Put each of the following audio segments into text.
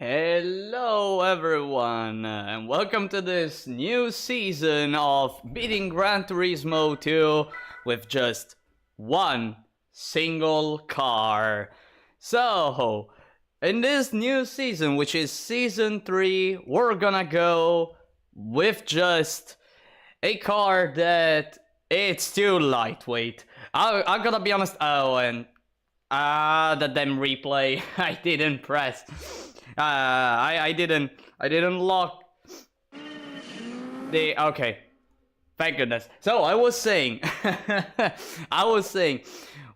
Hello everyone, and welcome to this new season of beating Gran Turismo 2 with just one single car. So, in this new season, which is season 3, we're gonna go with just a car that it's too lightweight. I'm gonna be honest. Oh, and the damn replay I didn't press. I didn't lock the okay. Thank goodness. So I was saying,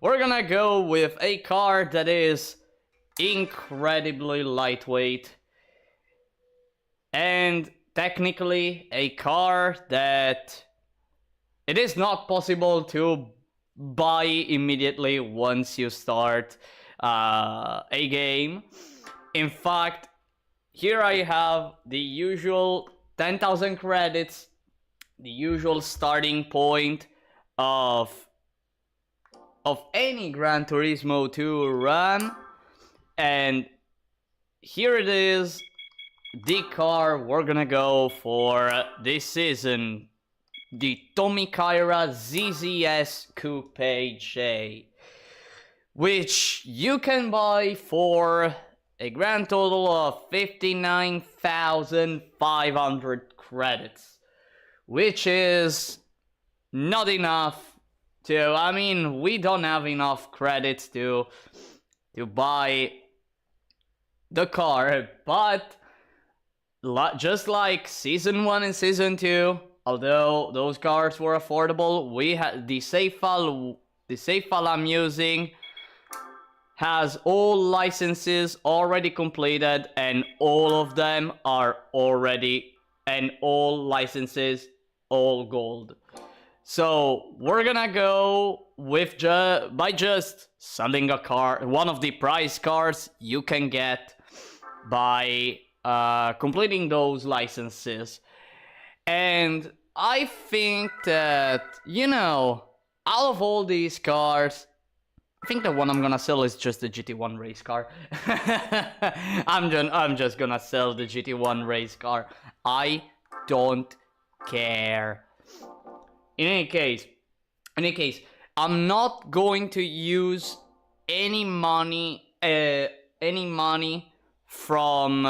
we're gonna go with a car that is incredibly lightweight and technically a car that it is not possible to buy immediately once you start a game. In fact, here I have the usual 10,000 credits, the usual starting point of any Gran Turismo 2 run, and here it is, the car we're gonna go for this season, the Tommy Kaira ZZ-S Coupe J, which you can buy for a grand total of 59,500 credits, which is not enough to, I mean, we don't have enough credits to buy the car, but just like Season 1 and Season 2, although those cars were affordable, we had the save file I'm using has all licenses already completed, and all of them are already, and all licenses all gold. So we're gonna go with by just selling a car, one of the prize cars you can get by completing those licenses. And I think that, you know, out of all these cars, I think the one I'm gonna sell is just the GT1 race car. I'm just gonna sell the GT1 race car. I don't care. In any case, I'm not going to use any money from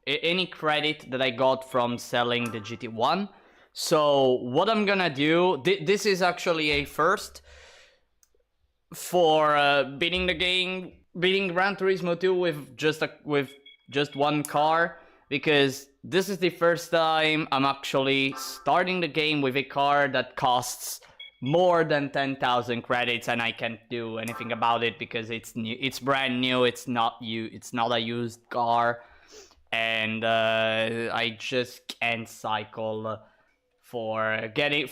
any credit that I got from selling the GT1. So what I'm gonna do, this is actually a first for beating Gran Turismo 2 with just one car, because this is the first time I'm actually starting the game with a car that costs more than 10,000 credits, and I can't do anything about it because it's new, it's brand new, it's not a used car, and I just can't cycle for getting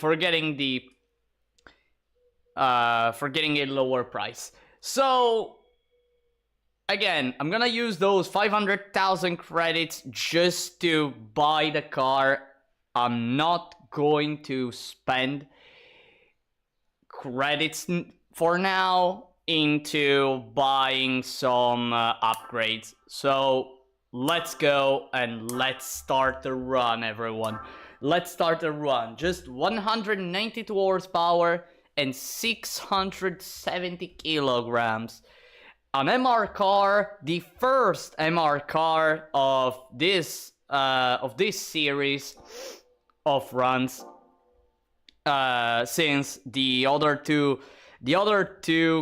a lower price. So again, I'm gonna use those 500,000 credits just to buy the car. I'm not going to spend credits for now into buying some upgrades. So let's go and let's start the run, everyone. Let's start the run. Just 192 horsepower and 670 kilograms. An MR car, the first MR car of this series of runs, since the other two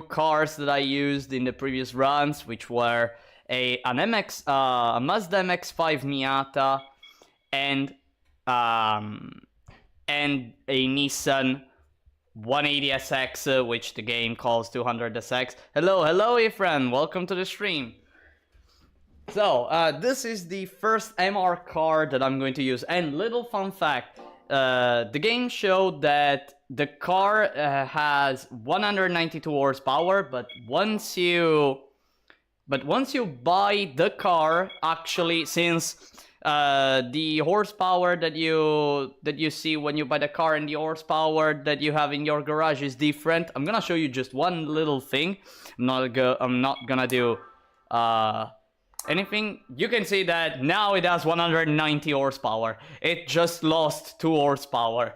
cars that I used in the previous runs, which were a Mazda MX-5 Miata and a Nissan 180SX, which the game calls 200SX. Hello Efren, welcome to the stream. So this is the first MR car that I'm going to use, and little fun fact, the game showed that the car has 192 horsepower, but once you buy the car, actually, since the horsepower that you see when you buy the car and the horsepower that you have in your garage is different. I'm gonna show you just one little thing. I'm not gonna do anything. You can see that now it has 190 horsepower. It just lost 2 horsepower.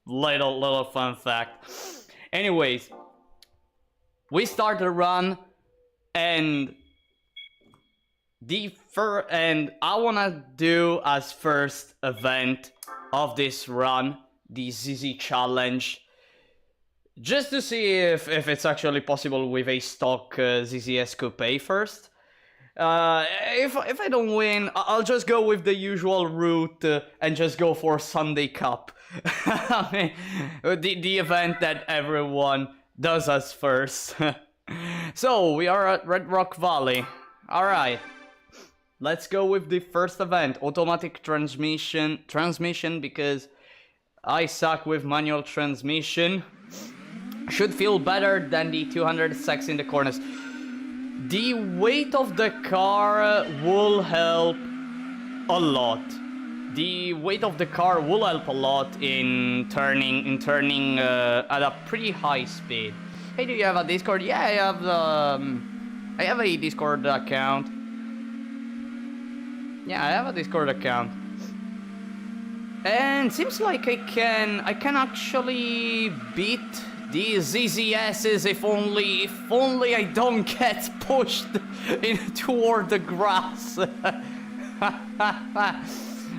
little fun fact. Anyways, we start the run, and I wanna do as first event of this run the ZZ challenge, just to see if it's actually possible with a stock ZZ-S Coupe first. If I don't win, I'll just go with the usual route and just go for Sunday Cup. I mean, the event that everyone does as first. So, we are at Red Rock Valley. Alright. Let's go with the first event. Automatic transmission, because I suck with manual transmission. Should feel better than the 200 in the corners. The weight of the car will help a lot. The weight of the car will help a lot in turning at a pretty high speed. Hey, do you have a Discord? Yeah, I have a Discord account. Yeah, I have a Discord account. And seems like I can actually beat these ZZ-S's if only I don't get pushed toward the grass.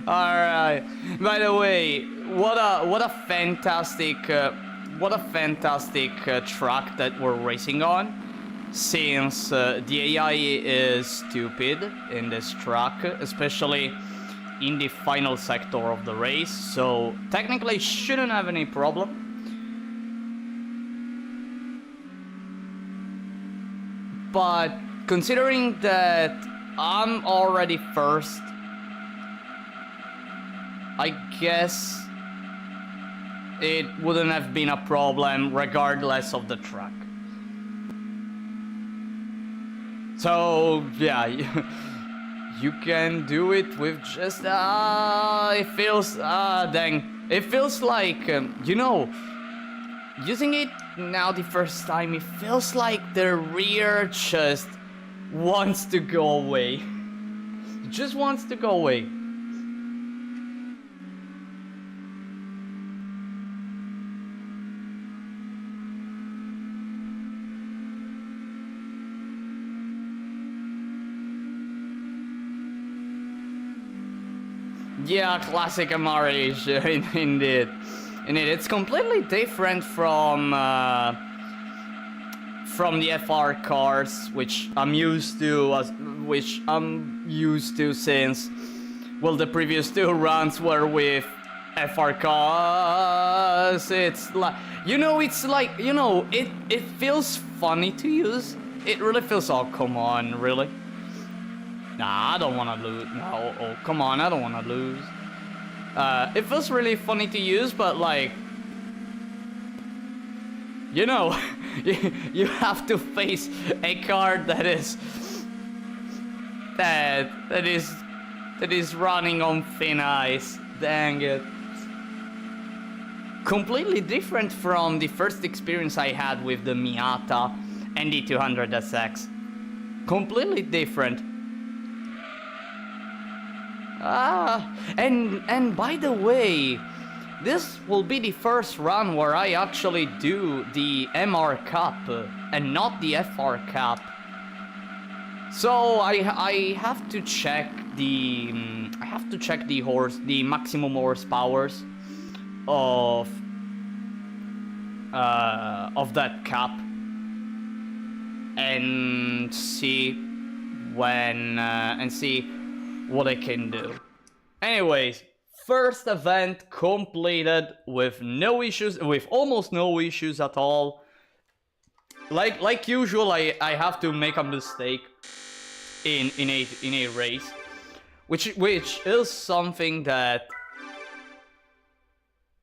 Alright. By the way, what a fantastic track that we're racing on. Since the AI is stupid in this track, especially in the final sector of the race, so technically shouldn't have any problem. But considering that I'm already first, I guess it wouldn't have been a problem regardless of the track. So yeah, you can do it with just it feels dang. It feels like you know, using it now the first time, it feels like the rear just wants to go away. It just wants to go away. Yeah, classic Amarish, indeed. It's completely different from the FR cars, which I'm used to, since, well, the previous 2 runs were with FR cars. It's like, it feels funny to use. It really feels, oh, come on, really? Nah, I don't want to lose. No, oh, come on, I don't want to lose. It feels really funny to use, but like, you know, you have to face a car that is running on thin ice. Dang it. Completely different from the first experience I had with the Miata and the 200SX. Completely different. And by the way, this will be the first run where I actually do the MR Cup and not the FR Cup. So I have to check the maximum horsepowers of that cup and see what I can do. Anyways, first event completed with no issues, with almost no issues at all. Like usual, I have to make a mistake in a race, which is something that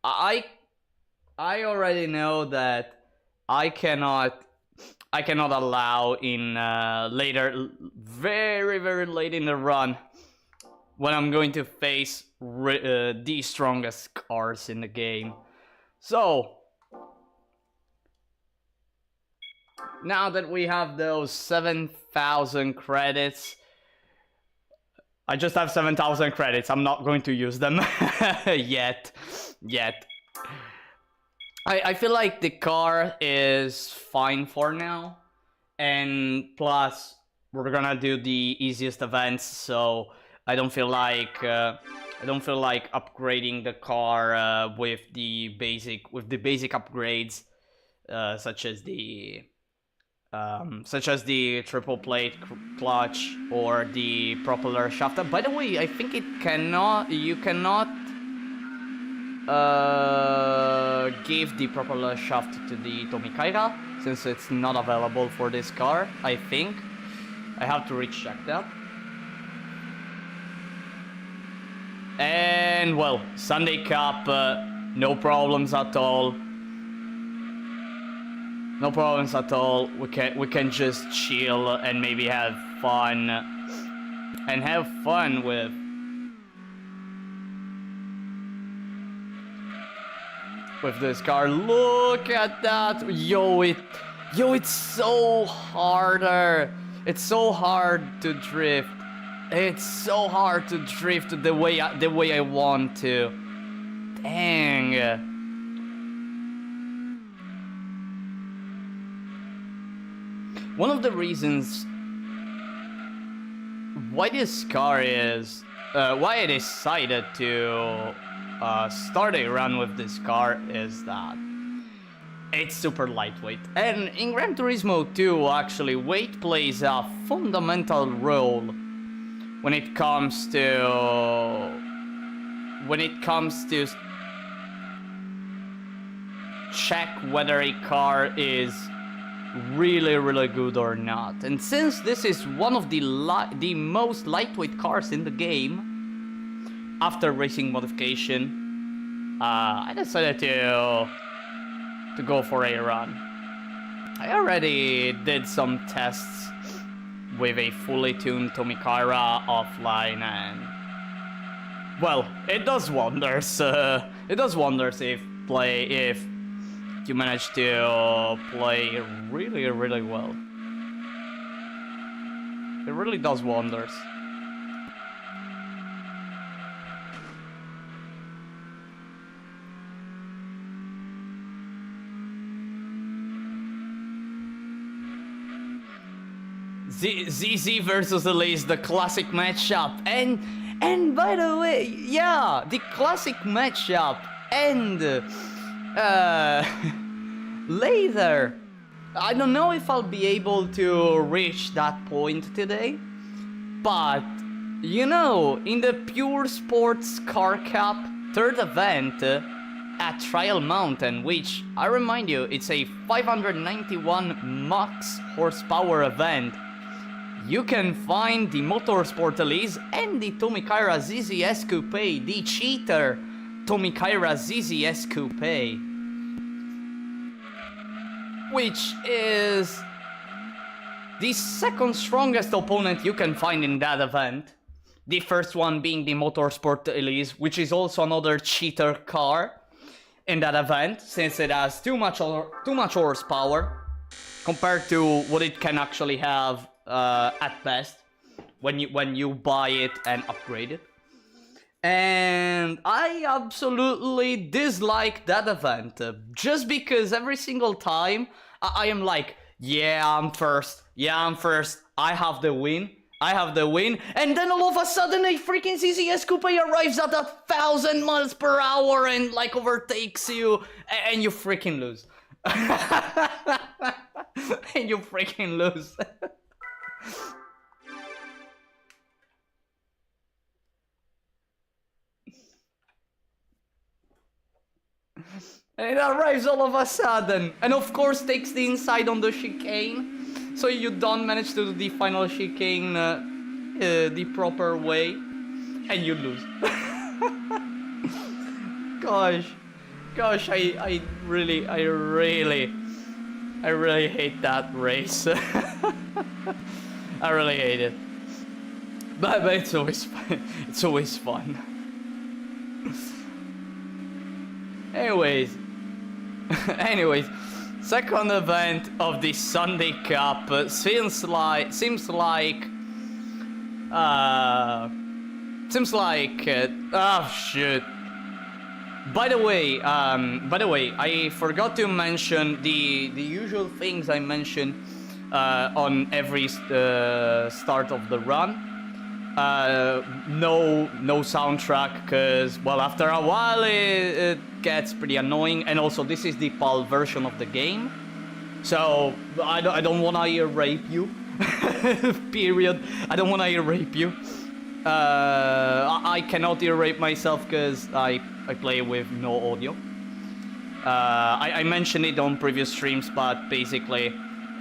I already know that I cannot allow in later, very late in the run, when I'm going to face the strongest cars in the game. So now that we have those 7,000 credits, I just have 7,000 credits. I'm not going to use them yet. I feel like the car is fine for now, and plus we're gonna do the easiest events, so I don't feel like upgrading the car with the basic upgrades, such as the triple plate clutch or the propeller shaft. By the way, I think you cannot give the propeller shaft to the Tommy Kaira, since it's not available for this car, I think. I have to recheck that. And well, Sunday Cup, no problems at all. No problems at all. We can just chill and maybe have fun. And have fun with this car. Look at that. Yo, it's so harder. It's so hard to drift. It's so hard to drift the way I want to. Dang. One of the reasons why this car is why I decided to start a run with this car is that it's super lightweight. And in Gran Turismo 2, actually, weight plays a fundamental role when it comes to check whether a car is really good or not. And since this is one of the most lightweight cars in the game, after racing modification, I decided to go for a run. I already did some tests with a fully tuned Tommy Kaira offline, and well, it does wonders. It does wonders if you manage to play really well. It really does wonders. ZZ versus Elise, the classic matchup, and by the way, yeah, the classic matchup, and later, I don't know if I'll be able to reach that point today, but you know, in the Pure Sports Car Cup third event at Trial Mountain, which I remind you, it's a 591 max horsepower event. You can find the Motorsport Elise and the Tommy Kaira ZZ-S Coupe, the cheater Tommy Kaira ZZ-S Coupe, which is the second strongest opponent you can find in that event. The first one being the Motorsport Elise, which is also another cheater car in that event, since it has too much horsepower compared to what it can actually have at best when you buy it and upgrade it. And I absolutely dislike that event, just because every single time I am like, yeah, I'm first, I have the win, and then all of a sudden a freaking ZZ-S Coupe arrives at 1,000 miles per hour and like overtakes you, and you freaking lose. And you freaking lose. And it arrives all of a sudden, and of course takes the inside on the chicane, so you don't manage to do the final chicane the proper way, and you lose. Gosh, I really hate that race. I really hate it, but it's always fun. It's always fun. Anyways, second event of the Sunday Cup seems like oh shit. By the way, I forgot to mention the usual things I mention on every start of the run. No soundtrack, because, well, after a while it gets pretty annoying, and also this is the PAL version of the game, so I don't wanna rape you. Period. I don't wanna rape you. I cannot rape myself because I play with no audio. I mentioned it on previous streams, but basically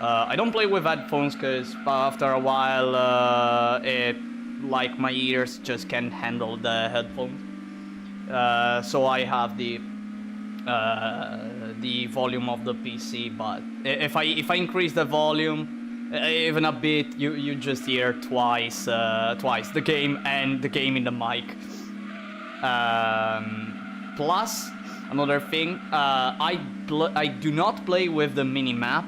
I don't play with headphones because after a while my ears just can't handle the headphones. So I have the volume of the PC, but if I increase the volume even a bit, you just hear twice the game and the game in the mic. Plus, another thing, I do not play with the mini map.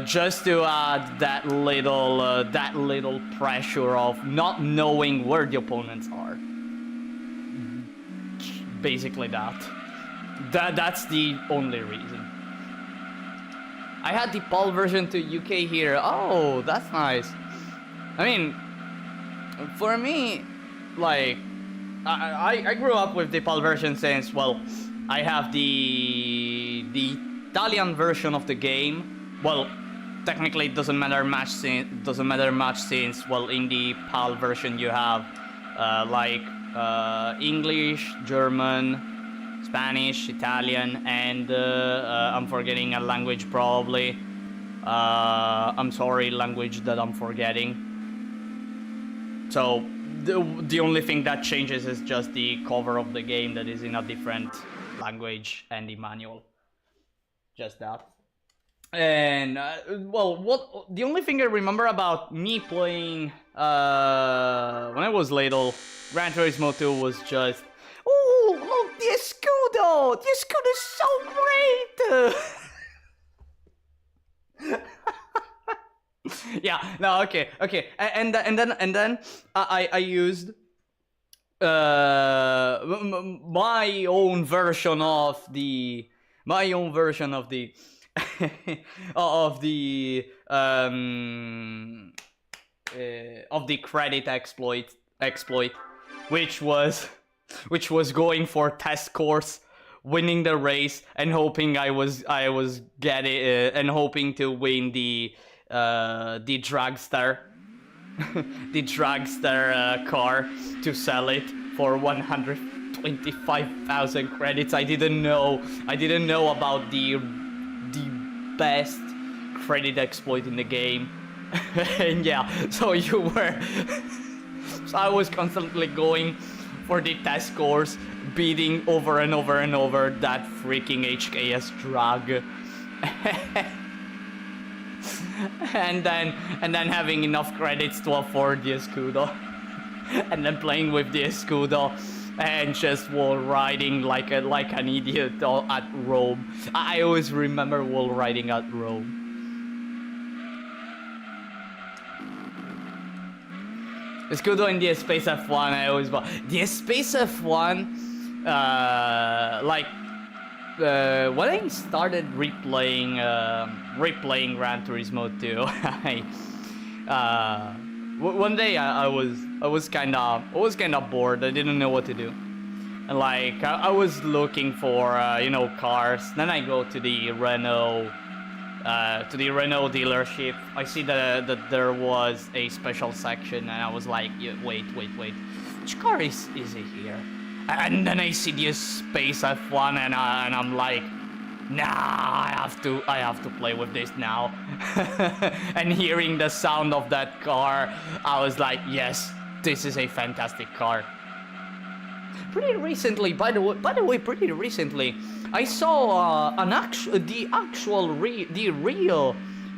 Just to add that little pressure of not knowing where the opponents are. Basically that's the only reason. I had the PAL version to UK here. Oh, that's nice. I mean, for me, like, I grew up with the PAL version since, well, I have the Italian version of the game. Well, technically it doesn't matter much since, well, in the PAL version you have English, German, Spanish, Italian, and I'm forgetting a language probably. I'm sorry, language that I'm forgetting. So the only thing that changes is just the cover of the game that is in a different language and the manual. Just that. And well, the only thing I remember about me playing when I was little, Gran Turismo 2 was just, oh, look, the escudo! The escudo is so great! Yeah, no, okay, and then I used my own version of the of the credit exploit, which was going for test course, winning the race, and hoping I was getting and hoping to win the dragster the dragster car to sell it for 125,000 credits. I didn't know about the best credit exploit in the game. And yeah, so I was constantly going for the test course, beating over and over and over that freaking HKS drag. and then having enough credits to afford the escudo. And then playing with the escudo and just wall riding like an idiot at Rome. I always remember wall riding at Rome. Escudo in the Space F1, I always bought. The Space F1, when I started replaying Gran Turismo 2, one day I was kind of bored. I didn't know what to do, and like I was looking for cars. Then I go to the Renault dealership. I see that there was a special section, and I was like, wait, which car is it here? And then I see the Space F1, and I'm like, nah, I have to play with this now. And hearing the sound of that car, I was like, yes, this is a fantastic car. Pretty recently, by the way, I saw the real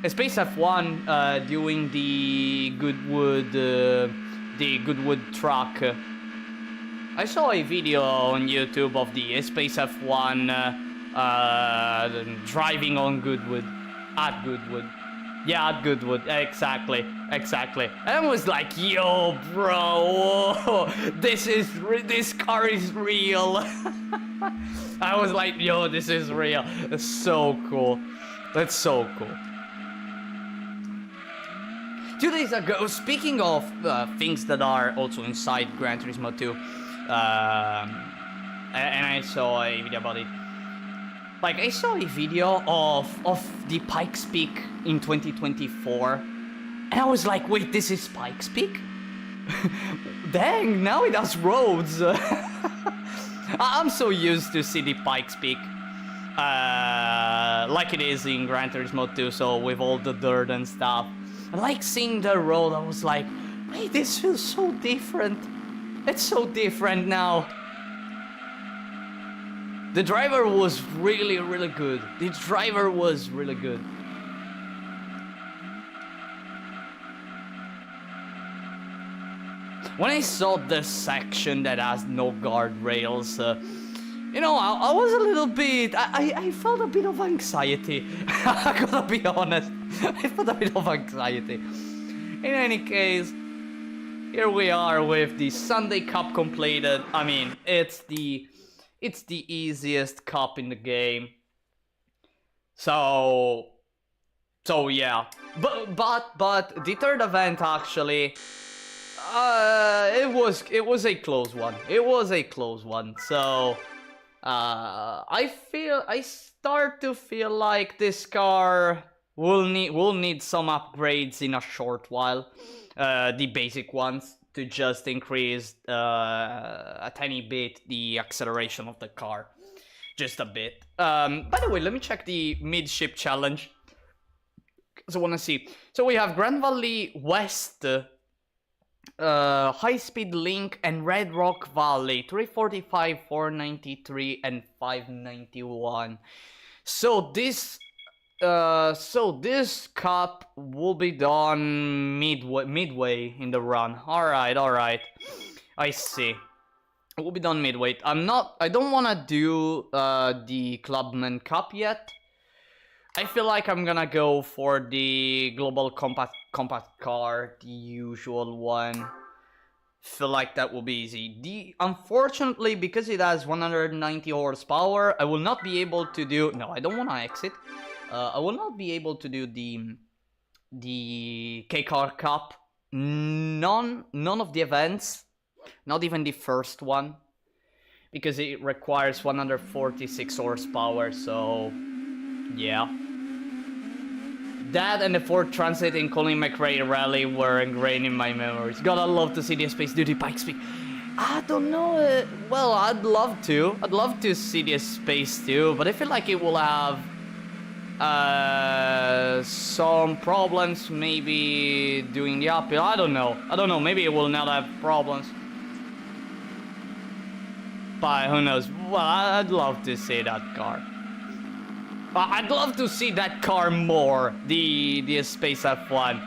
Space F1 doing the Goodwood truck. I saw a video on YouTube of the Space F1 driving on Goodwood, at Goodwood. Yeah, at Goodwood, exactly. And I was like, yo, bro, whoa, this car is real. I was like, yo, this is real. That's so cool. That's so cool. 2 days ago, speaking of things that are also inside Gran Turismo 2, and I saw a video about it. Like, I saw a video of the Pikes Peak in 2024, and I was like, wait, this is Pikes Peak? Dang, now it has roads. I'm so used to City Pikes Peak, like it is in Gran Turismo 2, so with all the dirt and stuff. I like seeing the road. I was like, wait, this feels so different. It's so different now. The driver was really, really good. The driver was really good. When I saw this section that has no guardrails, you know, I was a little bit... I felt a bit of anxiety. I gotta be honest. I felt a bit of anxiety. In any case, here we are with the Sunday Cup completed. I mean, it's the easiest cup in the game. So yeah. But the third event actually, it was a close one. It was a close one. So I start to feel like this car will need some upgrades in a short while. The basic ones to just increase a tiny bit the acceleration of the car, just a bit. By the way, let me check the midship challenge. So I wanna see. So we have Grand Valley West, High Speed Link, and Red Rock Valley. 345, 493, and 591. So this cup will be done midway in the run. All right. I see. It will be done midway. I don't want to do the Clubman Cup yet. I feel like I'm gonna go for the Global Compact car, the usual one. Feel like that will be easy. Unfortunately, because it has 190 horsepower, I will not be able to do... No, I don't want to exit. I will not be able to do the K-Car Cup. None of the events, not even the first one, because it requires 146 horsepower. So yeah, that and the Ford Transit in Colin McRae Rally were ingrained in my memories. Gotta love to see the Space Duty Pikes Peak. I don't know. Well, I'd love to. I'd love to see the Space too, but I feel like it will have some problems, maybe doing the uphill. I don't know, maybe it will not have problems, but who knows. Well, I'd love to see that car. I'd love to see that car more, the Space F1.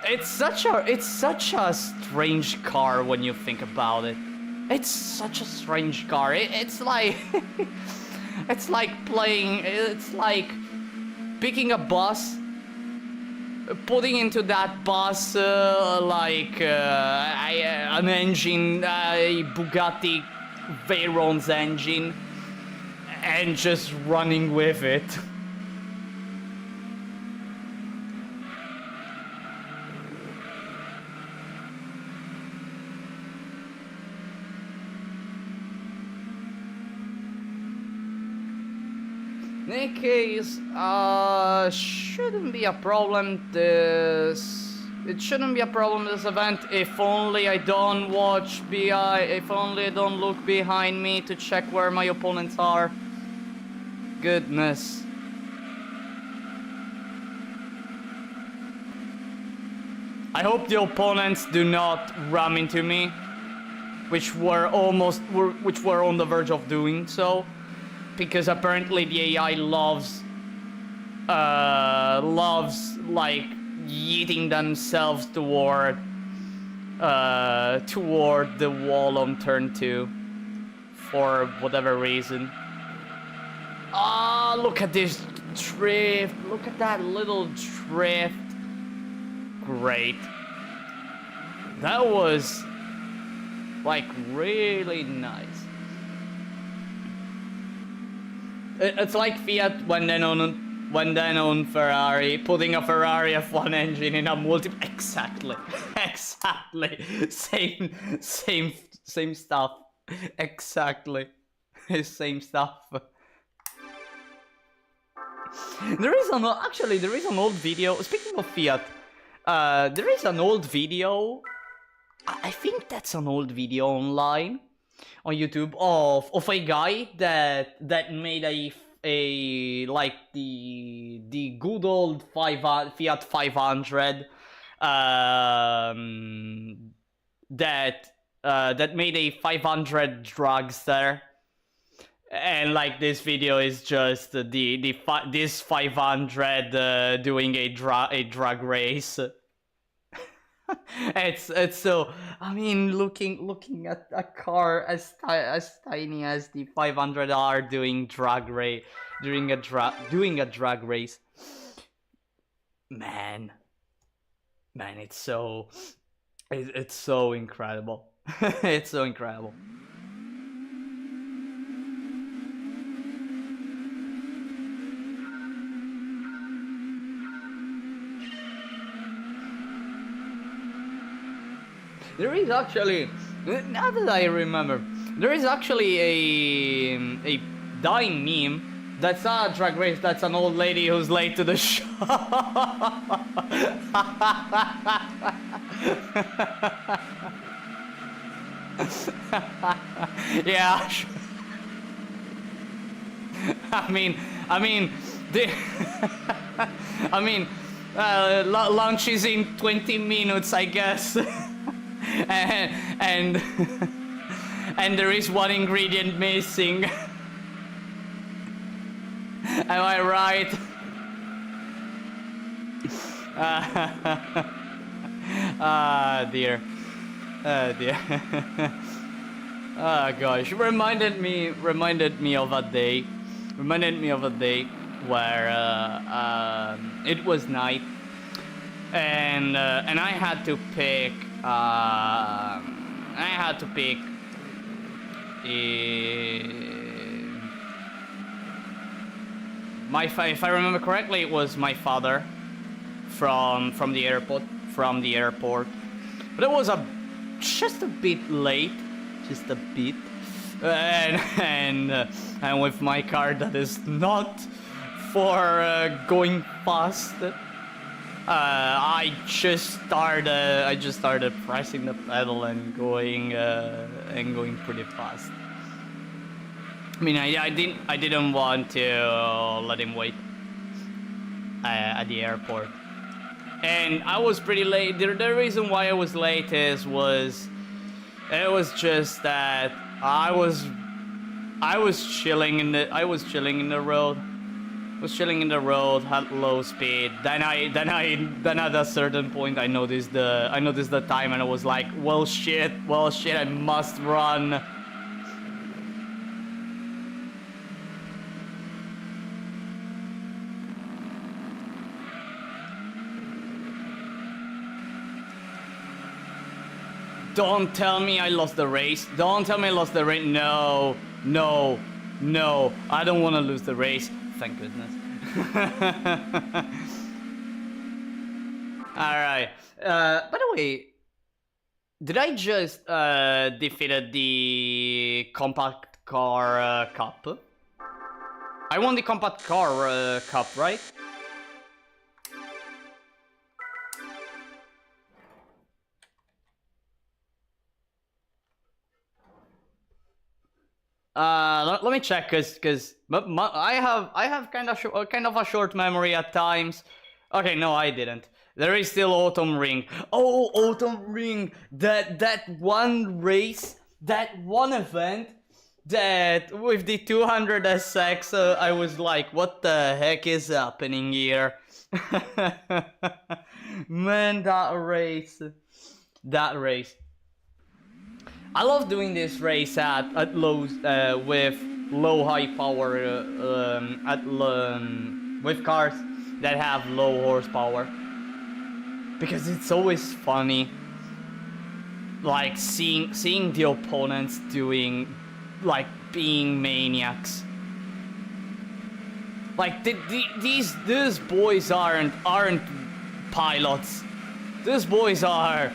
It's such a strange car when you think about it. It's such a strange car. It's like it's like picking a bus, putting into that bus an engine, a Bugatti Veyron's engine, and just running with it. In any case, shouldn't be a problem it shouldn't be a problem this event, if only I don't if only I don't look behind me to check where my opponents are. Goodness. I hope the opponents do not ram into me, which were on the verge of doing so. Because apparently the AI loves like yeeting themselves toward the wall on turn 2 for whatever reason. Ah, look at this drift. Look at that little drift. Great. That was like really nice. It's like Fiat when then on Ferrari, putting a Ferrari F1 engine in a multi. Exactly. Same stuff. Exactly. Same stuff. There is an old video. Speaking of Fiat, there is an old video. I think that's an old video online on YouTube of a guy that made a like the good old Fiat 500 that made a 500 dragster. And like this video is just this 500 doing a drag race. it's so, I mean, looking at a car as tiny as the 500R doing a drag race. Man, it's so incredible. It's so incredible. There is actually, now that I remember, there is actually a dying meme that's not a drag race, that's an old lady who's late to the show. Yeah. Lunch is in 20 minutes, I guess. and there is one ingredient missing. Am I right? Dear. Dear. Oh gosh, reminded me of a day. Where it was night, and I had to pick. If I remember correctly, it was my father from the airport. But it was just a bit late, and with my car that is not for going fast. I just started pressing the pedal and going pretty fast. I mean, I didn't want to let him wait at the airport, and I was pretty late. The reason why I was late was just that I was chilling in the road. At low speed. Then at a certain point I noticed the time, and I was like, well shit, I must run. Don't tell me I lost the race. No, I don't want to lose the race. Thank goodness. Alright. By the way, did I just defeated the compact car cup? I won the compact car cup, right? Let me check, cause I have kind of a short memory at times. Okay, no, I didn't. There is still Autumn Ring. Oh, Autumn Ring! That one race, that one event, that with the 200 SX, I was like, what the heck is happening here? Man, that race. I love doing this race at low with low high power with cars that have low horsepower, because it's always funny, like seeing the opponents doing, like, being maniacs. Like these boys aren't pilots. These boys are,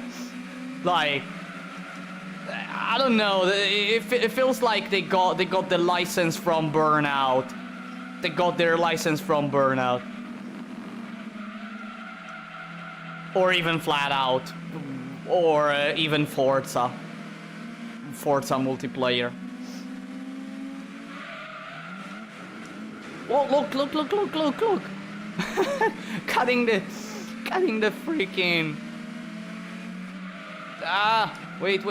like, I don't know. It feels like they got the license from Burnout. They got their license from Burnout, or even Flat Out, or even Forza multiplayer. Oh, look! cutting the freaking. Wait!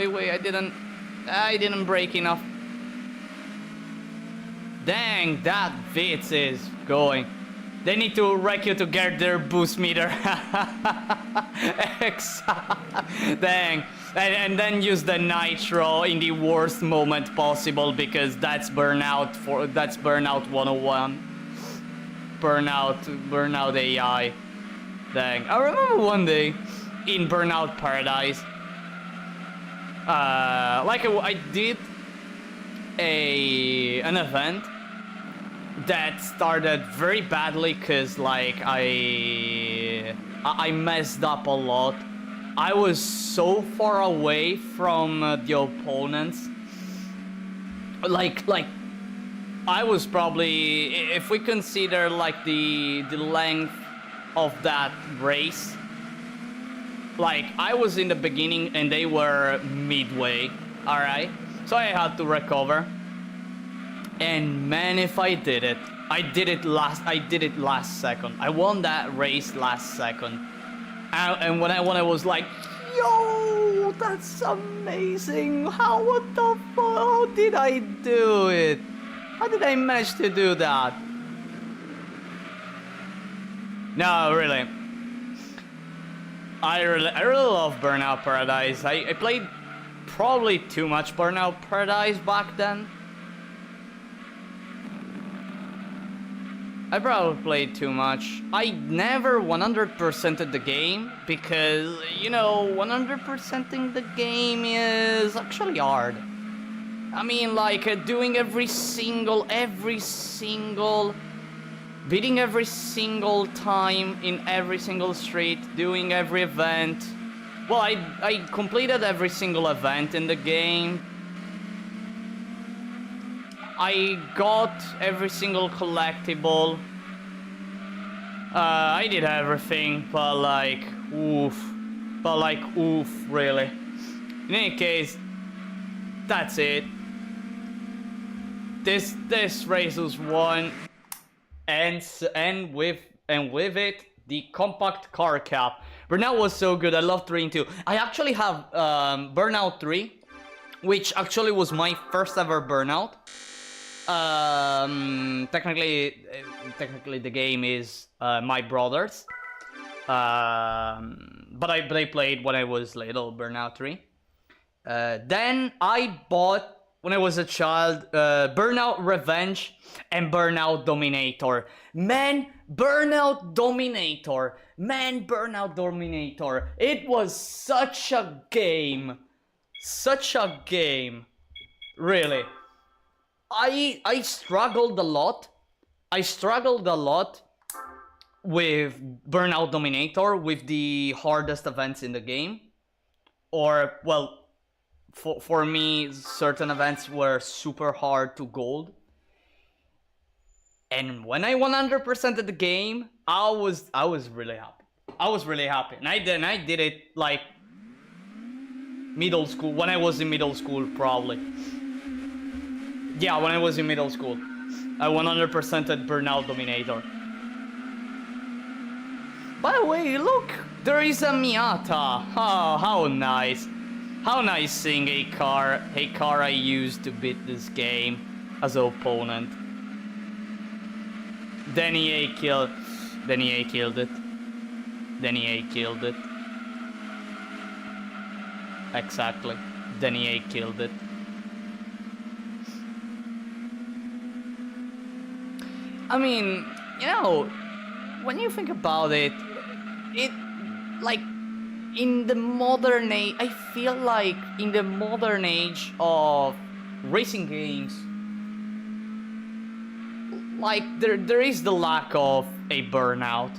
I didn't brake enough. Dang, that Vitz is going. They need to wreck you to get their boost meter. Dang. And then use the nitro in the worst moment possible, because that's Burnout 101. Burnout AI. Dang. I remember one day in Burnout Paradise, I did an event that started very badly, because, like, I messed up a lot. I was so far away from the opponents. Like I was probably, if we consider, like, the length of that race, like, I was in the beginning and they were midway. All right, so I had to recover. And man, if I did it, I did it last second. I won that race last second. And when I won, I was like, yo, that's amazing. What the fuck? How did I do it? How did I manage to do that? No, really. I really love Burnout Paradise. I played probably too much Burnout Paradise back then. I probably played too much. I never 100%ed the game, because, you know, 100%ing the game is actually hard. I mean, like, doing beating every single time in every single street, doing every event. Well, I completed every single event in the game. I got every single collectible. I did everything, but like, oof, really. In any case, that's it. This race was won, and with it, the compact car cap. Burnout was so good. I love 3 and 2. I actually have Burnout 3, which actually was my first ever Burnout. Technically the game is my brother's, but I played when I was little, Burnout 3. Then I bought, when I was a child, Burnout Revenge and Burnout Dominator. Man, Burnout Dominator, it was such a game, really. I struggled a lot. With Burnout Dominator, with the hardest events in the game. Or, well, for me, certain events were super hard to gold. And when I 100%ed the game, I was really happy. And I did it, like, middle school, when I was in middle school, probably. Yeah, when I was in middle school, I 100%ed Burnout Dominator. By the way, look, there is a Miata. Oh, how nice. How nice seeing a car I used to beat this game as an opponent. Then EA killed it. Exactly. then EA killed it. I mean, you know, when you think about it, like, in the modern age, I feel like in the modern age of racing games, like, there is the lack of a burnout.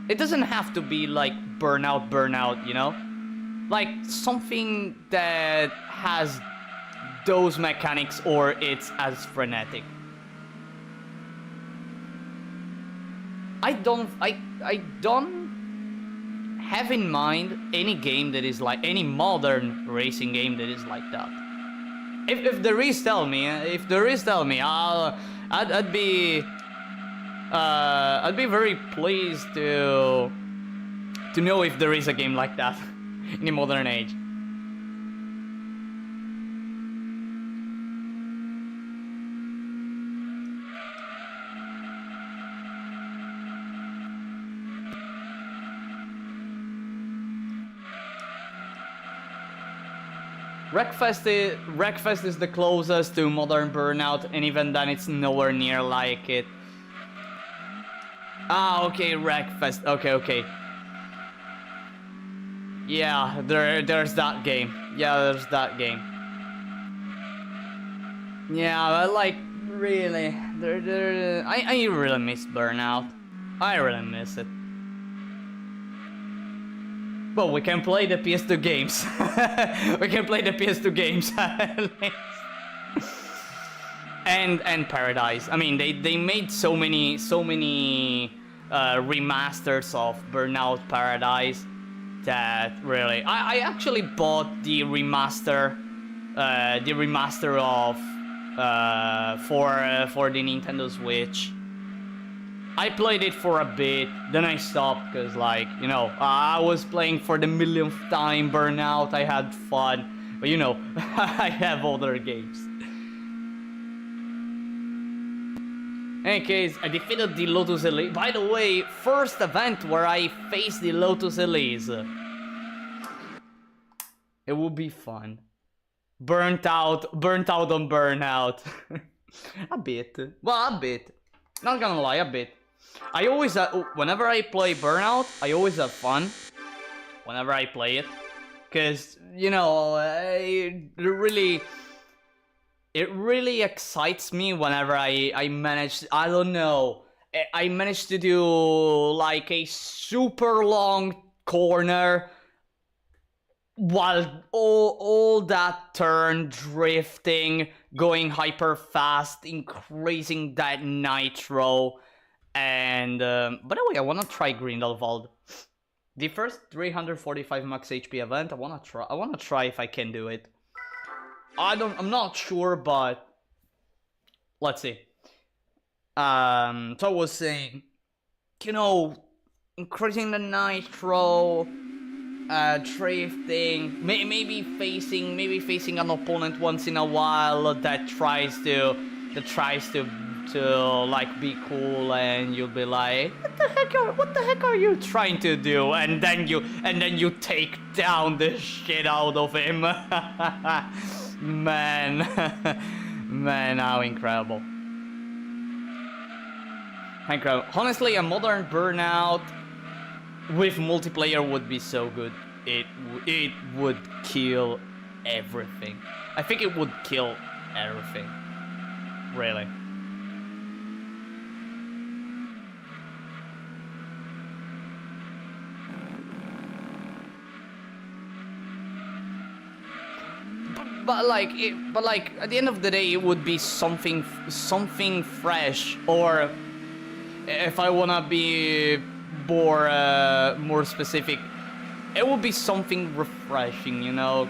It doesn't have to be like burnout, you know? Like something that has those mechanics or it's as frenetic. I don't have in mind any game that is like any modern racing game that is like that. If there is, tell me. If there is, tell me. I'd be very pleased to know if there is a game like that in the modern age. Wreckfest is the closest to modern Burnout, and even then it's nowhere near like it. Ah, okay, Wreckfest. Okay. Yeah, there's that game. Yeah, there's that game. Yeah, but like really, I really miss Burnout. I really miss it. Well, we can play the PS2 games. We can play the PS2 games. and Paradise. I mean, they made so many remasters of Burnout Paradise that really I actually bought the remaster of for the Nintendo Switch. I played it for a bit, then I stopped because, like, you know, I was playing for the millionth time Burnout. I had fun, but you know, I have other games. In any case, I defeated the Lotus Elise. By the way, first event where I faced the Lotus Elise. It would be fun. Burnt out on Burnout. A bit. Well, a bit. Not gonna lie, a bit. I always, whenever I play Burnout, I always have fun. Whenever I play it. Because, you know, it really excites me whenever I manage, I don't know, I managed to do like a super long corner while all that turn, drifting, going hyper fast, increasing that nitro. And by the way, I wanna try Grindelwald. The first 345 max HP event, I wanna try if I can do it. I'm not sure, but let's see. So I was saying, you know, increasing the nitro, drifting, maybe facing an opponent once in a while that tries to like be cool, and you'll be like, what the heck are you trying to do? And then you take down the shit out of him. Man, how incredible. Honestly, a modern Burnout with multiplayer would be so good. It would kill everything. I think it would kill everything. Really. But like at the end of the day, it would be something fresh. Or if I wanna be more specific, it would be something refreshing, you know.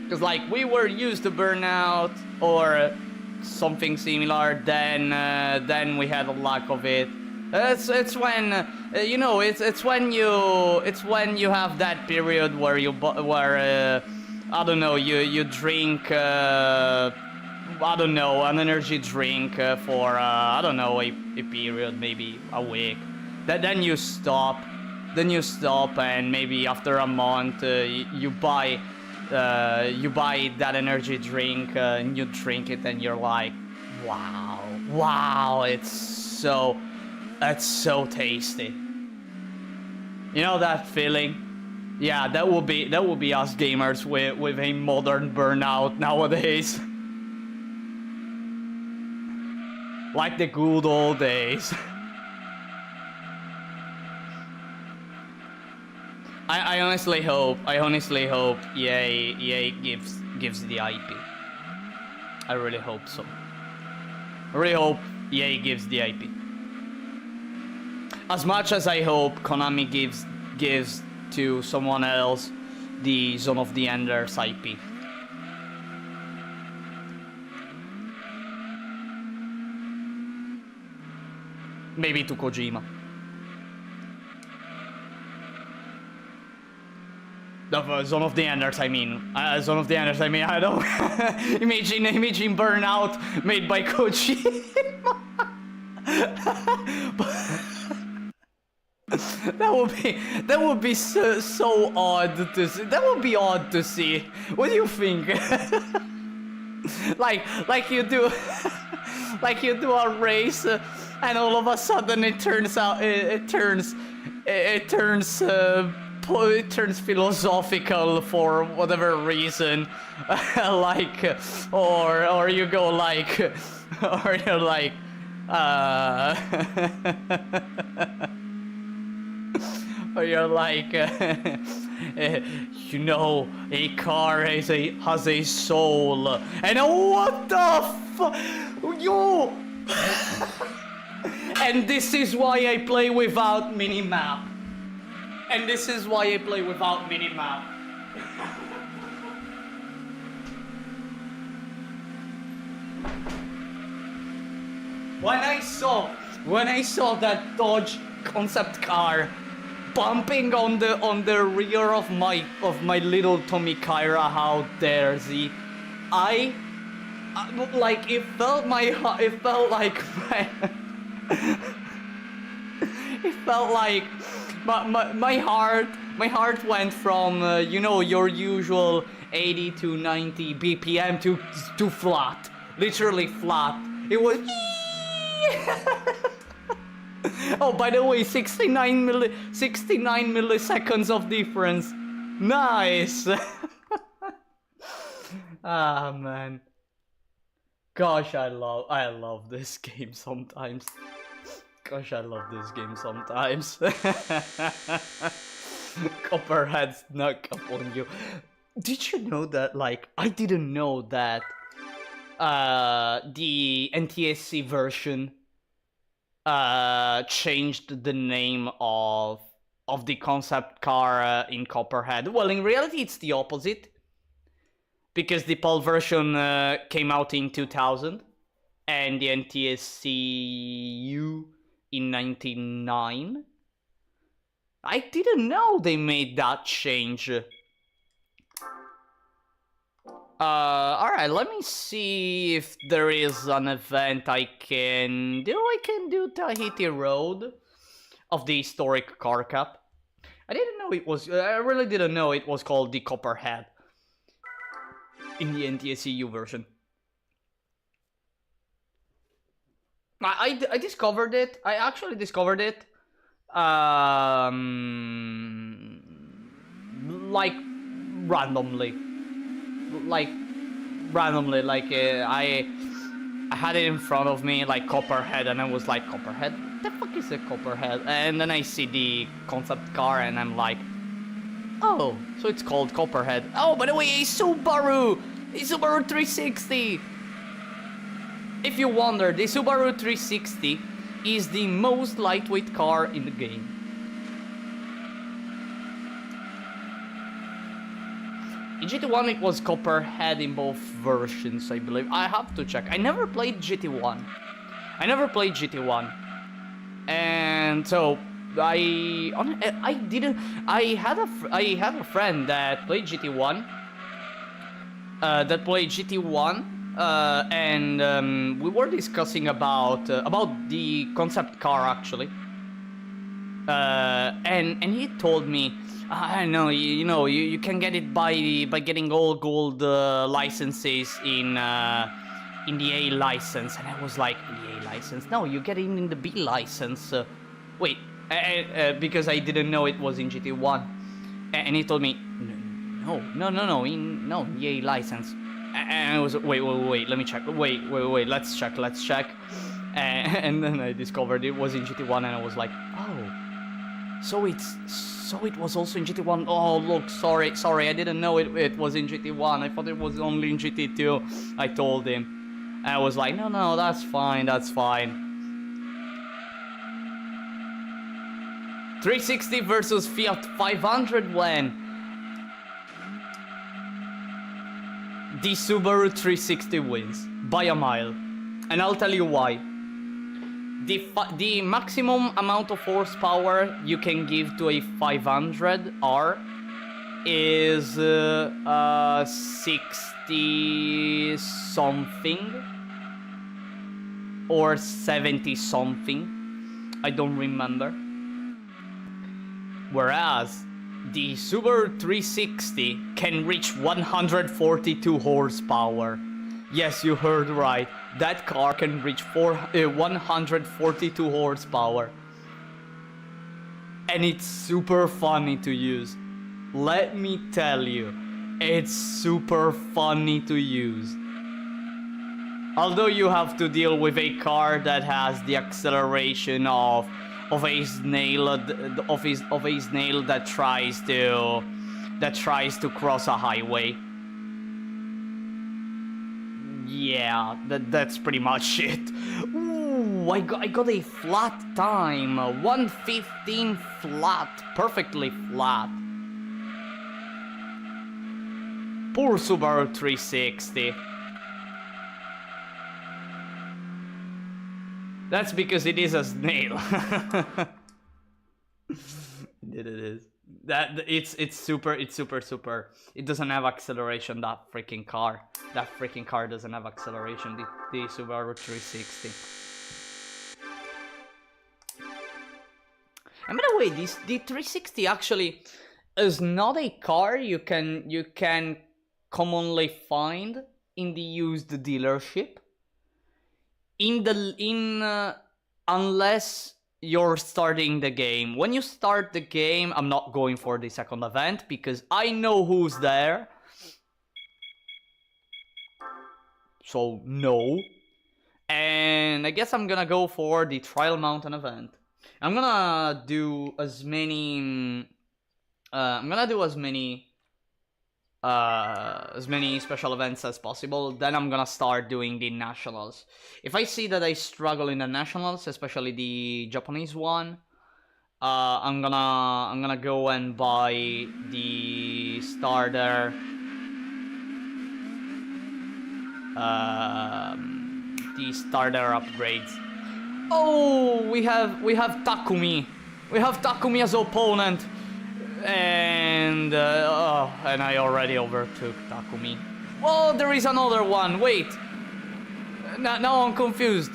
Because like we were used to Burnout or something similar, then we had a lack of it. It's when you know, it's when you have that period where I don't know, you drink I don't know, an energy drink for I don't know, a period, maybe a week. Then you stop, stop, and maybe after a month you buy that energy drink and you drink it, and you're like, wow, it's so tasty. You know that feeling? Yeah, that would be us gamers with a modern burnout nowadays. Like the good old days. I honestly hope EA gives the IP. I really hope so. I really hope EA gives the IP. As much as I hope Konami gives to someone else the Zone of the Enders IP. Maybe to Kojima. The Zone of the Enders, I mean. Zone of the Enders, I mean, I don't... imagine Burnout made by Kojima. That would be so odd to see. That would be odd to see. What do you think? like you do a race, and all of a sudden it turns philosophical for whatever reason. Or you go like, or you're like, or you're like, you know, a car has a soul, and what the yo. And this is why I play without minimap. And this is why I play without minimap. When I saw that Dodge concept car bumping on the rear of my little Tommy Kaira, how dare he? Like it felt like my heart went from you know, your usual 80 to 90 BPM to flat, literally flat. It was. Oh, by the way, 69 milliseconds of difference. Nice. Ah, man. Gosh, I love this game sometimes. Copperhead snuck up on you. Did you know that, like, I didn't know that the NTSC version changed the name of the concept car in Copperhead. Well, in reality, it's the opposite. Because the PAL version came out in 2000, and the NTSCU in 99. I didn't know they made that change. Alright, let me see if there is an event I can do. I can do Tahiti Road of the historic car cup. I really didn't know it was called the Copperhead in the NTSCU version. I discovered it. I actually discovered it. Like randomly. I had it in front of me, like Copperhead, and I was like, Copperhead? What the fuck is a Copperhead? And then I see the concept car, and I'm like, oh, so it's called Copperhead. Oh, by the way, a Subaru 360. If you wonder, the Subaru 360 is the most lightweight car in the game. In GT1 it was Copperhead in both versions, I believe. I have to check. I never played GT1. And so I had a friend that played GT1. And we were discussing about the concept car, actually. and he told me, I don't know, you can get it by getting all gold licenses in the A license, and I was like, the A license? No, you get it in the B license. Wait, because I didn't know it was in GT1, and he told me, no, in the A license. And I was, wait, let me check. Wait, let's check. And then I discovered it was in GT1, and I was like, oh, so it was also in GT1. Oh, look, sorry, I didn't know it was in GT1. I thought it was only in GT2. I told him. And I was like, no, that's fine. 360 versus Fiat 500 when the Subaru 360 wins by a mile, and I'll tell you why. The maximum amount of horsepower you can give to a 500R is 60 something or 70 something. I don't remember. Whereas the Subaru 360 can reach 142 horsepower. Yes, you heard right. That car can reach 142 horsepower. And it's super funny to use. Let me tell you, it's super funny to use. Although you have to deal with a car that has the acceleration of a snail that tries to cross a highway. Yeah, that's pretty much it. Ooh, I got a flat time, 1:15 flat, perfectly flat. Poor Subaru 360. That's because it is a snail. It is. It's super. It doesn't have acceleration. That freaking car doesn't have acceleration. The Subaru 360. And by the way, the 360 actually is not a car you can commonly find in the used dealership. Unless you're starting the game. When you start the game, I'm not going for the second event because I know who's there. So no. And I guess I'm gonna go for the Trial Mountain event. I'm gonna do as many special events as possible. Then I'm gonna start doing the nationals. If I see that I struggle in the nationals, especially the Japanese one, I'm gonna go and buy the starter upgrades. Oh, we have Takumi. We have Takumi as opponent. And I already overtook Takumi. Oh, there is another one. Wait. Now I'm confused.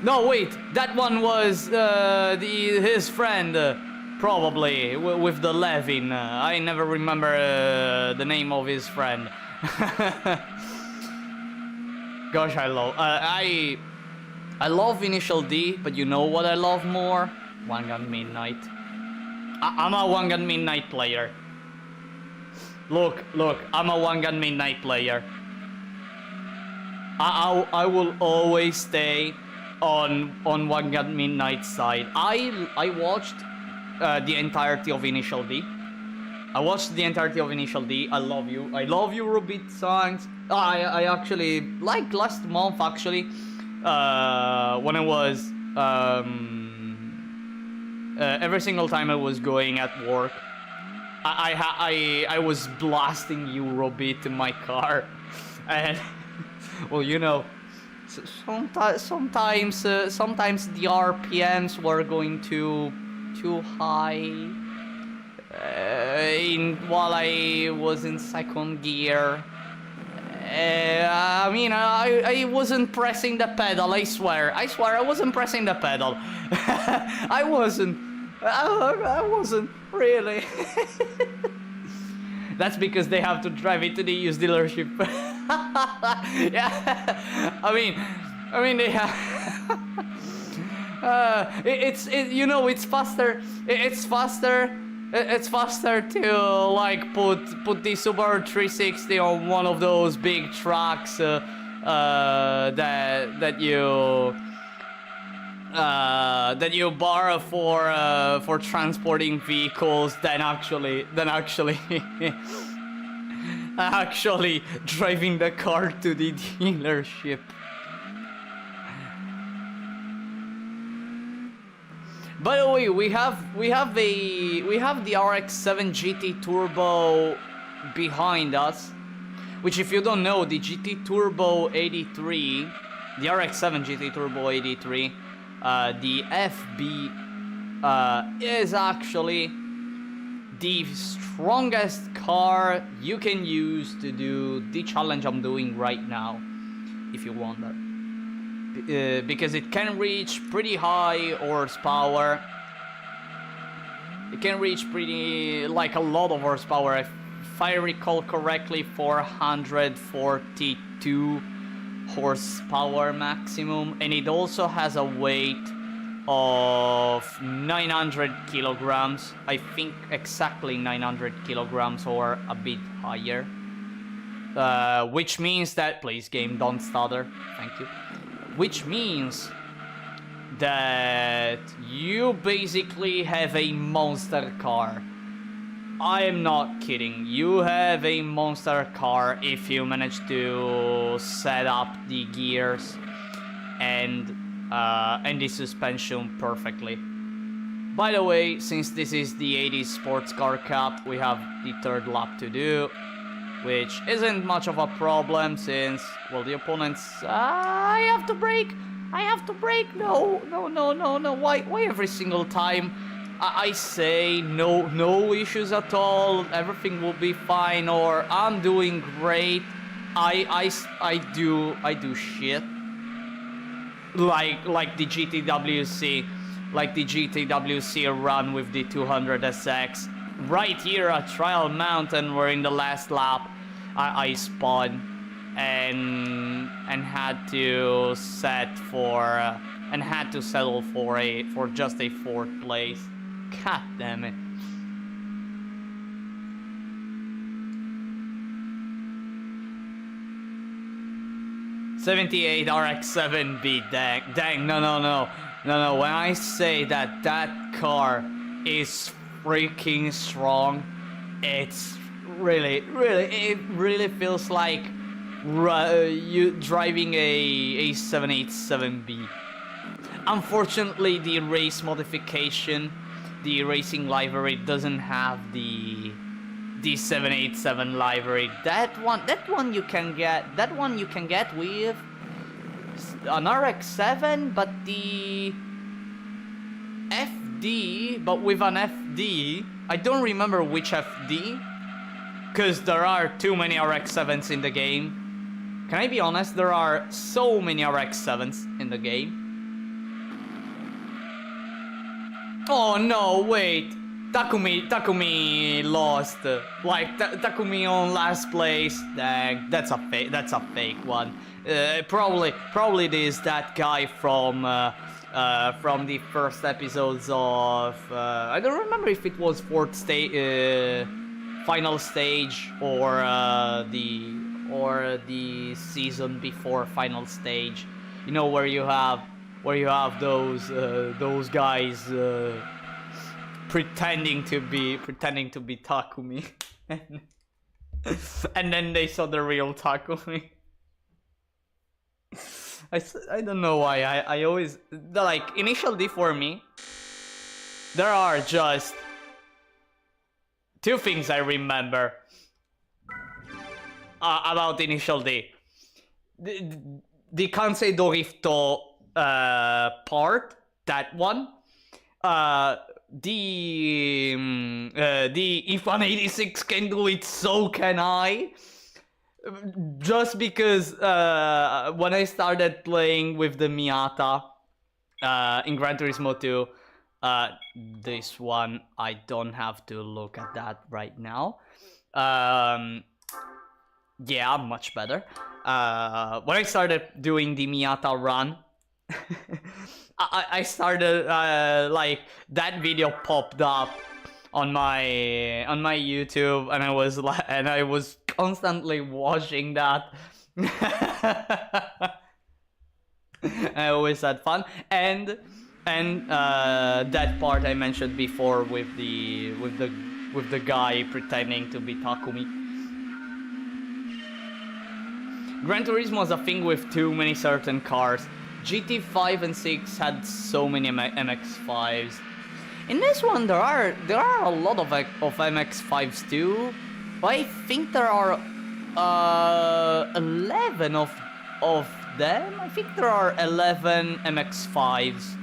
No, wait. That one was his friend, probably with the Levin. I never remember the name of his friend. Gosh, I love Initial D, but you know what I love more? One Gun Midnight. I'm a One Gun Midnight player. Look, I'm a One Gun Midnight player. I will always stay on One Gun Midnight side. I watched the entirety of Initial D. I love you, Rubit songs. I actually, like last month actually, when I was every single time I was going at work, I was blasting Eurobeat in my car, and well, you know, sometimes the RPMs were going too high while I was in second gear. I mean, I wasn't pressing the pedal, I swear I wasn't pressing the pedal. I wasn't. I wasn't really. That's because they have to drive it to the used dealership. Yeah, I mean they have. You know, it's faster. It's faster. It's faster to like put the Subaru 360 on one of those big trucks that you borrow for transporting vehicles than actually actually driving the car to the dealership. By the way, we have the RX-7 GT Turbo behind us, which, if you don't know, the GT Turbo 83, the RX-7 GT Turbo 83, the FB is actually the strongest car you can use to do the challenge I'm doing right now, if you wonder. Because it can reach pretty high horsepower. It can reach pretty, like, a lot of horsepower. If I recall correctly, 442 horsepower maximum, and it also has a weight of 900 kilograms. I think exactly 900 kilograms or a bit higher. Which means that, please game, don't stutter, thank you. Which means that you basically have a monster car. I am not kidding. You have a monster car if you manage to set up the gears and the suspension perfectly. By the way, since this is the 80s Sports Car Cup, we have the third lap to do, which isn't much of a problem since, well, the opponents... I have to brake! No, why every single time I say no issues at all, everything will be fine, or I'm doing great, I do shit. Like the GTWC run with the 200SX. Right here at Trial Mountain, where in the last lap I spun and had to settle for just a 4th place. God damn it. '78 RX-7B, dang, no. When I say that car is freaking strong, it's really, it really feels like you driving a 787B. Unfortunately, the race modification, the racing livery, doesn't have the 787 livery. That one you can get with an RX-7, but the FD, but with an FD, I don't remember which FD, because there are too many RX-7s in the game. Can I be honest? There are so many RX-7s in the game. Oh no, wait. Takumi lost. Like, Takumi on last place. Dang, that's a fake one. Probably it is that guy from the first episodes of I don't remember if it was final stage or the season before final stage. You know, where you have those guys pretending to be Takumi, and then they saw the real Takumi. I don't know why I always, like, Initial D for me, there are just two things I remember about Initial D. The Kansei Dorifto part, that one. The if an 86 can do it, so can I. Just because when I started playing with the Miata in Gran Turismo 2, This one, I don't have to look at that right now. Yeah, much better. When I started doing the Miata run, I started like that video popped up on my YouTube, and I was constantly watching that. I always had fun, and that part I mentioned before with the guy pretending to be Takumi. Gran Turismo was a thing with too many certain cars. GT5 and 6 had so many MX5s. In this one, there are a lot of MX5s too, but I think there are 11 of them. I think there are 11 MX5s,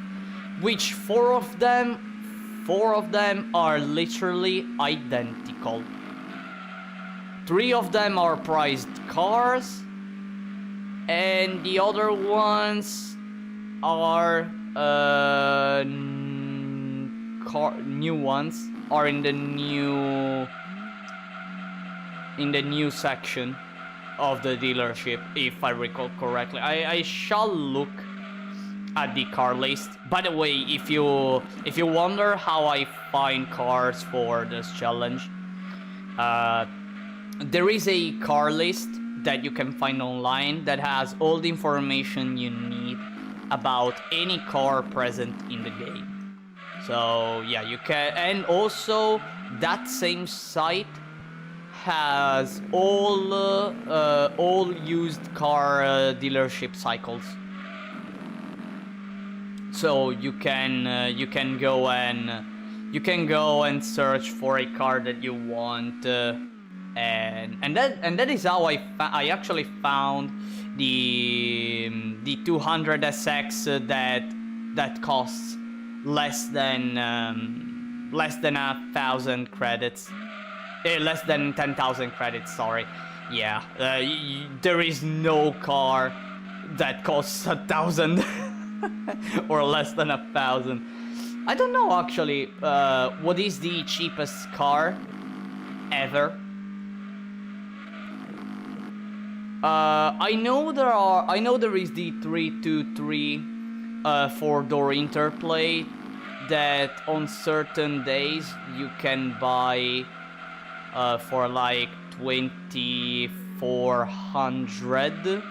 which four of them are literally identical. 3 of them are prized cars, and the other ones are new ones are in the new section of the dealership, if I recall correctly. I shall look at the car list. By the way, if you wonder how I find cars for this challenge, there is a car list that you can find online that has all the information you need about any car present in the game. So yeah, you can, and also that same site has all used car dealership cycles. So you can go and search for a car that you want. And that is how I actually found the 200SX that costs less than 1,000 credits, less than 10,000 credits. Sorry, yeah. There is no car that costs 1,000 or less than 1,000. I don't know actually. What is the cheapest car ever? I know there is the 323 4-door interplay that on certain days you can buy for like 2,400,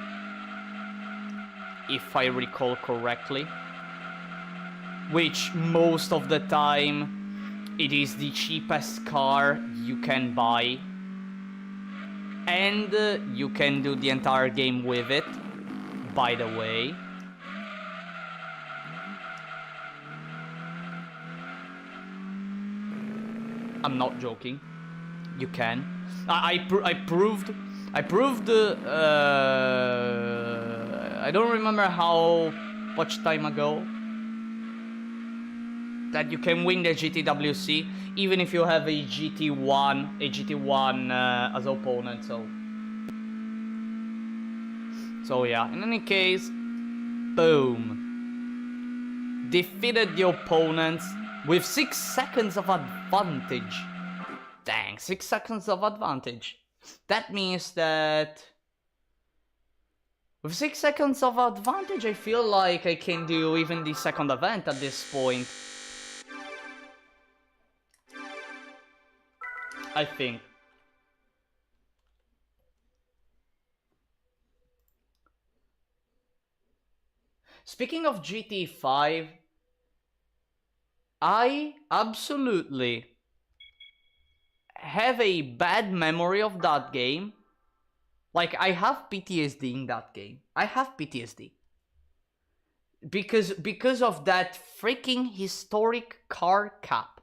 if I recall correctly, which most of the time it is the cheapest car you can buy. And you can do the entire game with it, by the way. I'm not joking. You can. I proved. I don't remember how much time ago that you can win the GTWC even if you have a GT1 as opponent. So yeah, in any case, boom, defeated the opponents with 6 seconds of advantage. Dang, 6 seconds of advantage. That means that with 6 seconds of advantage, I feel like I can do even the second event at this point. I think. Speaking of GT5, I absolutely have a bad memory of that game. Like, I have PTSD in that game. I have PTSD. Because of that freaking historic car cap.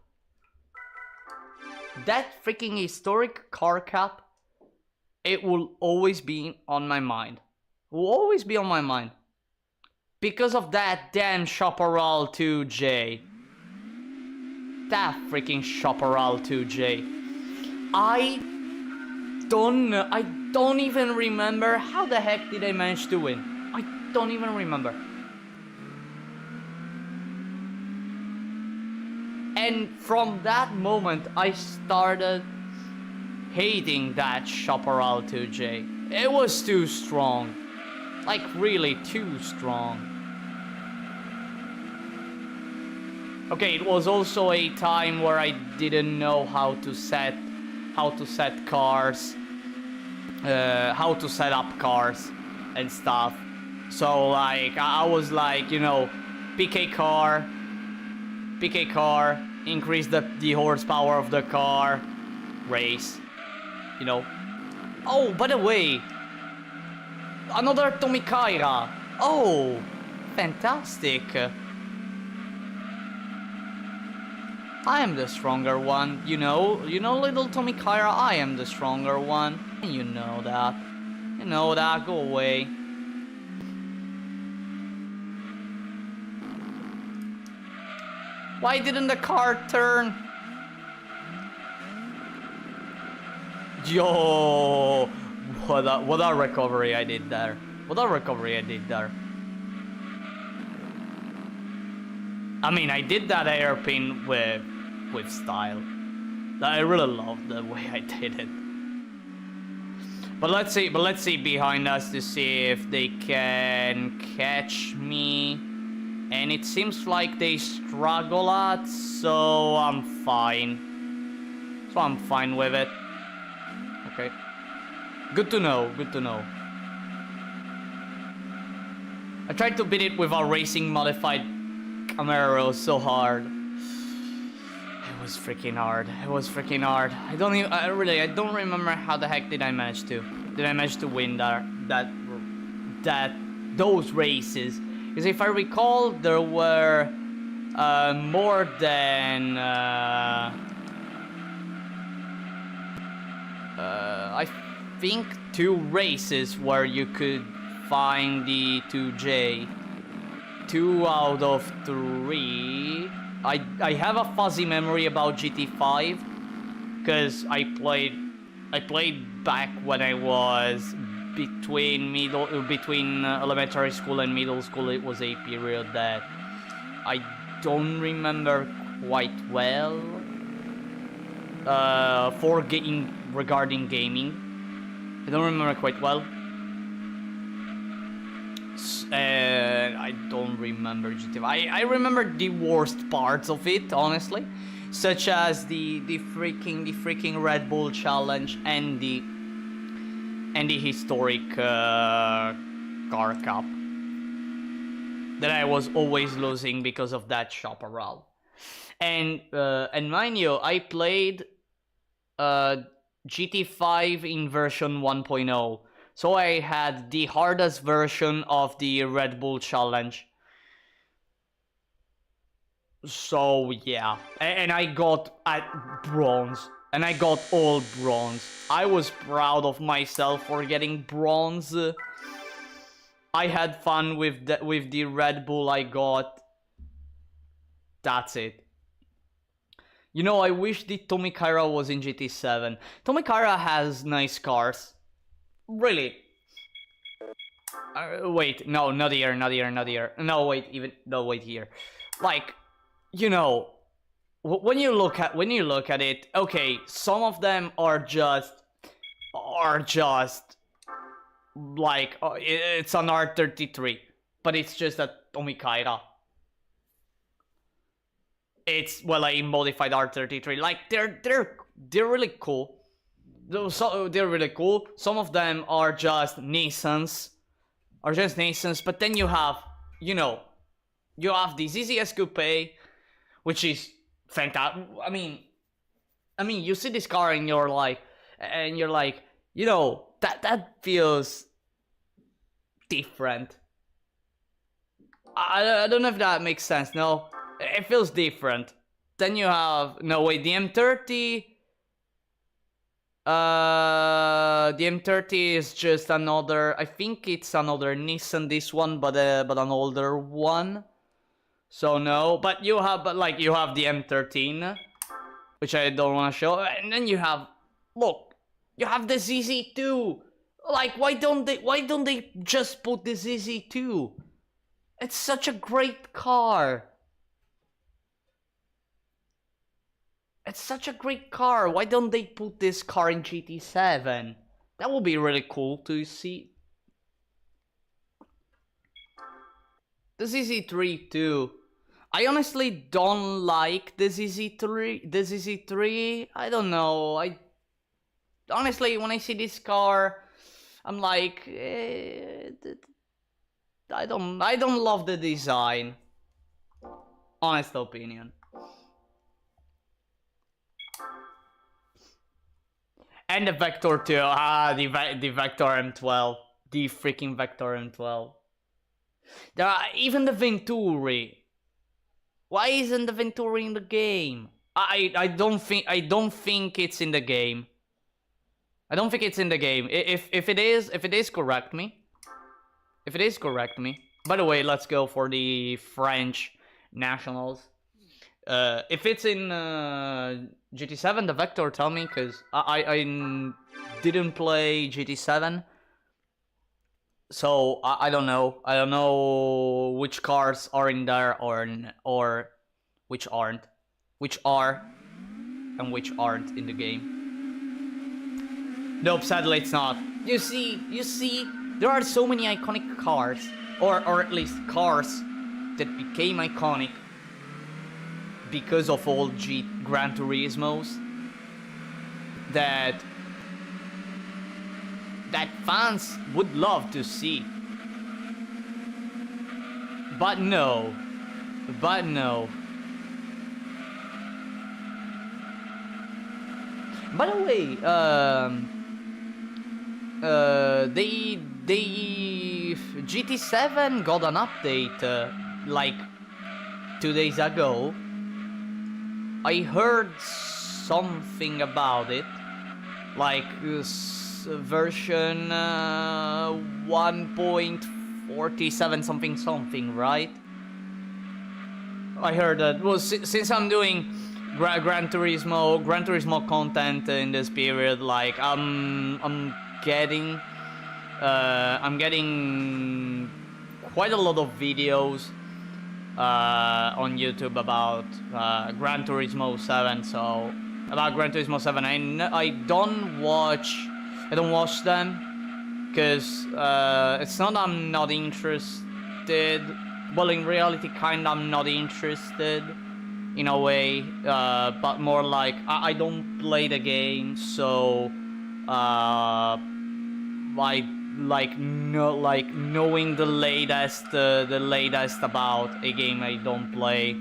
That freaking historic car cap, it will always be on my mind. Will always be on my mind. Because of that damn Chaparral 2J. That freaking Chaparral 2J. I don't even remember how the heck did I manage to win. I don't even remember. And from that moment, I started hating that Chaparral 2J. It was too strong. Like, really too strong. Okay, it was also a time where I didn't know how to set cars, how to set up cars and stuff. So like I was like, you know, PK car, increase the horsepower of the car, race, you know. Oh, by the way, another Tommy Kaira. Oh, fantastic. I am the stronger one, you know, little Tommy Kaira, I am the stronger one. You know that, go away. Why didn't the car turn? Yo, what a recovery I did there. I mean, I did that hairpin with style. I really love the way I did it. But let's see behind us to see if they can catch me. And it seems like they struggle a lot, so I'm fine. With it. Okay. Good to know. I tried to beat it with a racing modified Camaro so hard. It was freaking hard. I don't remember how the heck did I manage to win those races. Because if I recall, there were more than I think 2 races where you could find the 2J. 2 out of 3. I have a fuzzy memory about GT5 because I played back when I was between elementary school and middle school. It was a period that I don't remember quite well regarding gaming. I don't remember quite well. I don't remember GT5. I remember the worst parts of it, honestly, such as the freaking Red Bull challenge and the historic car cup that I was always losing because of that Chaparral. And mind you, I played GT5 in version 1.0. So I had the hardest version of the Red Bull challenge. So yeah, and I got bronze. And I got all bronze. I was proud of myself for getting bronze. I had fun with the Red Bull I got. That's it. You know, I wish the Tommy Kaira was in GT7. Tommy Kaira has nice cars. Really. Wait, no, not here. No, wait, here. Like, you know, when you look at it, okay, some of them are just like it's an R33, but it's just a Tommy Kaira. It's, well, a modified R33. Like they're really cool. They're really cool. Some of them are just Nissans, but then you have, you know, the ZZ-S Coupe, which is fantastic. I mean, you see this car and you're like, you know, that feels different. I don't know if that makes sense. No, it feels different. Then you have, no wait, the M30. The M30 is just another, I think it's another Nissan, this one, but an older one. So no, but you have the M13, which I don't want to show, and then you have, look, you have the ZZ2. Like, why don't they just put the ZZ2? It's such a great car. It's such a great car. Why don't they put this car in GT7? That would be really cool to see. The ZZ3 too. I honestly don't like the ZZ3. The ZZ3, I don't know. Honestly, when I see this car, I'm like, I don't love the design. Honest opinion. And the Vector too. The Vector M12. The freaking Vector M12. There are even the Venturi. Why isn't the Venturi in the game? I don't think it's in the game. I don't think it's in the game. If it is, correct me. If it is, correct me. By the way, let's go for the French nationals. If it's in GT7, the Vector, tell me, because I didn't play GT7. So I don't know. I don't know which cars are in there or which aren't, which are and which aren't in the game. Nope, sadly it's not. You see, there are so many iconic cars, or at least cars that became iconic because of all Gran Turismos that fans would love to see. But no. By the way, they GT7 got an update like 2 days ago. I heard something about it, like version 1.47 something, right? I heard that. Well, since I'm doing Gran Turismo content in this period, like I'm getting quite a lot of videos on YouTube about Gran Turismo 7. So about Gran Turismo 7, I don't watch them because it's not I'm not interested. Well, in reality, kind of I'm not interested in a way, but more like I don't play the game, so knowing the latest about a game I don't play.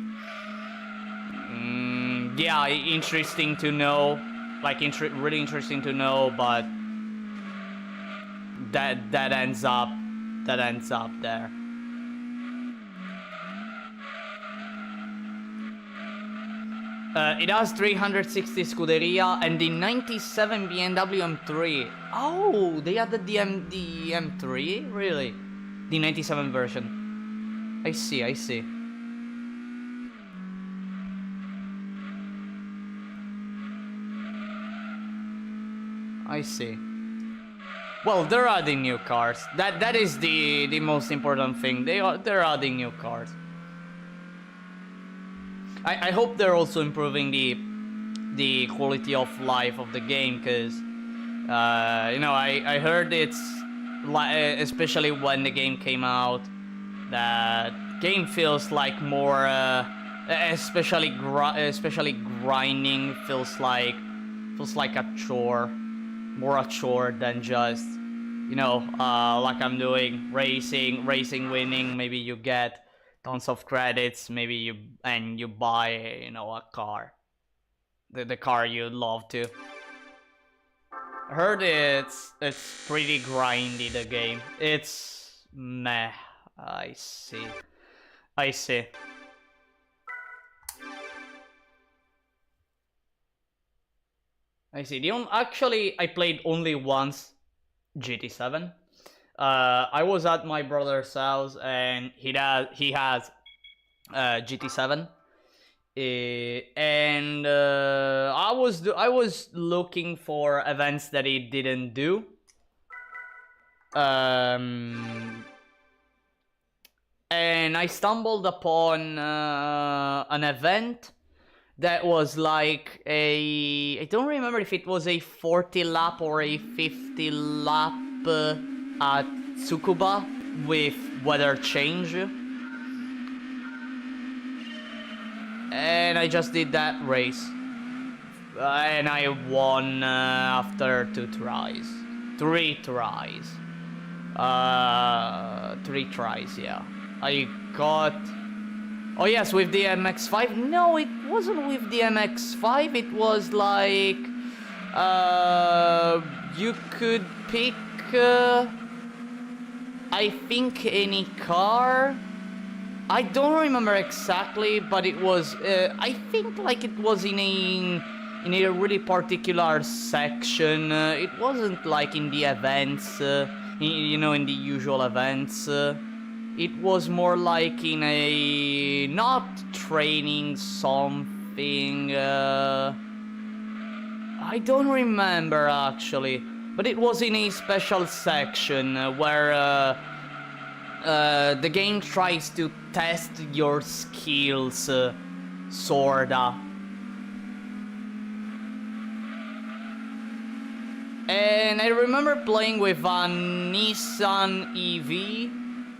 Yeah, interesting to know, like really interesting to know, but that ends up there. It has 360 Scuderia and the 97 BMW M3. Oh, they added the M3? Really? The 97 version. I see. Well, they're adding new cars. That is the most important thing. They're adding new cars. I hope they're also improving the quality of life of the game, because I heard it's especially when the game came out, that game feels like more especially grinding feels like a chore, more a chore than just like I'm doing racing, winning. Maybe you get tons of credits, maybe you buy a car, the car you love to. I heard it's pretty grindy, the game. It's meh. I see. Actually, I played only once GT7. I was at my brother's house and he has GT7, and I was looking for events that he didn't do. And I stumbled upon an event that was like a... I don't remember if it was a 40 lap or a 50 lap at Tsukuba with weather change. And I just did that race. And I won after 2 tries. 3 tries. 3 tries, yeah. I got... Oh yes, with the MX-5. No, it wasn't with the MX-5. It was like... you could pick... I think any car. I don't remember exactly, but it was... I think like it was in a really particular section. It wasn't like in the events, you know, in the usual events. It was more like in a... not training something... I don't remember actually, but it was in a special section where the game tries to test your skills, sorta. And I remember playing with a Nissan EV.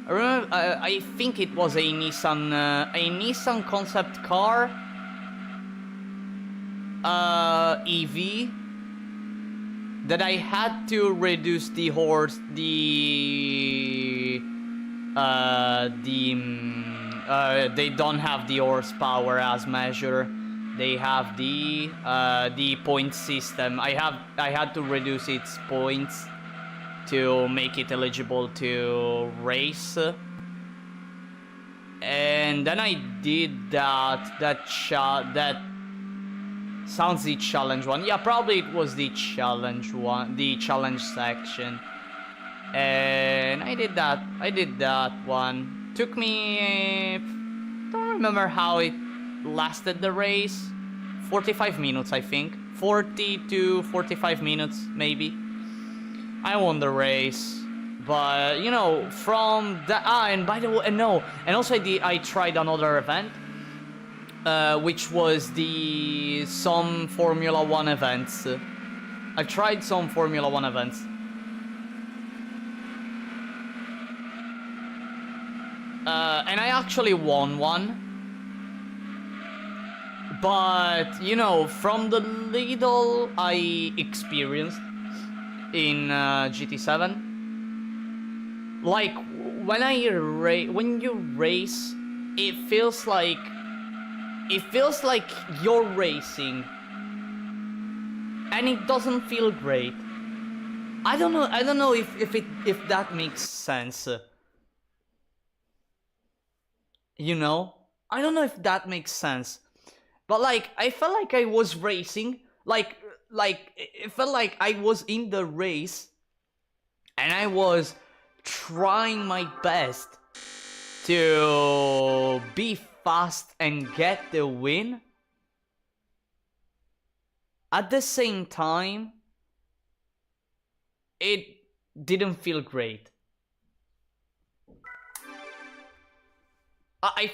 I remember, I think it was a Nissan concept car, EV, that I had to reduce the horse, they don't have the horsepower as measured. They have the point system. I had to reduce its points to make it eligible to race. And then I did that sounds the challenge one. Yeah, probably it was the challenge one, the challenge section. And I did that one. Took me, don't remember how it lasted the race. 45 minutes, I think. 40 to 45 minutes, maybe. I won the race. But, you know, from that... and by the way, no. And also I tried another event. Which was some Formula 1 events. I tried some Formula 1 events. And I actually won one. But, you know, from the little I experienced in GT7, like, when you race, it feels like you're racing, and it doesn't feel great. I don't know if that makes sense. You know? I don't know if that makes sense. But like, I felt like I was racing, like it felt like I was in the race, and I was trying my best to be fast and get the win. At the same time, it didn't feel great. I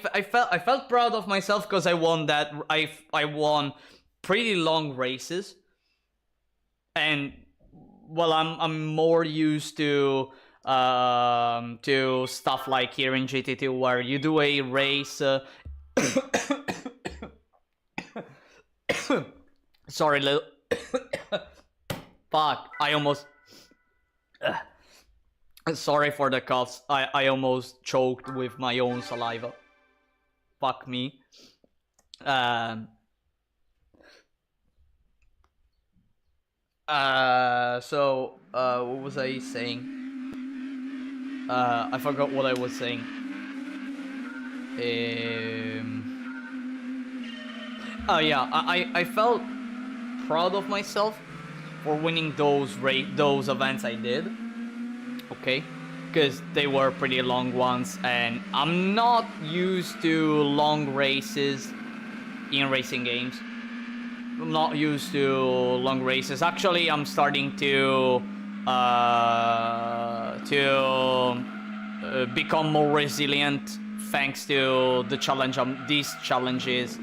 felt proud of myself because I won that. I won pretty long races, and well, I'm more used to stuff like here in GT2 where you do a race. Sorry, little. Fuck! I almost. Sorry for the coughs. I almost choked with my own saliva. Fuck me. So what was I saying? I forgot what I was saying. Oh yeah, I felt proud of myself for winning those events I did. Okay, because they were pretty long ones, and I'm not used to long races in racing games. I'm not used to long races. Actually, I'm starting to become more resilient thanks to the challenge. These challenges,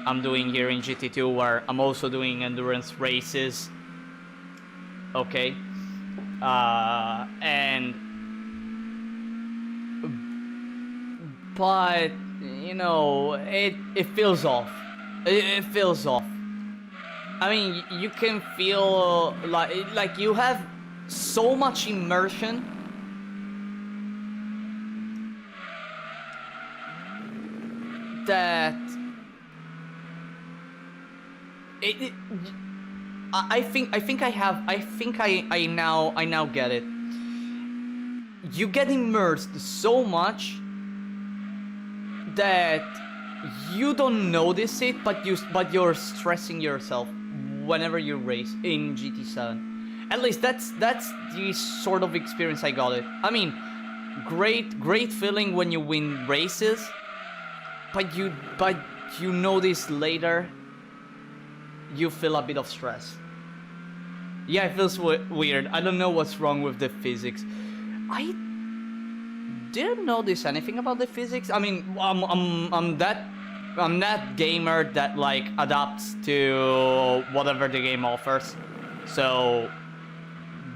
I'm doing here in GT2, where I'm also doing endurance races. Okay, but you know, it feels off. It feels off. I mean, you can feel like you have so much immersion that I think I now get it. You get immersed so much that you don't notice it, but you're stressing yourself whenever you race in GT7. At least that's the sort of experience I got it. I mean, great feeling when you win races, but you notice later you feel a bit of stress. Yeah, it feels weird. I don't know what's wrong with the physics. I didn't notice anything about the physics. I mean, I'm that gamer that like adapts to whatever the game offers. So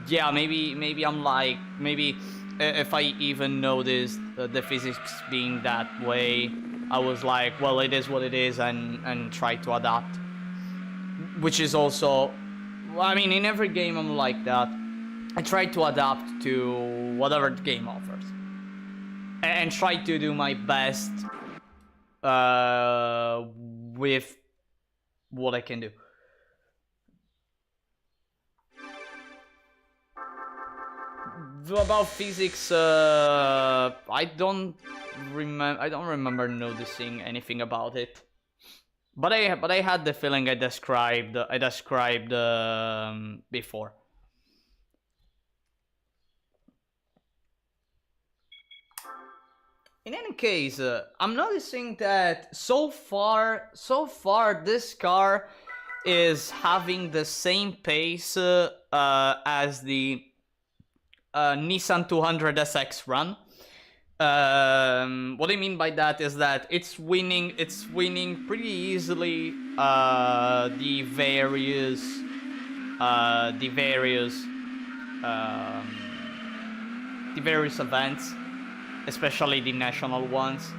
yeah, maybe I'm like, maybe if I even noticed the physics being that way, I was like, well, it is what it is, and try to adapt. Which is also, I mean, in every game I'm like that. I try to adapt to whatever the game offers, and try to do my best with what I can do. About physics, I don't remember noticing anything about it. But I had the feeling I described before. In any case, I'm noticing that so far this car is having the same pace as the Nissan 200SX run. What I mean by that is that it's winning pretty easily the various events, especially the national ones.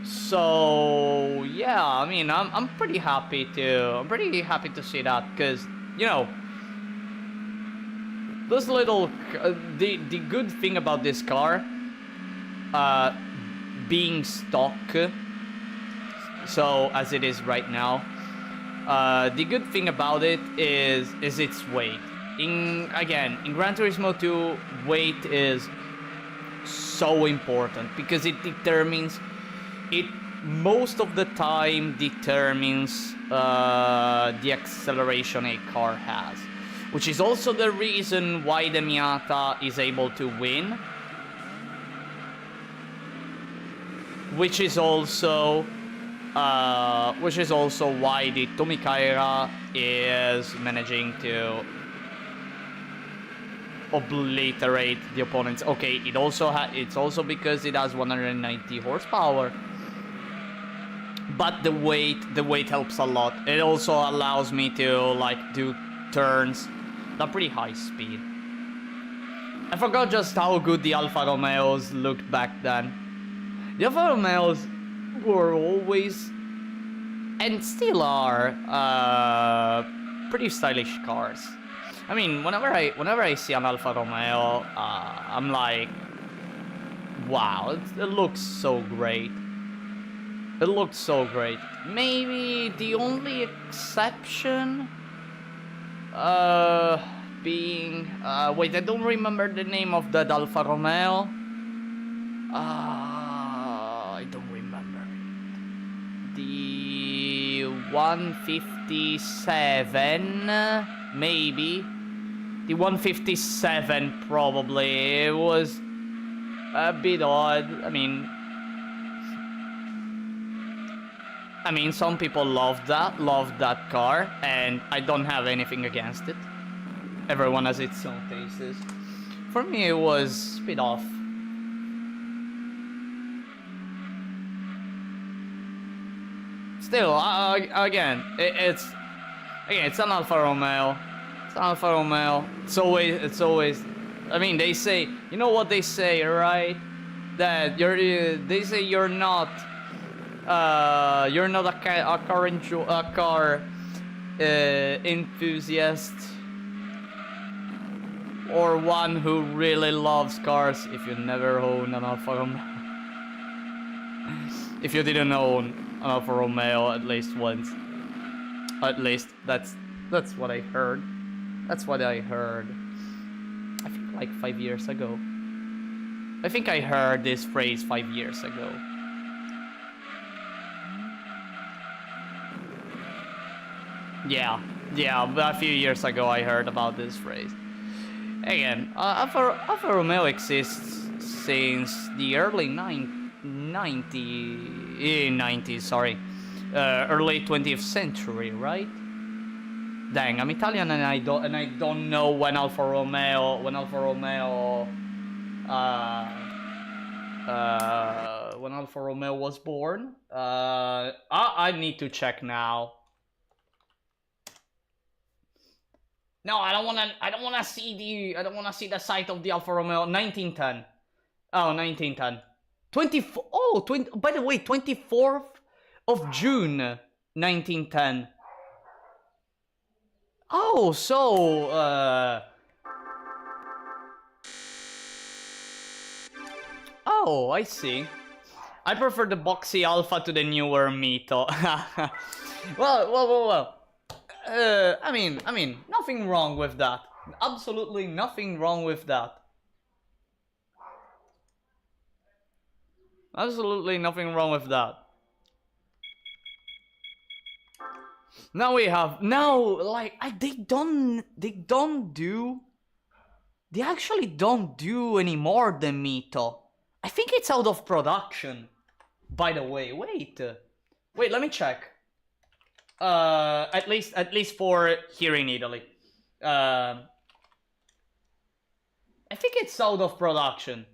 So yeah, I mean, I'm pretty happy to see that, because you know, this little the good thing about this car being stock, so as it is right now, the good thing about it is its weight. In Gran Turismo 2, weight is so important because it most of the time determines the acceleration a car has, which is also the reason why the Miata is able to win, which is also why the Tommy Kaira is managing to obliterate the opponents. Okay, it's also because it has 190 horsepower, but the weight helps a lot. It also allows me to like do turns at pretty high speed. I forgot just how good the Alfa Romeos looked back then. The Alfa Romeos were always, and still are, pretty stylish cars. I mean, whenever I see an Alfa Romeo, I'm like, wow, it looks so great. It looks so great. Maybe the only exception, being, wait, I don't remember the name of that Alfa Romeo. I don't remember it. The 157, maybe. The 157, probably. It was a bit odd. I mean, some people loved that car, and I don't have anything against it. Everyone has its own tastes. For me, it was a bit off. Still, again, it's an Alfa Romeo. It's an Alfa Romeo. It's always. I mean, they say, you know what they say, right? That they say you're not a car enthusiast or one who really loves cars if you never own an Alfa Romeo. If you didn't own an Alfa Romeo at least once. At least that's what I heard. That's what I heard. I think like 5 years ago. I think I heard this phrase 5 years ago. Yeah, a few years ago I heard about this phrase. Again, Alfa Romeo exists since the early 90s, sorry. Early 20th century, right? Dang, I'm Italian and I don't know when Alfa Romeo was born. I need to check now. No, I don't wanna see the site of the Alfa Romeo. 1910. Oh, 1910. 24. Oh, 20. By the way, 24th of June, 1910. Oh, so oh, I see. I prefer the boxy Alpha to the newer Mito. Well. I mean, nothing wrong with that. Absolutely nothing wrong with that. Absolutely nothing wrong with that. Now they actually don't do anymore the Mito. I think it's out of production. By the way, wait, let me check. At least for here in Italy. I think it's out of production.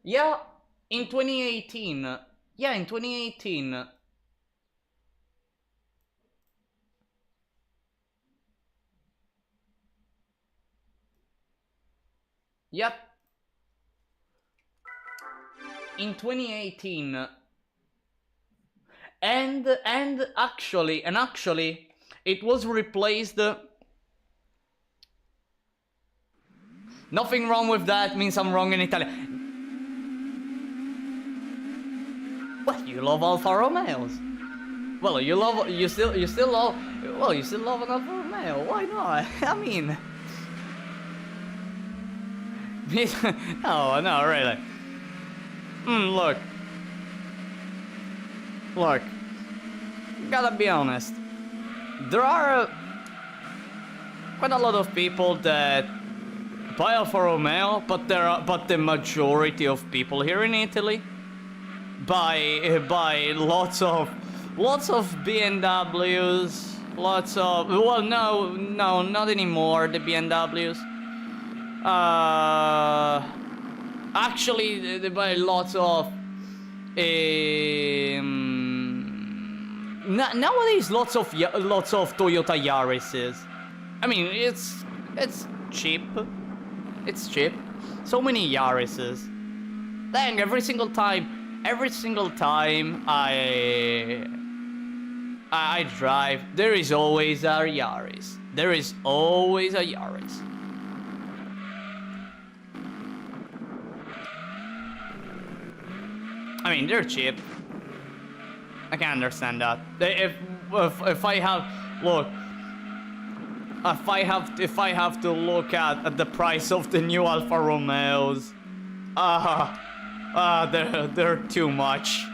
Yeah, in 2018. Yeah, in 2018. Yep. In 2018. And actually it was replaced. Nothing wrong with that means I'm wrong in Italian. Well, you love Alfa Romeos. Well, you still love an Alfa Romeo. Why not? I mean, no, really. Look. Gotta be honest. There are quite a lot of people that buy Alfa Romeo, but the majority of people here in Italy buy lots of BMWs, no, not anymore, the BMWs. Actually, they buy lots of nowadays lots of Toyota Yaris's. I mean, it's cheap. It's cheap. So many Yaris's. Dang, every single time I drive, there is always a Yaris. There is always a Yaris. I mean, they're cheap. I can understand that. If I have to look at the price of the new Alfa Romeos, they're too much.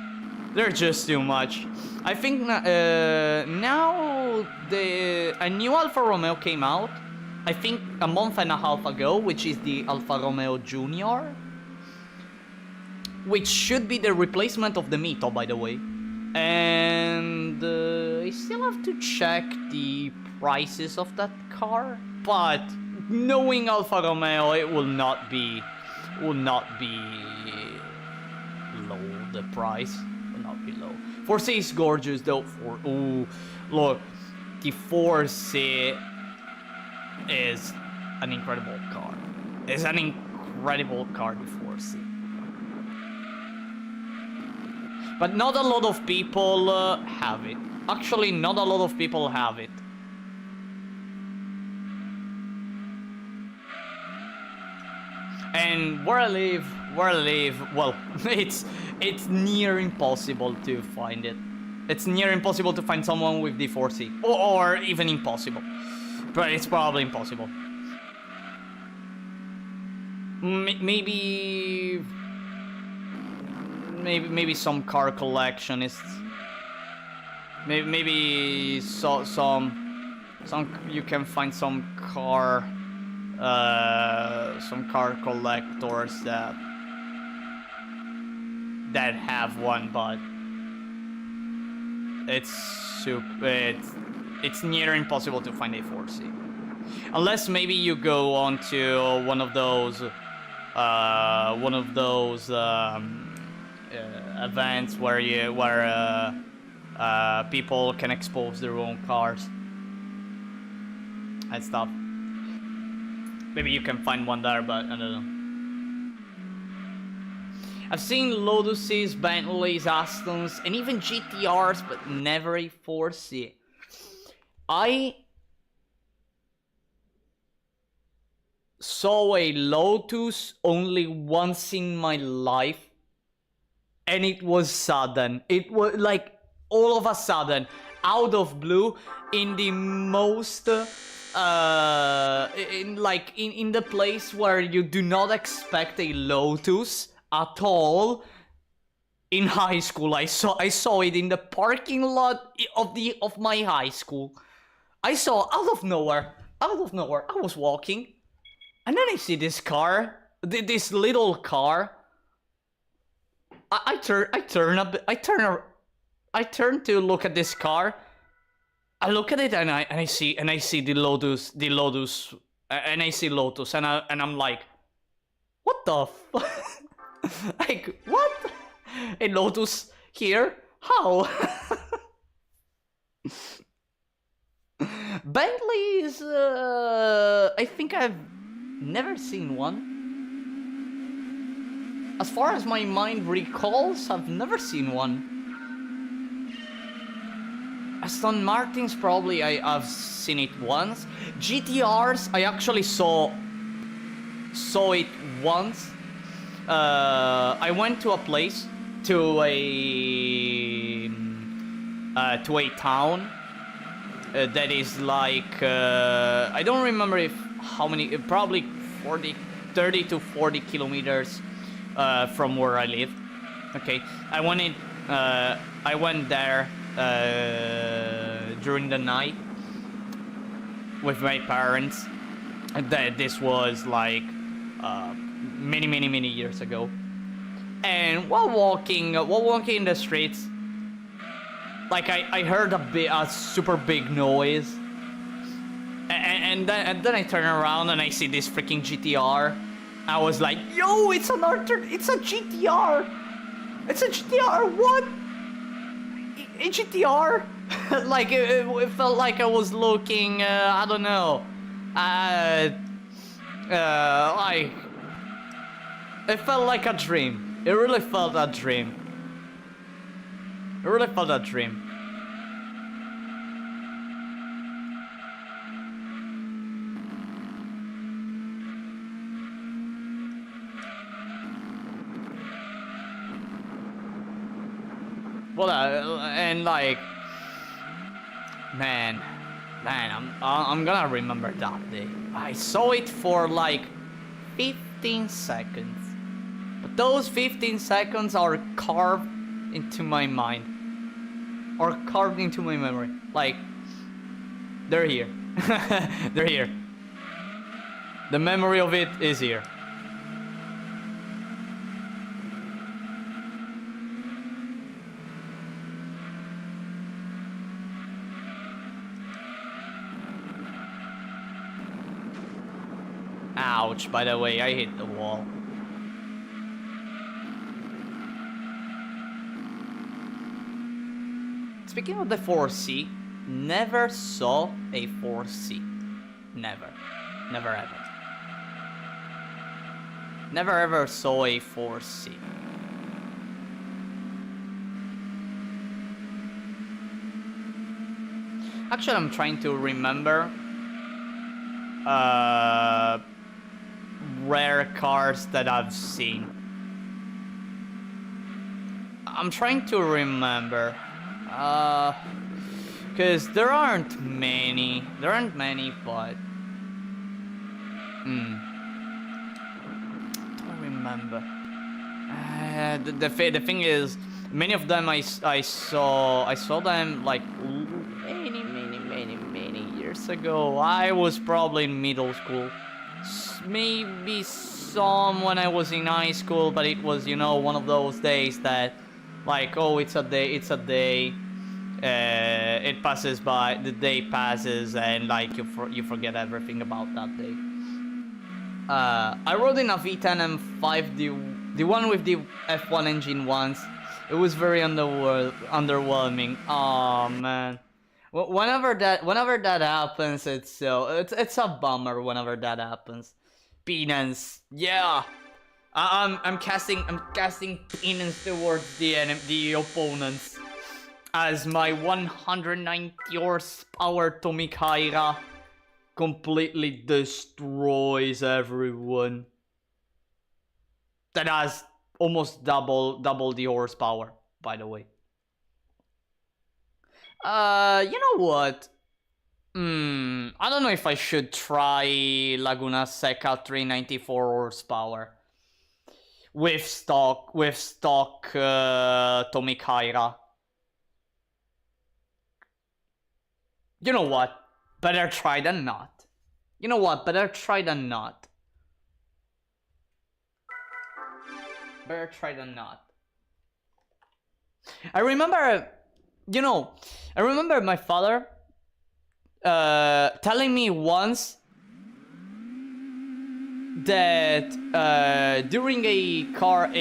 They're just too much. I think now a new Alfa Romeo came out. I think a month and a half ago, which is the Alfa Romeo Junior, which should be the replacement of the Mito, by the way. And I still have to check the prices of that car, but knowing Alfa Romeo, it will not be low. The price will not be low. 4C is gorgeous though. Ooh, look, the 4C is an incredible car. It's an incredible car, the 4C. But not a lot of people have it. Actually, not a lot of people have it. And where I live, well, it's near impossible to find it. It's near impossible to find someone with the 4C, or even impossible. But it's probably impossible. Maybe some car collectionists. Maybe some you can find some car collectors that have one, but it's near impossible to find a 4C, unless maybe you go on to one of those events where people can expose their own cars and stuff. Maybe you can find one there, but I don't know. I've seen Lotuses, Bentleys, Astons, and even GTRs, but never a 4C. I saw a Lotus only once in my life, and it was sudden. It was like all of a sudden, out of blue, in the most in the place where you do not expect a Lotus at all. In high school, I saw it in the parking lot of my high school. I saw out of nowhere. I was walking, and then I see this car, this little car. I turn to look at this car. I look at it and I see the Lotus, and I see Lotus, and I'm like, what the fuck? Like, what? A Lotus here? How? Bentley's, I think I've never seen one. As far as my mind recalls, I've never seen one. Aston Martins, probably I've seen it once. GTRs, I actually saw it once. I went to a place, to a town that is like I don't remember how many, probably 30 to 40 kilometers from where I live. Okay, I went there during the night with my parents. This was like many years ago. And while walking in the streets, like I heard a super big noise, and then I turn around and I see this freaking GTR. I was like, yo, it's a GTR! It's a GTR, what? A GTR? Like, it felt like I was looking, I don't know, like, it felt like a dream. It really felt a dream. It really felt a dream. Well, and like, man, I'm gonna remember that day. I saw it for like 15 seconds, but those 15 seconds are carved into my mind, or carved into my memory. Like, they're here. They're here. The memory of it is here. Ouch, by the way, I hit the wall. Speaking of the 4C, never saw a 4C. Never. Never ever. Never ever saw a 4C. Actually, I'm trying to remember rare cars that I've seen. I'm trying to remember. Because there aren't many. There aren't many, but... don't remember. The thing is, many of them I saw them like many years ago. I was probably in middle school. Maybe some when I was in high school, but it was, you know, one of those days that, like, oh, it's a day. It passes by, the day passes, and like you forget everything about that day. I rode in a V10 M5, the one with the F1 engine once. It was very underwhelming. Oh man, whenever that happens, it's a bummer. Whenever that happens, penance, yeah. I'm casting penance towards the opponents. As my 190 horsepower Tommy Kaira completely destroys everyone. That has almost double the horsepower, by the way. You know what? I don't know if I should try Laguna Seca 394 horsepower with stock Tommy Kaira. You know what? Better try than not. You know what? Better try than not. Better try than not. I remember, you know, my father telling me once that during a car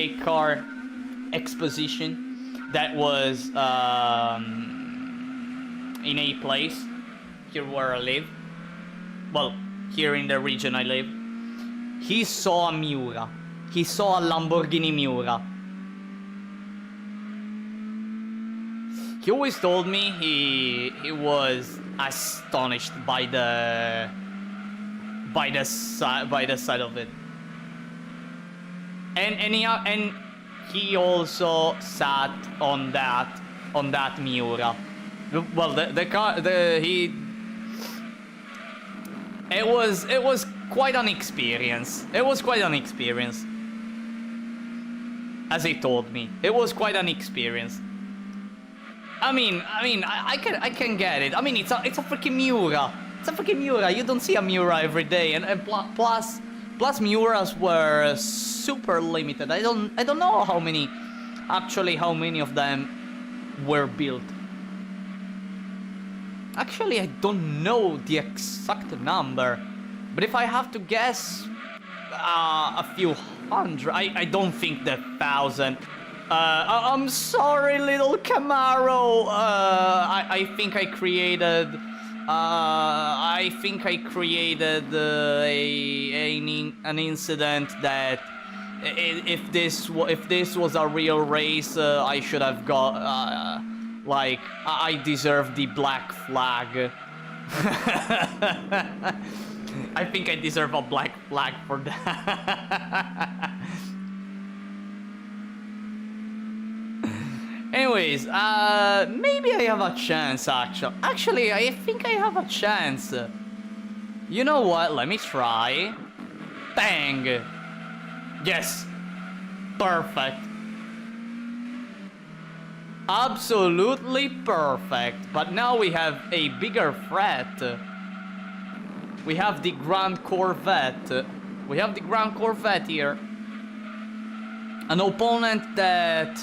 exposition that was in a place here where I live, well, here in the region I live, he saw a Miura. He saw a Lamborghini Miura. He always told me he was astonished by the side of it. And he also sat on that Miura. Well, it was quite an experience. It was quite an experience. As he told me, it was quite an experience. I mean, I can get it. I mean, it's a freaking Miura. It's a freaking Miura. You don't see a Miura every day, and plus Miuras were super limited. I don't know how many of them were built. Actually, I don't know the exact number, but if I have to guess, a few hundred. I don't think the 1,000. I'm sorry, little Camaro. I think I created an incident that if this was a real race, I should have got like I deserve the black flag. I think I deserve a black flag for that. Anyways, maybe I have a chance, actually. Actually, I think I have a chance. You know what? Let me try. Bang! Yes! Perfect. Absolutely perfect. But now we have a bigger threat. We have the Grand Corvette. We have the Grand Corvette here. An opponent that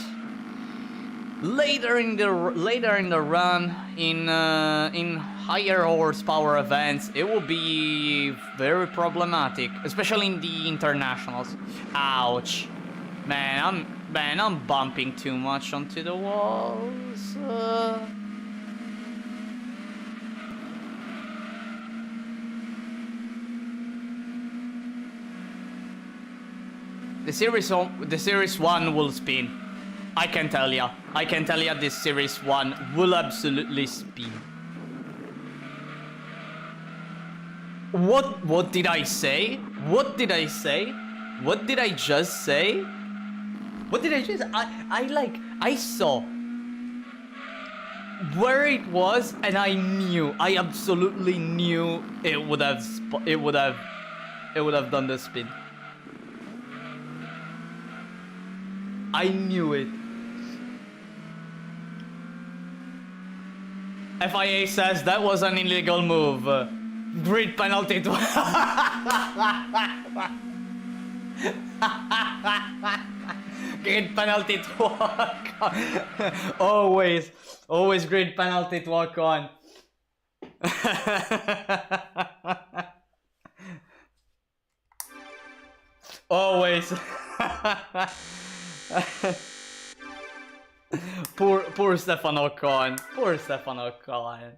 later in the run, in higher horsepower events, it will be very problematic, especially in the internationals. Ouch, man! I'm bumping too much onto the walls. The series 1 will spin. I can tell ya this series 1 will absolutely spin. What did I say? What did I say? What did I just say? What did I just... I saw where it was, and I absolutely knew it would have done the spin. I knew it. FIA says that was an illegal move. Grid penalty to... Grid penalty to walk on. Always grid penalty to walk on. Always. Poor Stefan Ocon. Poor Stefan Ocon.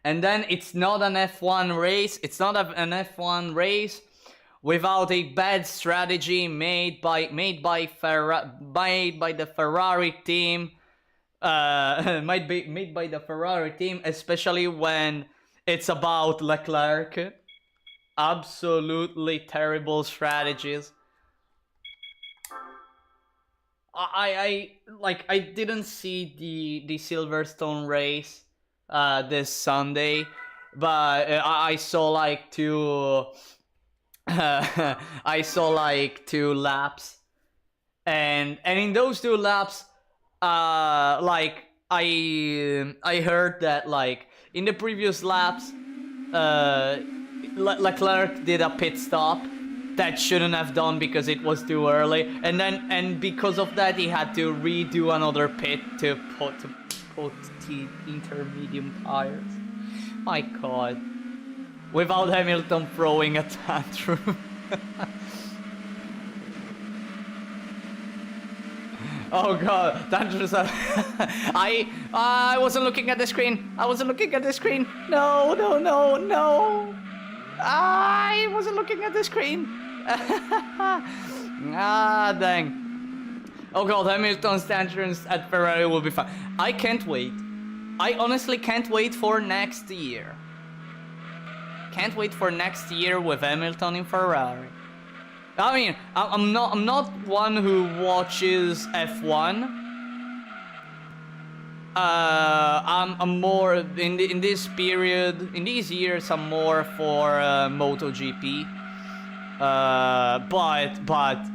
and then it's not an F1 race. It's not an F1 race without a bad strategy made by the Ferrari team. Might be made by the Ferrari team, especially when it's about Leclerc. Absolutely terrible strategies. I didn't see the Silverstone race this Sunday, but I saw like two I saw like 2 laps, and in those 2 laps, like I heard that like in the previous laps, Leclerc did a pit stop that shouldn't have done because it was too early, and because of that he had to redo another pit to put the intermediate tires. My God, without Hamilton throwing a tantrum. Oh God, dangerous. I wasn't looking at the screen. I wasn't looking at the screen. No. I wasn't looking at the screen. Ah, dang. Oh God, Hamilton's tantrums at Ferrari will be fun. I can't wait. I honestly can't wait for next year. Can't wait for next year with Hamilton in Ferrari. I mean, I'm not one who watches F1. I'm more in this period, in these years, I'm more for MotoGP. But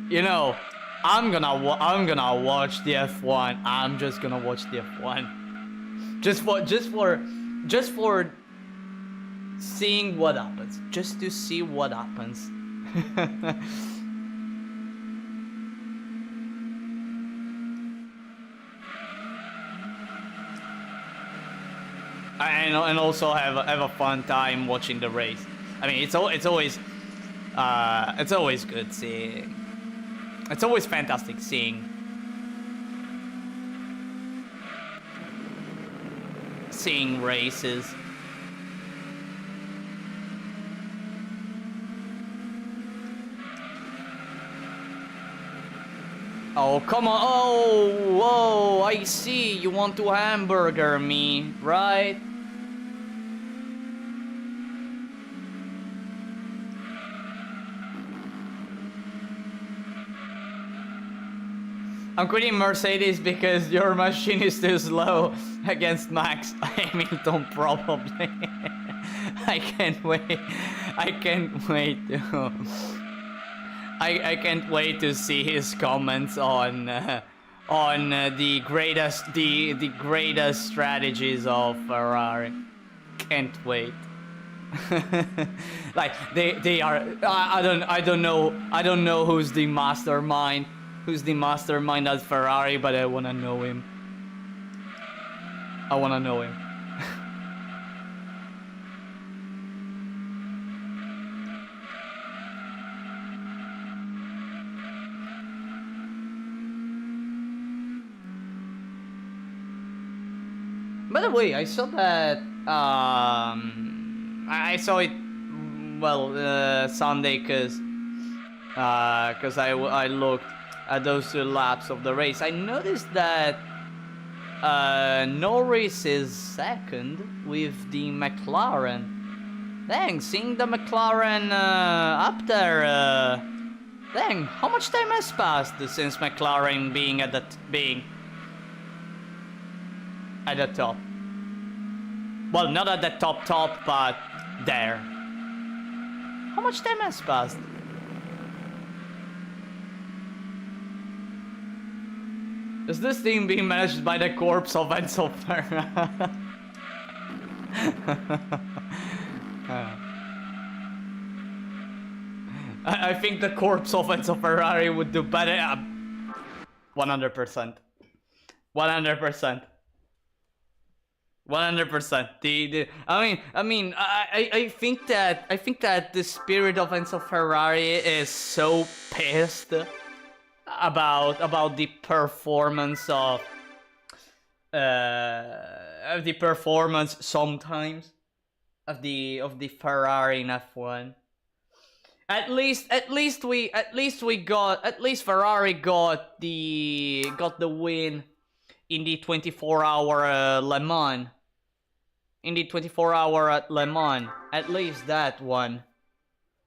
you know, I'm gonna watch the F1. I'm just gonna watch the F1. Just for seeing what happens. Just to see what happens. and also have a fun time watching the race. I mean, it's always good seeing. It's always fantastic seeing races. Oh, come on. Oh, whoa, I see. You want to hamburger me, right? I'm quitting Mercedes because your machine is too slow against Max Hamilton, probably. I can't wait. I can't wait to see his comments on the greatest strategies of Ferrari. Can't wait. Like they are. I don't know who's the mastermind. Who's the mastermind at Ferrari, but I wanna know him. I wanna know him. By the way, I saw that. I saw it. Well, Sunday, cause I looked at those 2 laps of the race. I noticed that Norris is second with the McLaren. Dang, seeing the McLaren up there. Dang, how much time has passed since McLaren being at the top? Well, not at the top, but there. How much time has passed? Is this team being managed by the corpse of Enzo Ferrari? I think the corpse of Enzo Ferrari would do better. 100%. 100%. 100%. I think that the spirit of Enzo Ferrari is so pissed about the performance of the performance sometimes of the Ferrari in F1. At least Ferrari got the win in the 24-hour Le Mans. In the 24-hour at Le Mans, at least that one.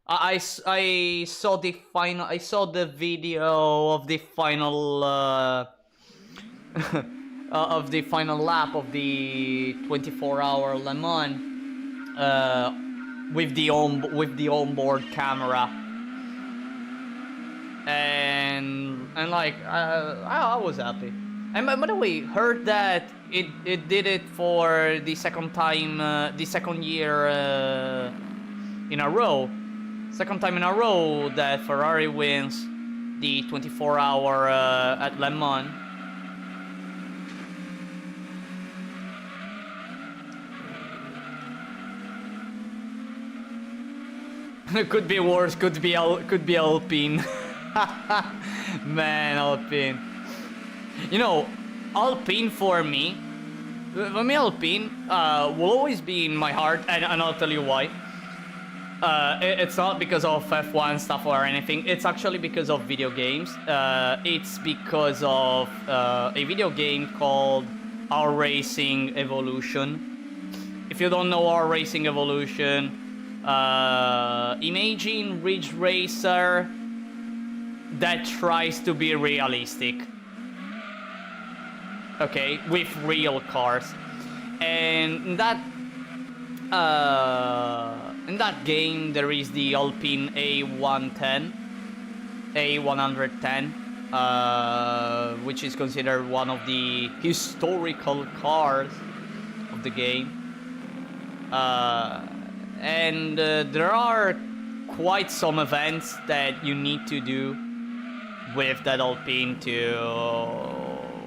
I saw the final. I saw the video of the final of the final lap of the 24-hour Le Mans with the onboard camera, and like I was happy. And by the way, heard that it did it for the second time, the second year in a row. Second time in a row that Ferrari wins the 24-hour at Le Mans. Could be worse. Could be Alpine. Man, Alpine. You know, Alpine for me, Alpine will always be in my heart, and I'll tell you why. It's not because of F1 stuff or anything. It's actually because of video games. It's because of a video game called Our Racing Evolution. If you don't know Our Racing Evolution, imagine Ridge Racer that tries to be realistic. Okay, with real cars, and in that game there is the Alpine A110, which is considered one of the historical cars of the game, and there are quite some events that you need to do with that Alpine to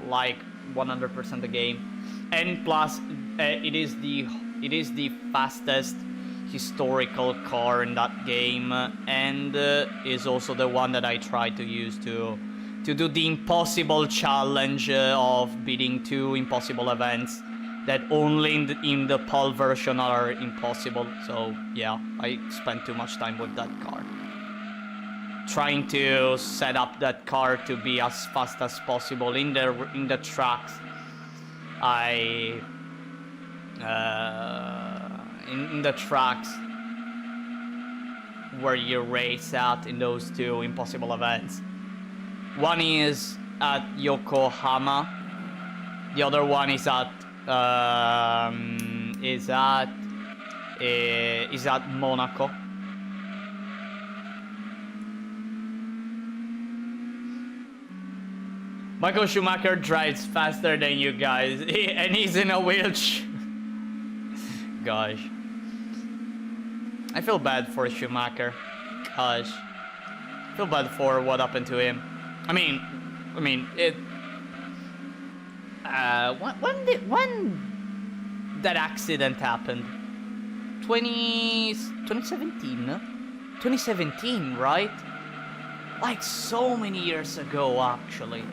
like 100% the game, and plus it is the fastest historical car in that game, and is also the one that I try to use to do the impossible challenge of beating 2 impossible events that only in the PAL version are impossible. So yeah, I spent too much time with that car, trying to set up that car to be as fast as possible in the tracks. In the tracks where you race at in those 2 impossible events. One is at Yokohama. The other one is at Monaco. Michael Schumacher drives faster than you guys, and he's in a wheelchair. Gosh. I feel bad for Schumacher. Gosh. I feel bad for what happened to him. I mean, it... when that accident happened? 2017? 2017, right? Like so many years ago, actually.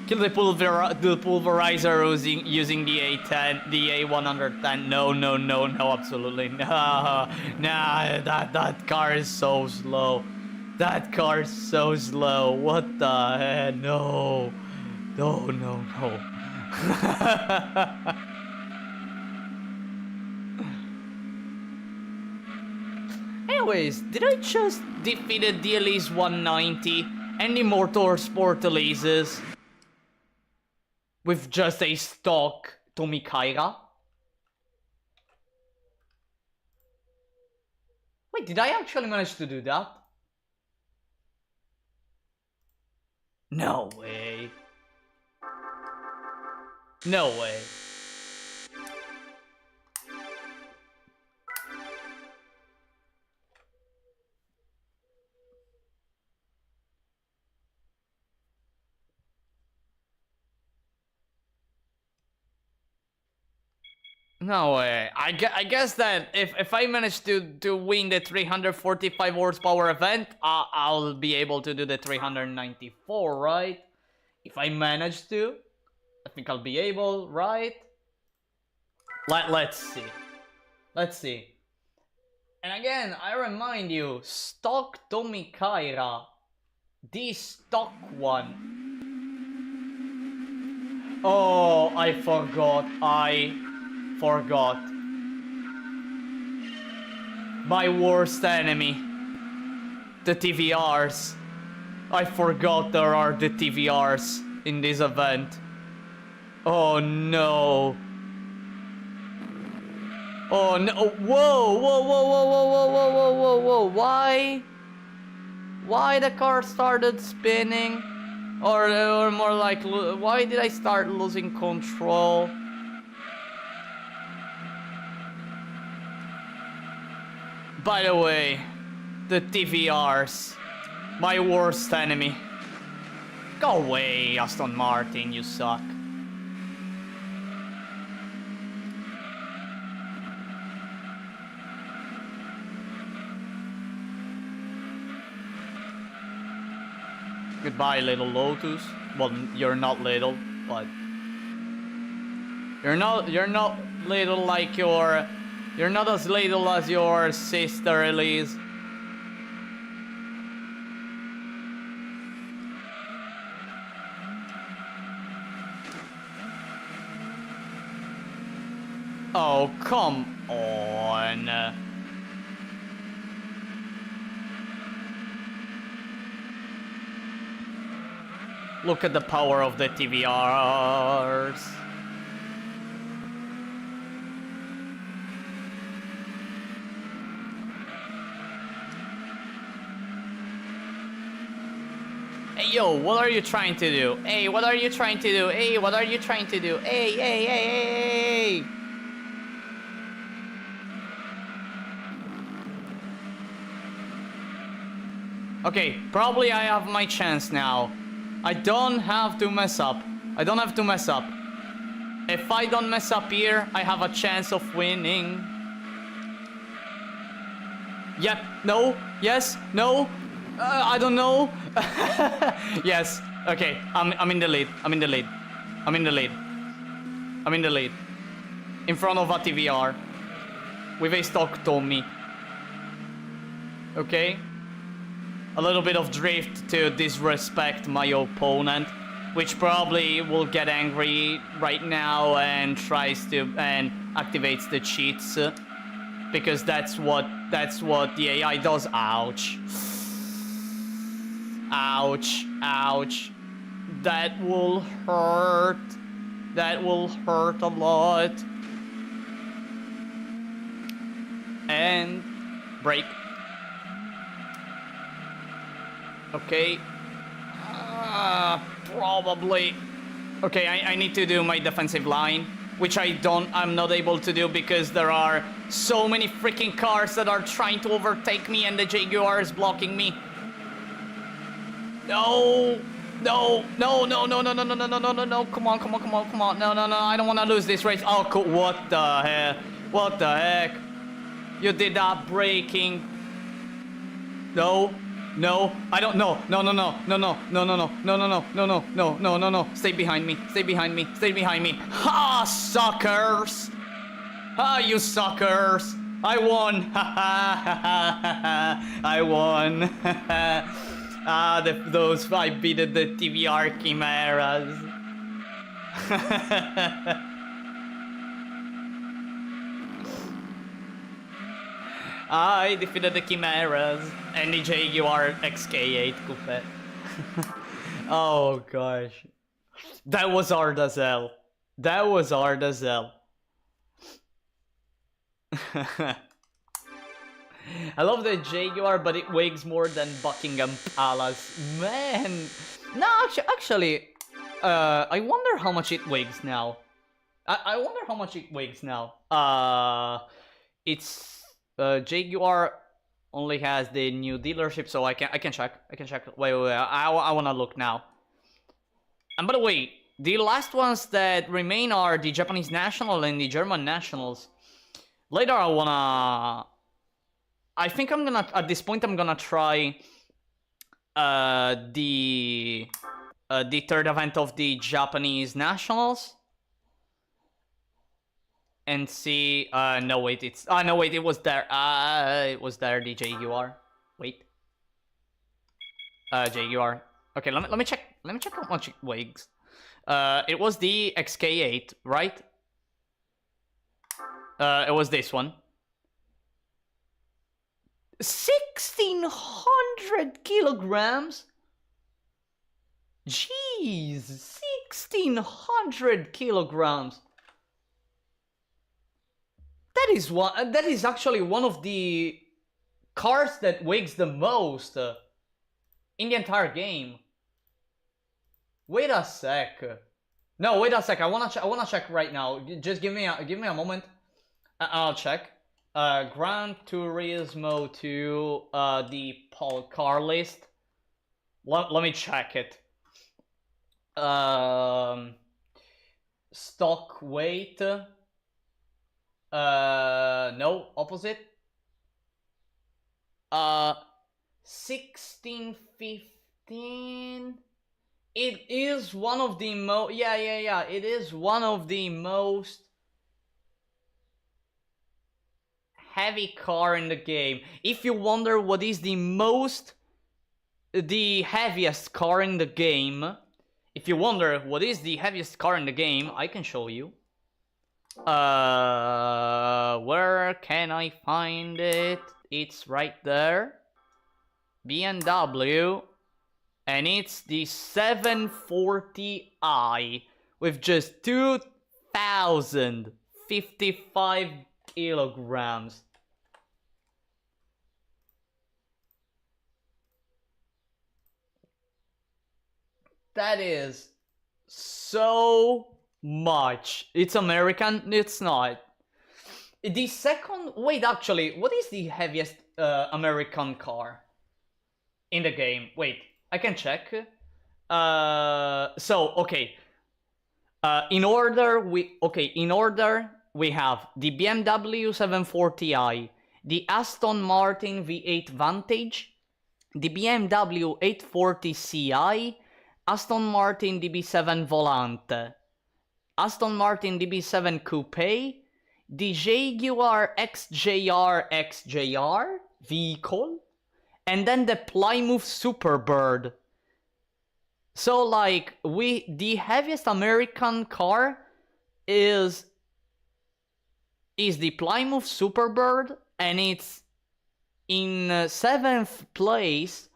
Kill the pulverizer using the A10, the A110. No, absolutely no. Nah, that car is so slow. That car is so slow. What the heck? No. No. Anyways, did I just defeat the Elise 190 and the Motorsport Elises with just a stock Tommy Kaira? Wait, did I actually manage to do that? No way. No way. No way. I guess that if I manage to win the 345 horsepower event, I'll be able to do the 394, right? If I manage to, I think I'll be able, right? Let's see. Let's see. And again, I remind you, stock Tommy Kaira, the stock one. Oh, I forgot. My worst enemy. The TVRs. I forgot there are the TVRs in this event. Oh no. Oh no. Whoa. Why the car started spinning? Or more like, why did I start losing control? By the way, the TVRs, my worst enemy. Go away, Aston Martin, you suck. Goodbye, little Lotus. Well, you're not little, but you're not little like your. You're not as little as your sister, Elise. Oh, come on. Look at the power of the TVRs. Hey, yo, what are you trying to do? Hey, what are you trying to do? Hey, what are you trying to do? Hey. Okay, probably I have my chance now. I don't have to mess up. If I don't mess up here, I have a chance of winning. Yep, no, yes, no, I don't know. Yes, okay, I'm in the lead. In front of a TVR. With a stock Tommy. Okay. A little bit of drift to disrespect my opponent, which probably will get angry right now and tries to and activates the cheats, because that's what the AI does. Ouch. That will hurt a lot. And break. Okay. Probably. Okay, I need to do my defensive line. which I'm not able to do because there are so many freaking cars that are trying to overtake me and the Jaguar is blocking me. No, no, no, no, no, no, no, no, no, no, no, no, no, come on, come on, come on, come on, no, no, no, I don't want to lose this race. Oh, cool. What the heck? What the heck? You did that braking. No, no, I don't know. No, no, no, no, no, no, no, no, no, no, no, no, no, no, no, no, no. Stay behind me. Stay behind me. Stay behind me. Ha, suckers! Ah, you suckers! I won! Ha ha ha ha! I won! Ah, those I beat the TVR Chimeras. I defeated the Chimeras and the Jaguar XK8 Coupe. Oh gosh. That was hard as hell. That was hard as hell. I love the Jaguar, but it weighs more than Buckingham Palace. Man! No, actually, I wonder how much it weighs now. I wonder how much it weighs now. It's... Jaguar only has the new dealership, so I can check. Wait, I wanna look now. And by the way, the last ones that remain are the Japanese National and the German Nationals. Later I think I'm gonna, at this point I'm gonna try the third event of the Japanese Nationals. And see, no wait, it's, no wait, it was there, the Jaguar. Wait. Jaguar. Okay, let me check how much it weighs. It was the XK8, right? It was this one. 1,600 kilograms? Jeez, 1,600 kilograms. That is actually one of the cars that weighs the most in the entire game. Wait a sec. No, wait a sec. I wanna check right now. Just give me a moment. I'll check. Gran Turismo 2, the car list. Let me check it. Stock weight. No, opposite. 1615. It is one of the most. Yeah. It is one of the most heavy car in the game. If you wonder what is the heaviest car in the game, if you wonder what is the heaviest car in the game, I can show you. Where can I find it? It's right there. BMW. And it's the 740i with just 2,055 kilograms. That is so much. It's American? It's not. The second... Wait, actually, what is the heaviest American car in the game? Wait, I can check. Okay. In order, we have the BMW 740i, the Aston Martin V8 Vantage, the BMW 840ci, Aston Martin DB7 Volante, Aston Martin DB7 Coupe, the Jaguar XJR vehicle, and then the Plymouth Superbird. So like the heaviest American car is the Plymouth Superbird, and it's in 7th place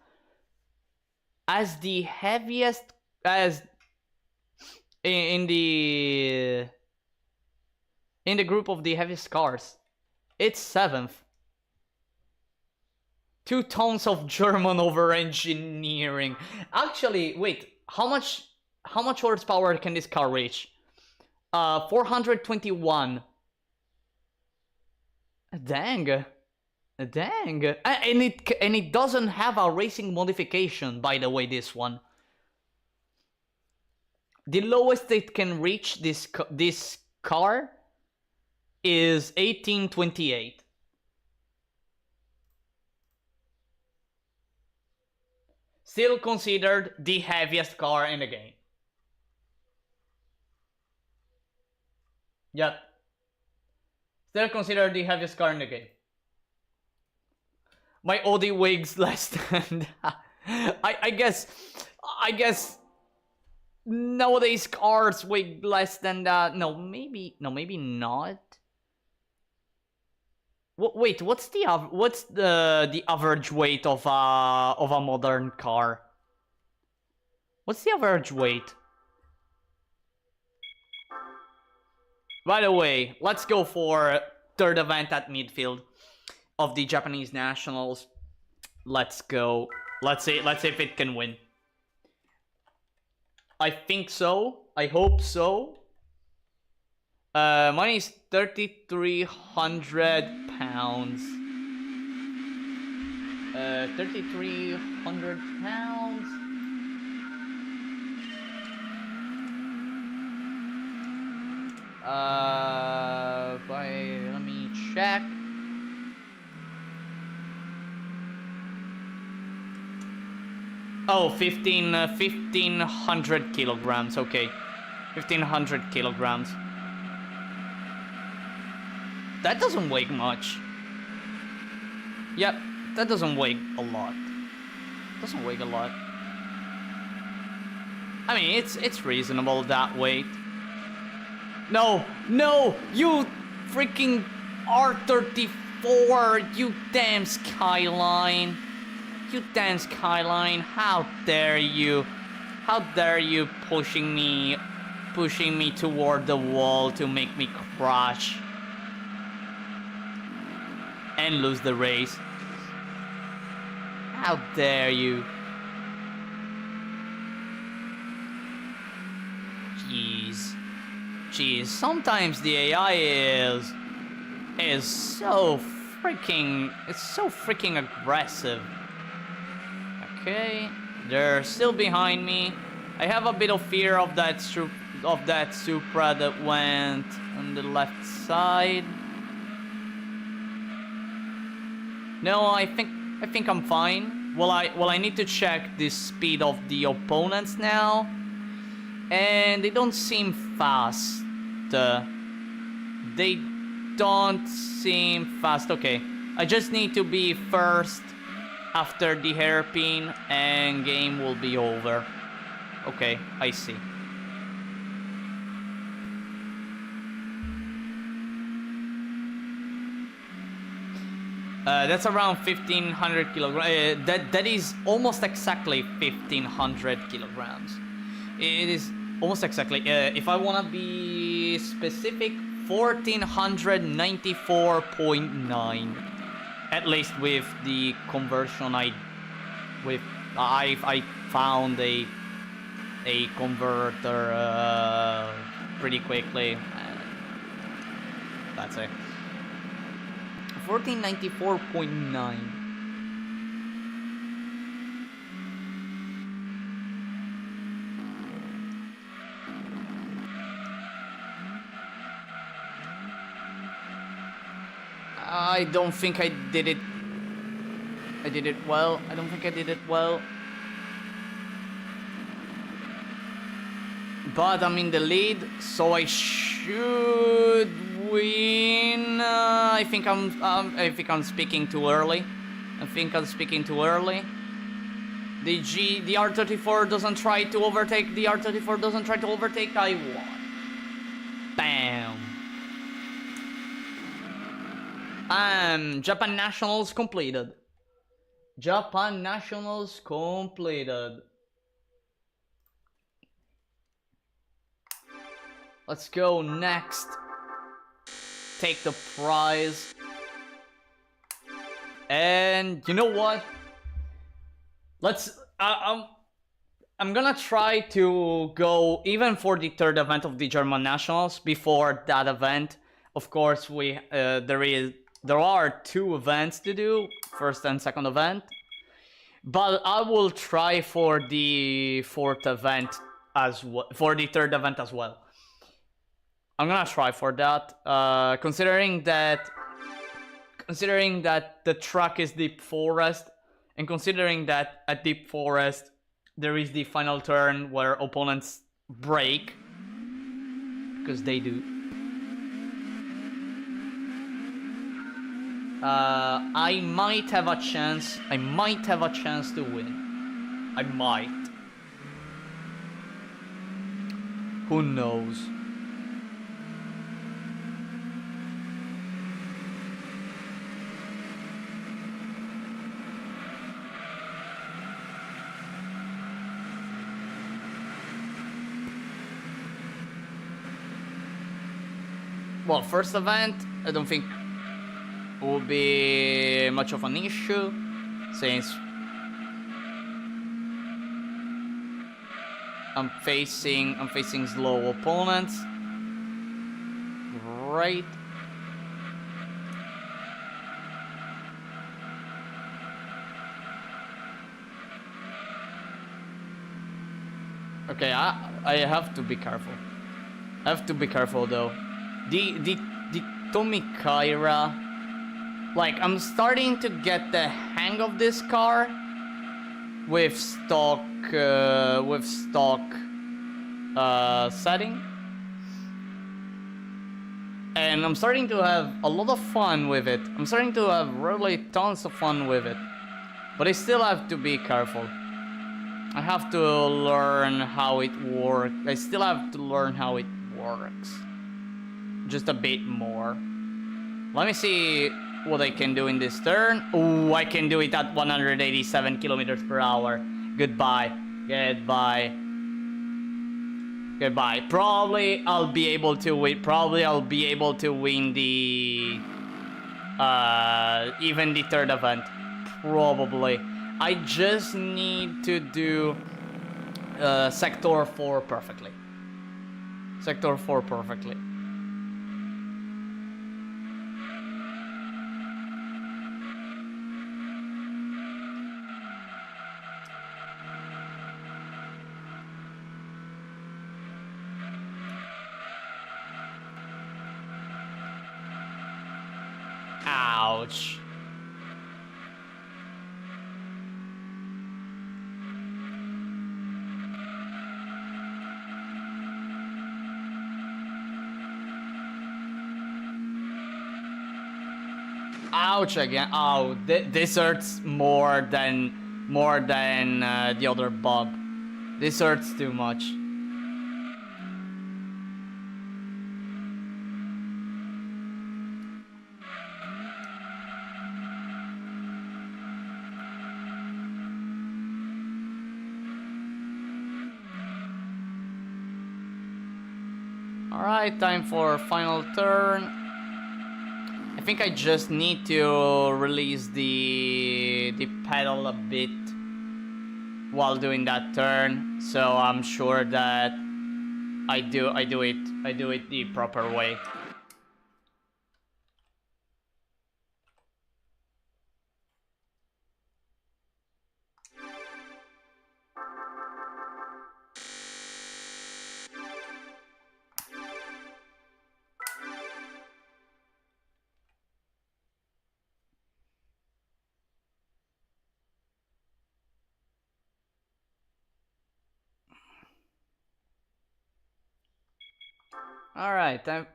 as the heaviest, as in the group of the heaviest cars. It's 7th. 2 tons of German over engineering. Actually, wait, how much horsepower can this car reach? 421. Dang. Dang. And it doesn't have a racing modification, by the way, this one. The lowest it can reach this car is 1828. Still considered the heaviest car in the game. Yep. Still considered the heaviest car in the game. My Audi weighs less than I guess nowadays cars weigh less than that. No, maybe not. Wait, what's the average weight of a modern car? What's the average weight? By the way, let's go for third event at midfield of the Japanese Nationals. Let's go. Let's see if it can win. I think so. I hope so. Mine is 3,300 pounds. 3,300 pounds. Let me check. Oh, 1,500 kilograms. Okay, 1,500 kilograms. That doesn't weigh much. Yep, that doesn't weigh a lot. Doesn't weigh a lot. I mean, it's reasonable that weight. No, you freaking R34, you damn Skyline. You damn Skyline, how dare you? How dare you pushing me toward the wall to make me crash and lose the race. How dare you? Jeez, sometimes the AI is so freaking aggressive. Okay, they're still behind me. I have a bit of fear of that Supra that went on the left side. No, I think I'm fine. Well, I need to check the speed of the opponents now, and they don't seem fast. They don't seem fast. Okay, I just need to be first after the hairpin, and game will be over. Okay, I see. That's around 1,500 kilograms. That is almost exactly 1,500 kilograms. It is almost exactly. If I wanna be specific, 1,494.9. At least with the conversion, I found a converter pretty quickly. That's it. 1494.9. I don't think I did it. I did it well. I don't think I did it well. But I'm in the lead, so I should win. I think I'm speaking too early. The R34 doesn't try to overtake. I won. Bam. Japan Nationals completed. Let's go next. Take the prize. And you know what? Let's I'm gonna try to go even for the third event of the German Nationals. Before that event, of course, there are 2 events to do, first and second event. But I will try for the fourth event as well, for the third event as well. I'm gonna try for that, considering that the track is deep forest, and considering that at deep forest there is the final turn where opponents brake, because they do. I might have a chance. I might have a chance to win. I might. Who knows? Well, first event, I don't think will be much of an issue, since I'm facing slow opponents. Great. Okay, I have to be careful. I have to be careful though. The Tommy Kaira, like, I'm starting to get the hang of this car with stock setting, and I'm starting to have a lot of fun with it. I'm starting to have really tons of fun with it, but I still have to be careful. I have to learn how it works. I still have to learn how it works just a bit more. Let me see what I can do in this turn. Oh, I can do it at 187 kilometers per hour. Goodbye. Goodbye. Goodbye. Probably I'll be able to win. The even the third event. Probably. I just need to do Sector 4 perfectly. Sector 4 perfectly. Ouch. Ouch again. Oh, this hurts more than the other bump. This hurts too much. Alright, time for final turn. I think I just need to release the pedal a bit while doing that turn, so I'm sure that I do it the proper way. Alright, time.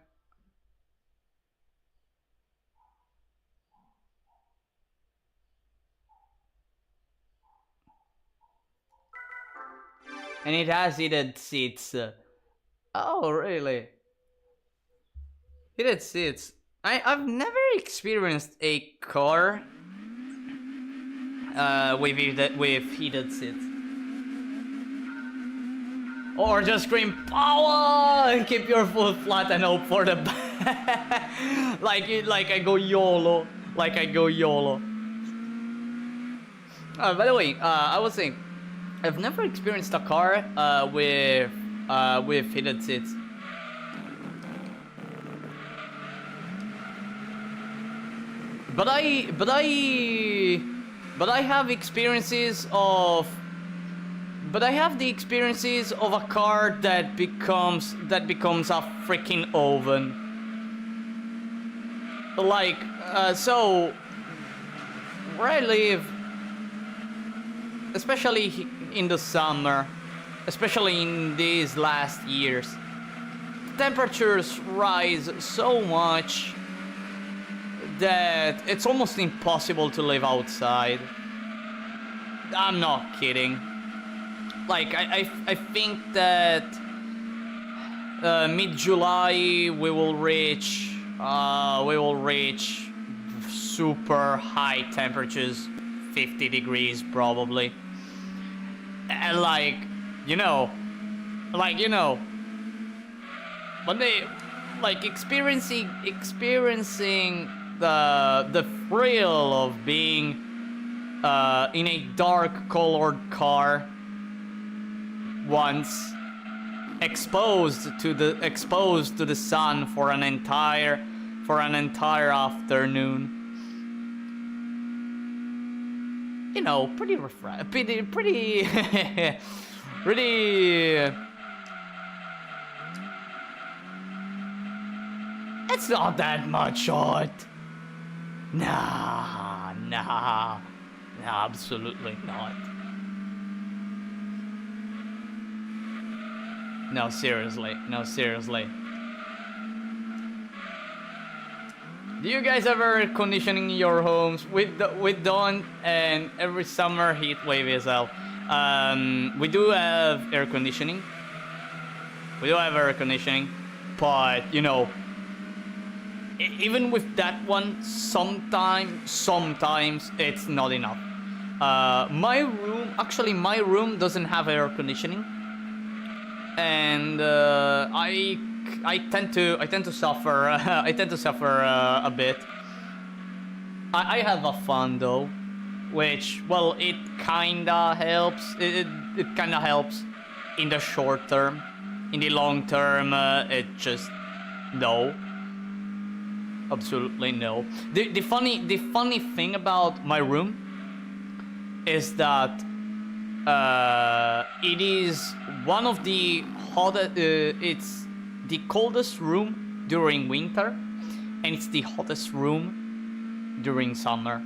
And it has heated seats. Oh, really? Heated seats. I've never experienced a car with heated seats. Or just scream power and keep your foot flat and hope for the like I go YOLO. Like I go YOLO. By the way, I was saying, I've never experienced a car with heated seats. But I have experiences of. But I have the experiences of a car that becomes a freaking oven. Like, so where I live, especially in the summer, especially in these last years, temperatures rise so much that it's almost impossible to live outside. I'm not kidding. Like, I think that mid-July we will reach super high temperatures, 50 degrees probably. And when they experiencing the thrill of being in a dark colored car once, exposed to the sun for an entire afternoon. You know, pretty pretty it's not that much hot. Nah, absolutely not. No, seriously. Do you guys have air conditioning in your homes? We don't, and every summer heat wave is out. We do have air conditioning. But you know, even with that one, sometimes it's not enough. My room doesn't have air conditioning, and I tend to suffer. I tend to suffer a bit. I have a fan though, which, well, it kinda helps. It kinda helps in the short term. In the long term, it just no. Absolutely no. The funny thing about my room is that it is one of the hottest. It's the coldest room during winter, and it's the hottest room during summer.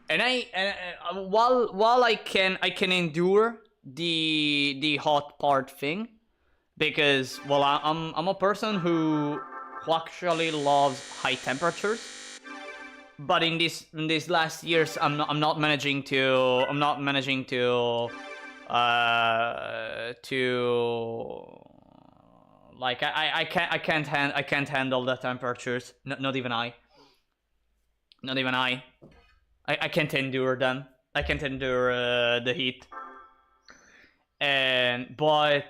And while I can endure the hot part thing, because, well, I'm a person who actually loves high temperatures, but in these last years I'm not managing to like I can't handle the temperatures. Not even I can't endure them. I can't endure the heat. But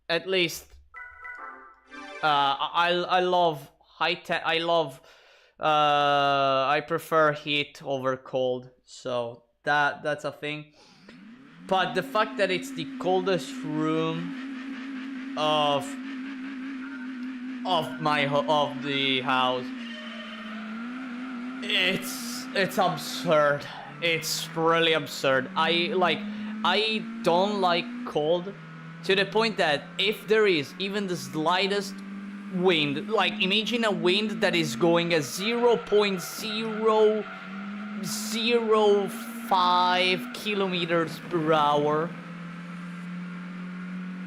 at least I love I prefer heat over cold, so that's a thing. But the fact that it's the coldest room of the house, it's absurd. It's really absurd. I don't like cold, to the point that if there is even the slightest wind, like imagine a wind that is going at 0.005 kilometers per hour,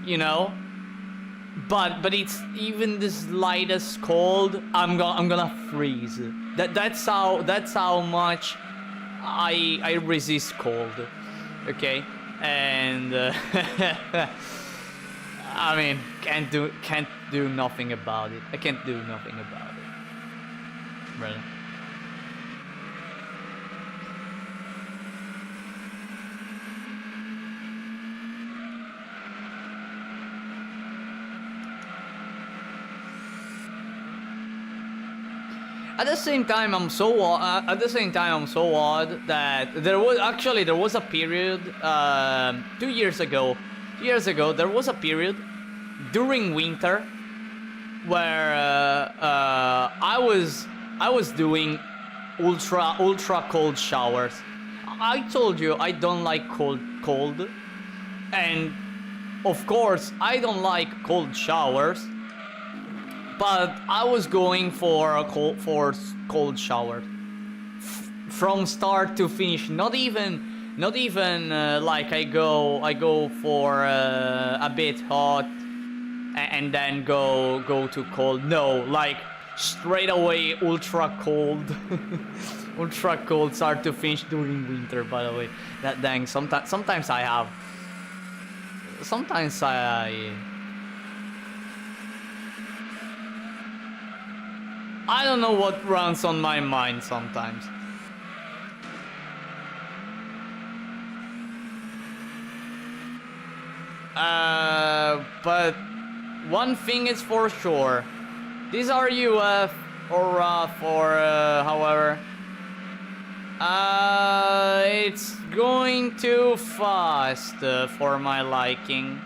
you know, but it's even the slightest cold, I'm gonna freeze. That's how much I resist cold. Okay, and I mean, can't do nothing about it. I can't do nothing about it. Really. At the same time, I'm so odd that there was a period 2 years ago. 2 years ago, there was a period during winter where I was doing ultra cold showers. I told you I don't like cold, and of course I don't like cold showers. But I was going for a cold shower from start to finish. Not even like I go for a bit hot and then go to cold. No, like straight away ultra cold, ultra cold start to finish during winter. By the way, that dang. Sometimes I have. Sometimes I don't know what runs on my mind sometimes. But one thing is for sure. These are UF or RAF or however. It's going too fast for my liking.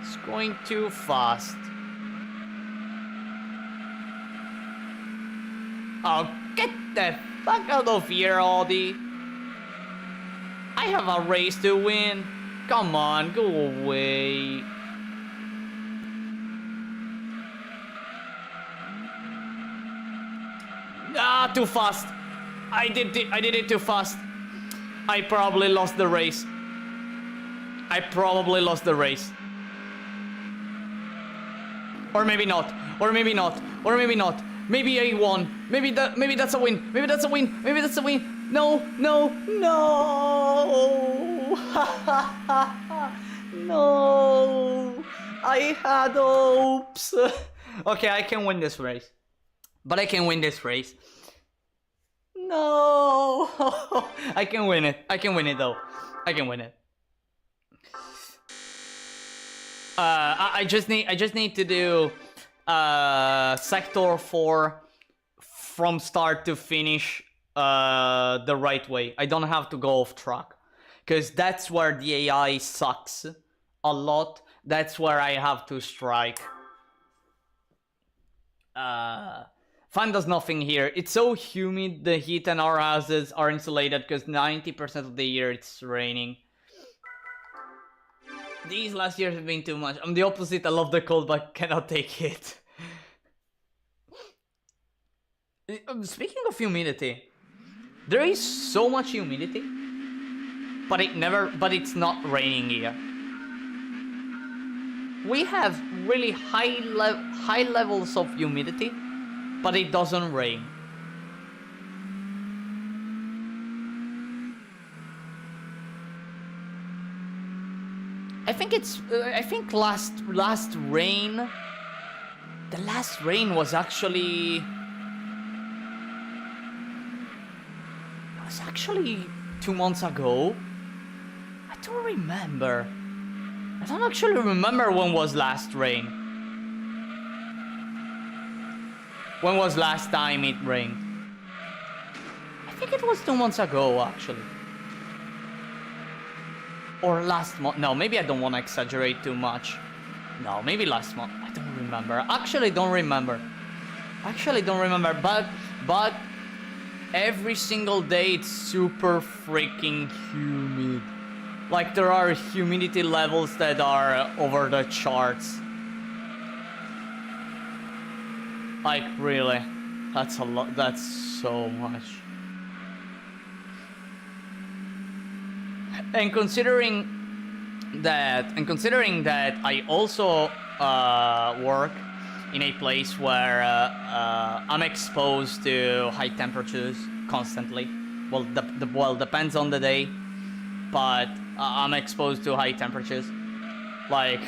It's going too fast. Oh, get the fuck out of here, Audi. I have a race to win. Come on, go away. Ah, too fast. I did it too fast. I probably lost the race. Or maybe not. Maybe I won. Maybe that's a win. Maybe that's a win. No. No. I had hopes. Okay, I can win this race. No. I can win it though. I can win it. I just need to do sector 4 from start to finish the right way. I don't have to go off track, because that's where the AI sucks a lot. That's where I have to strike. Fan does nothing here. It's so humid, the heat and our houses are insulated because 90% of the year it's raining. These last years have been too much. I'm the opposite. I love the cold but cannot take it. Speaking of humidity, there is so much humidity, but it's not raining here. We have really high levels of humidity, but it doesn't rain. I think last rain, the last rain was actually 2 months ago. I don't remember. I don't actually remember when was last rain. When was last time it rained? I think it was 2 months ago, actually. Or last month. No, maybe I don't want to exaggerate too much. No, maybe last month. I don't remember. Actually don't remember. But every single day it's super freaking humid. Like, there are humidity levels that are over the charts. Like, really, that's a lot. That's so much. And considering that I also work in a place where I'm exposed to high temperatures constantly. Well, depends on the day, but I'm exposed to high temperatures. Like,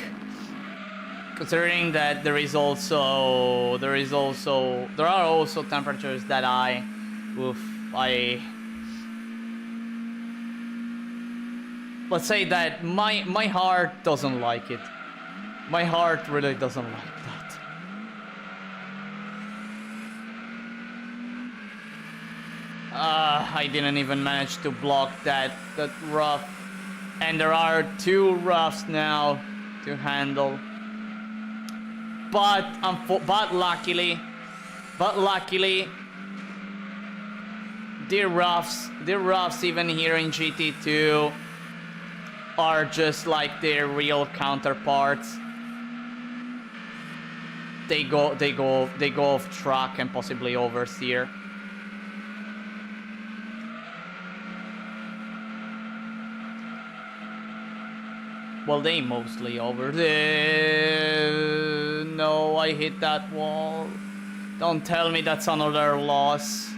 considering that there are also temperatures that let's say that my heart doesn't like it. My heart really doesn't like that. I didn't even manage to block that rough. And there are 2 roughs now to handle. But luckily, the roughs even here in GT2 are just like their real counterparts. They go off track and possibly oversteer. Well, they mostly over there. No, I hit that wall. Don't tell me that's another loss.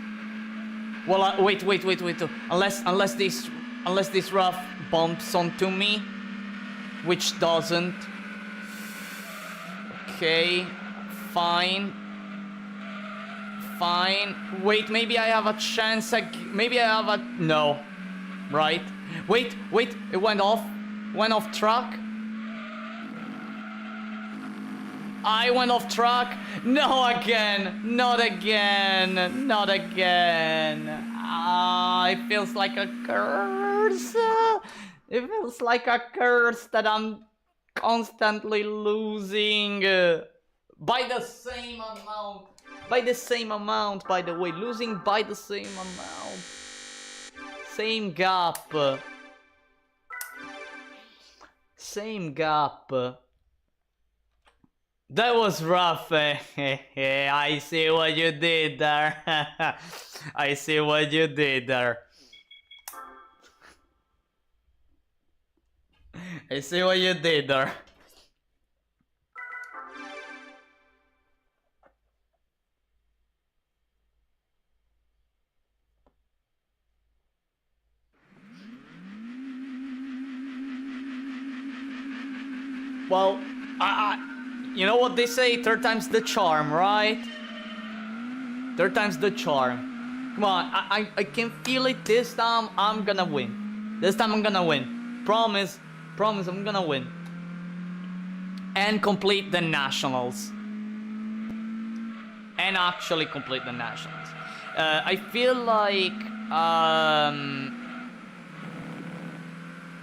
Well, wait. Unless this rough bumps onto me, which doesn't. Okay, fine. Wait, maybe I have a chance. Maybe I have a no. Right. Wait. It went off. Went off track. I went off track. No again. Not again. It feels like a curse. It feels like a curse that I'm constantly losing by the same amount. By the same amount, by the way. Losing by the same amount. Same gap. Same gap. That was rough. I see what you did there. I see what you did there. I see what you did there. Well, you know what they say, 3rd time's the charm, right? 3rd time's the charm. Come on, I can feel it this time. I'm gonna win. This time I'm gonna win. Promise, I'm gonna win. And complete the nationals. And actually complete the nationals. I feel like,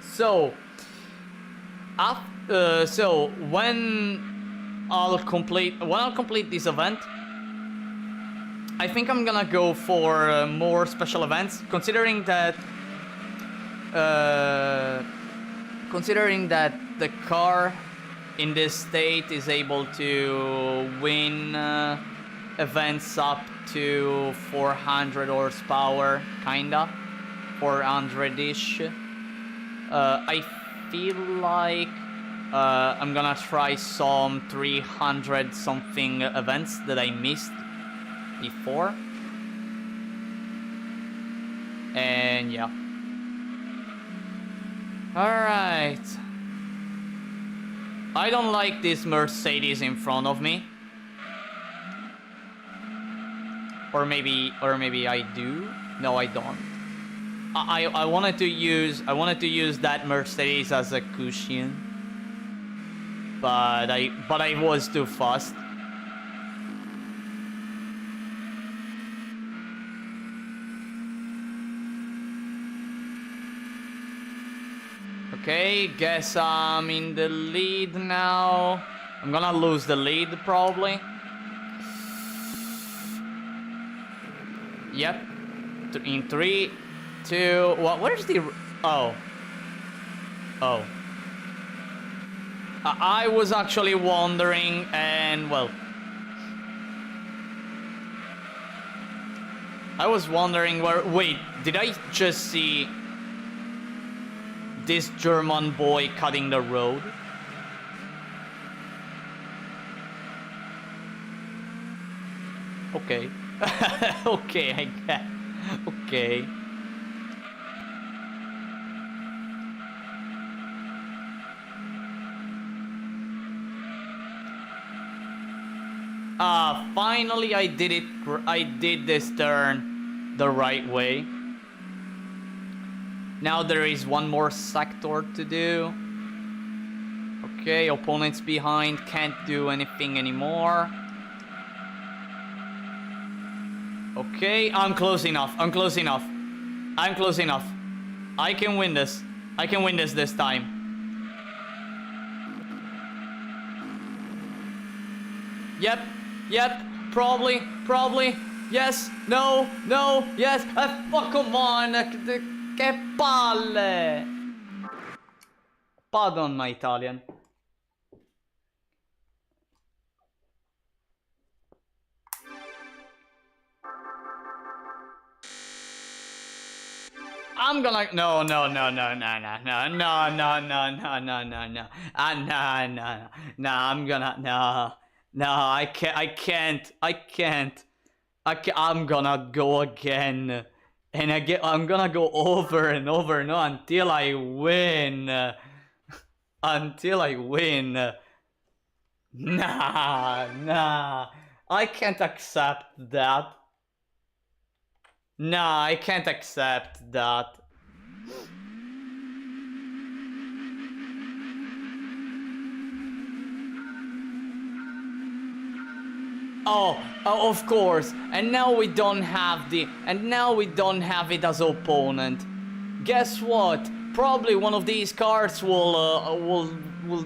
so when I'll complete this event, I think I'm gonna go for more special events, considering that the car in this state is able to win events up to 400 horsepower, kinda 400-ish. I feel like I'm gonna try some 300 something events that I missed before. And yeah. Alright. I don't like this Mercedes in front of me. Or maybe I do. No, I don't. I wanted to use that Mercedes as a cushion. But I was too fast. Okay, guess I'm in the lead now. I'm gonna lose the lead probably. Yep. In 3, 2. What? Where's the? Oh. I was actually wondering, and well, I was wondering where. Wait, did I just see this German boy cutting the road? Okay. Okay, I get. Okay. Finally I did it. I did this turn the right way. Now there is one more sector to do. Okay, opponents behind, can't do anything anymore. Okay, I'm close enough. I'm close enough. I'm close enough. I can win this. I can win this time. Yep. Yep. Probably. Probably. Yes. No. No. Yes. Oh, come on. Che palle. Pardon my Italian. I'm gonna no. I'm gonna no. I can't. I'm gonna go again, and I'm gonna go over and over no until I win. Until I win. Nah. I can't accept that. Nah, I can't accept that. Oh, of course. And now we don't have it as opponent. Guess what? Probably one of these cards will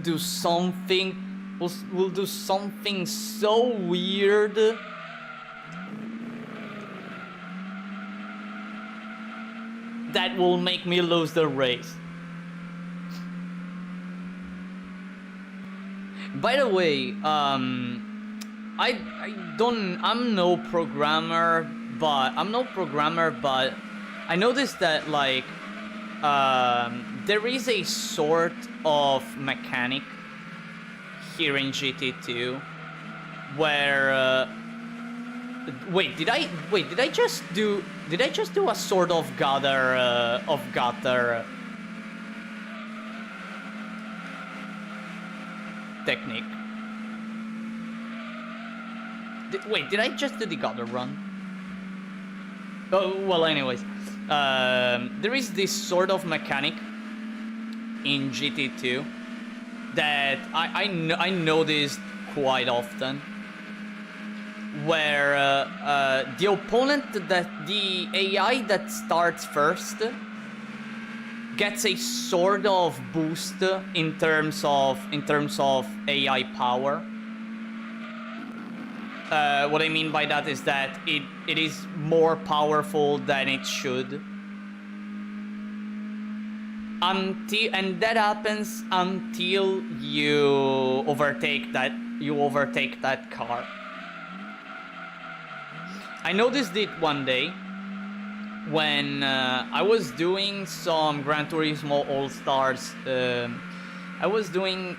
do something. Will do something so weird. That will make me lose the race. By the way, I'm no programmer, but I noticed that like there is a sort of mechanic here in GT2 where did I just do a sort of gutter technique? Did I just do the gutter run? Oh, well, anyways. There is this sort of mechanic in GT2 that I noticed quite often, where the AI that starts first gets a sort of boost in terms of AI power. What I mean by that is that it is more powerful than it should. And that happens until you overtake that car. I noticed it one day when I was doing some Gran Turismo All Stars. I was doing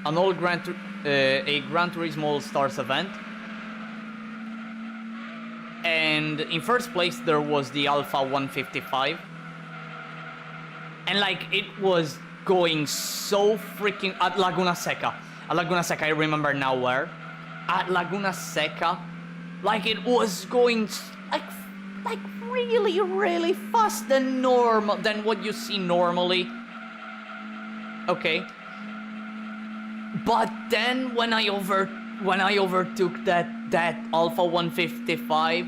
a Gran Turismo All Stars event. And in first place there was the Alpha 155. And like it was going so freaking at Laguna Seca. I remember now where. At Laguna Seca, like it was going like really, really fast than what you see normally. Okay. But then when I overtook that Alpha 155,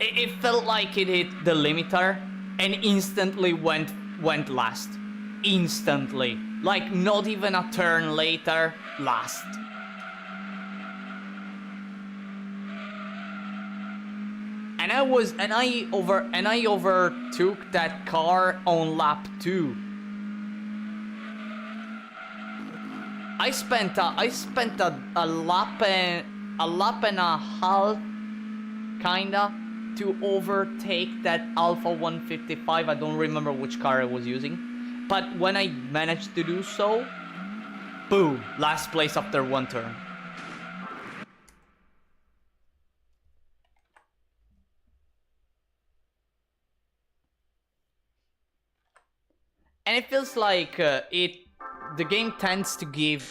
it felt like it hit the limiter and instantly went last. Instantly. Like not even a turn later, last. And I overtook that car on lap 2. I spent a lap and a half kinda to overtake that Alpha 155. I don't remember which car I was using, but when I managed to do so, boom, last place after one turn. And it feels like the game tends to give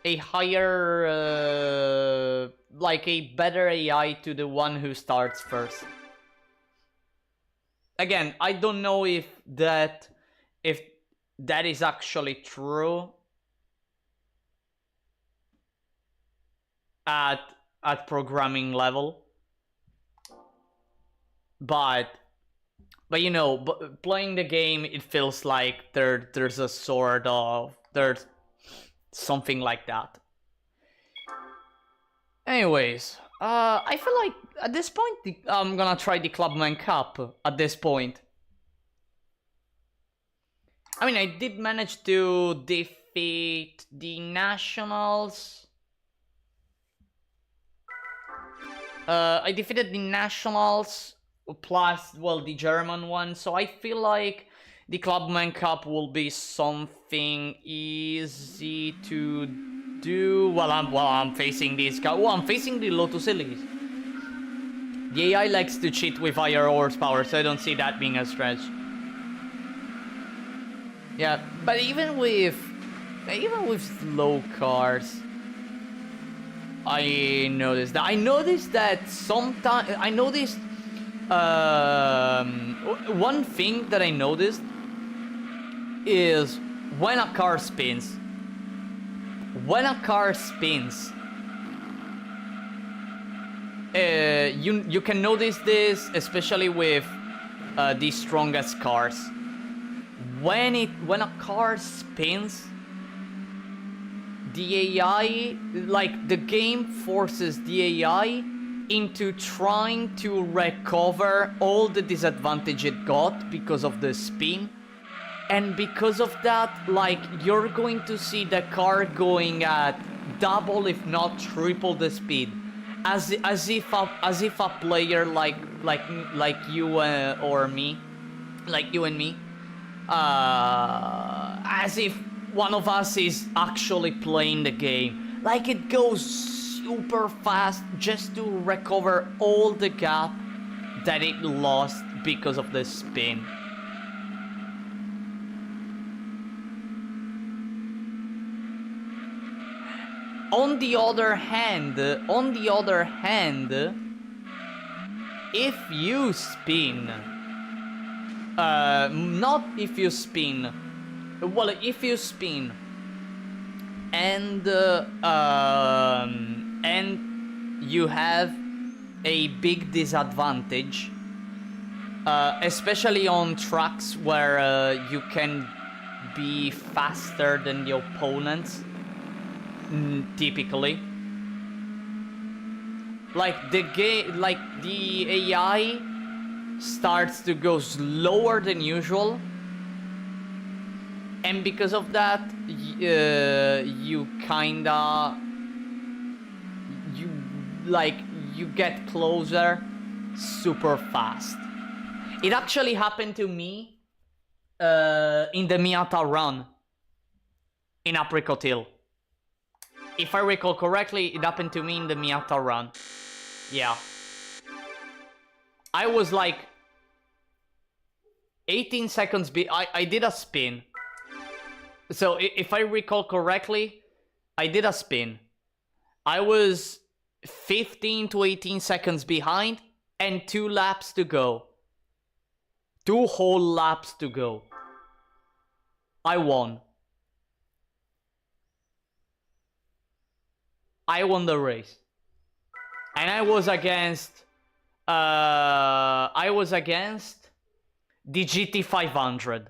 a higher, like a better AI to the one who starts first. Again, I don't know if that is actually true at at programming level. But you know, playing the game, it feels like there's a sort of, there's something like that. Anyways, I feel like at this point I'm gonna try the Clubman Cup at this point. I mean, I did manage to defeat the Nationals. I defeated the Nationals plus, well, the German one, so I feel like the Clubman Cup will be something easy to do. Well, I'm facing this guy. Oh, I'm facing the Lotus Elise. The AI likes to cheat with higher horsepower, so I don't see that being a stretch. Yeah, but even with slow cars, I noticed that sometimes one thing that I noticed is when a car spins, you can notice this especially with the strongest cars. When a car spins, the AI, like, the game forces the AI into trying to recover all the disadvantage it got because of the spin. And because of that, like, you're going to see the car going at double if not triple the speed, as if a player like you or me, like you and me, as if one of us is actually playing the game. Like, it goes super fast just to recover all the gap that it lost because of the spin. On the other hand, if you spin, not if you spin, well, if you spin and you have a big disadvantage, especially on tracks where you can be faster than the opponents, typically. Like, the AI starts to go slower than usual, and because of that, you get closer super fast. It actually happened to me in the Miata run in Apricot Hill. If I recall correctly, it happened to me in the Miata run. Yeah. I was like 18 seconds I did a spin. So if I recall correctly, I did a spin. I was 15 to 18 seconds behind and 2 laps to go. 2 whole laps to go. I won. I won the race. And I was against the GT500.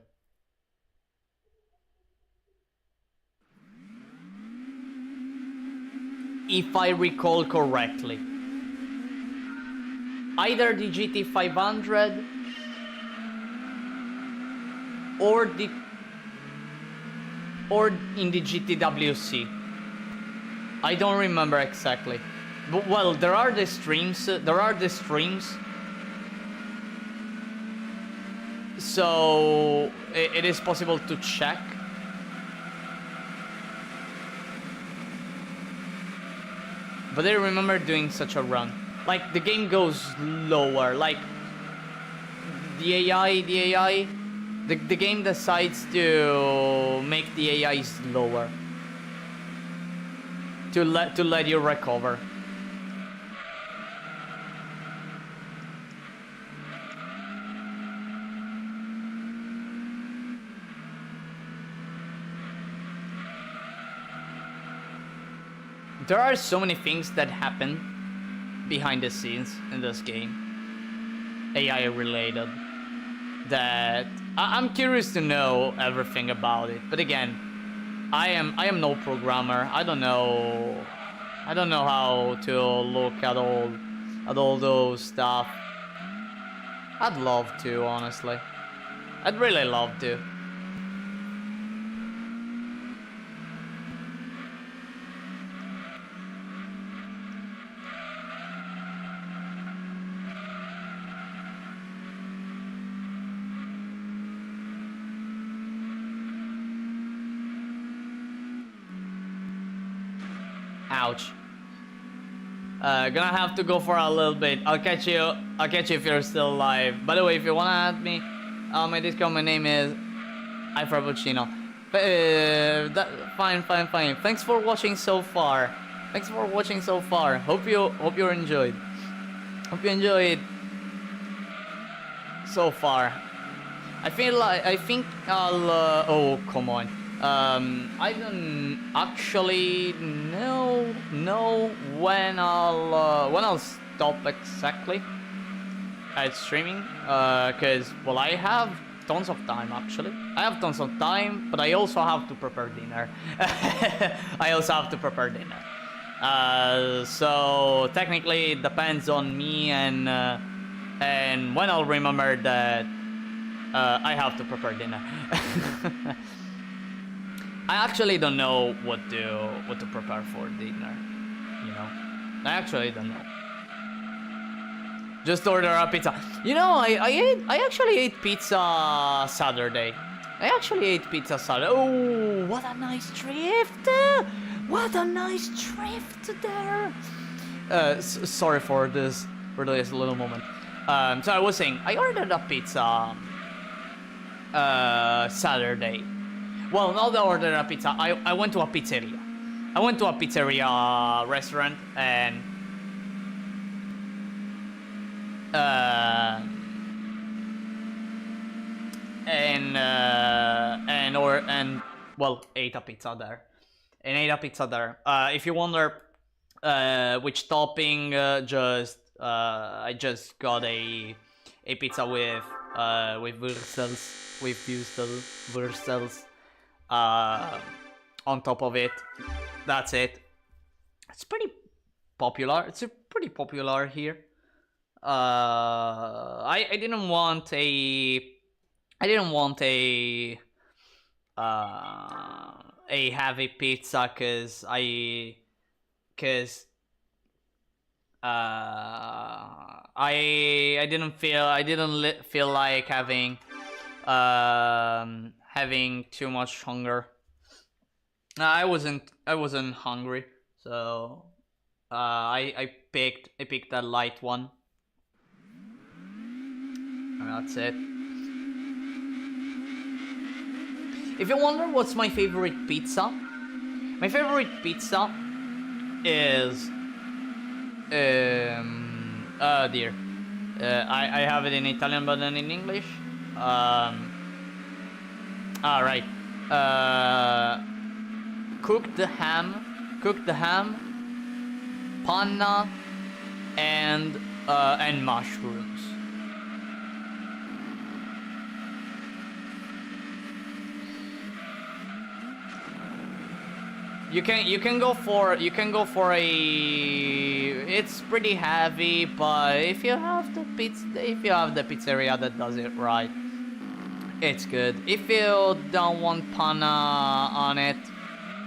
If I recall correctly. Either the GT500 or in the GTWC. I don't remember exactly. But, well, there are the streams. So it is possible to check. But I remember doing such a run. Like, the game goes lower. Like, the game decides to make the AI slower. To let you recover. There are so many things that happen behind the scenes in this game, AI related, that I'm curious to know everything about it. But again, I am no programmer. I don't know how to look at all those stuff. I'd love to, honestly. I'd really love to. Ouch. Gonna have to go for a little bit. I'll catch you if you're still alive. By the way, if you wanna add me, my Discord, my name is iFrappuccino. Fine. Thanks for watching so far. Hope you enjoyed. Hope you enjoyed so far. I think I'll. Oh, come on. I don't actually know when I'll stop exactly at streaming. Cause well, I have tons of time actually. I have tons of time, but I also have to prepare dinner. So technically, it depends on me and when I'll remember that I have to prepare dinner. I actually don't know what to prepare for dinner, you know. I actually don't know. Just order a pizza. You know, I actually ate pizza Saturday. Oh, what a nice drift! What a nice drift there. Sorry for this little moment. So I was saying, I ordered a pizza Saturday. Well, not ordered a pizza. I went to a pizzeria. I went to a pizzeria restaurant and ate a pizza there. If you wonder which topping, I just got a pizza with Würstels on top of it. That's it. It's pretty popular. It's pretty popular here. I didn't want a heavy pizza cause I didn't feel like having too much hunger. I wasn't hungry, so I picked a light one. And that's it. If you wonder what's my favorite pizza is I have it in Italian but then in English. Alright. Cooked ham, panna, and mushrooms. You can go for a. It's pretty heavy, but if you have the pizzeria that does it right, it's good. If you don't want panna on it,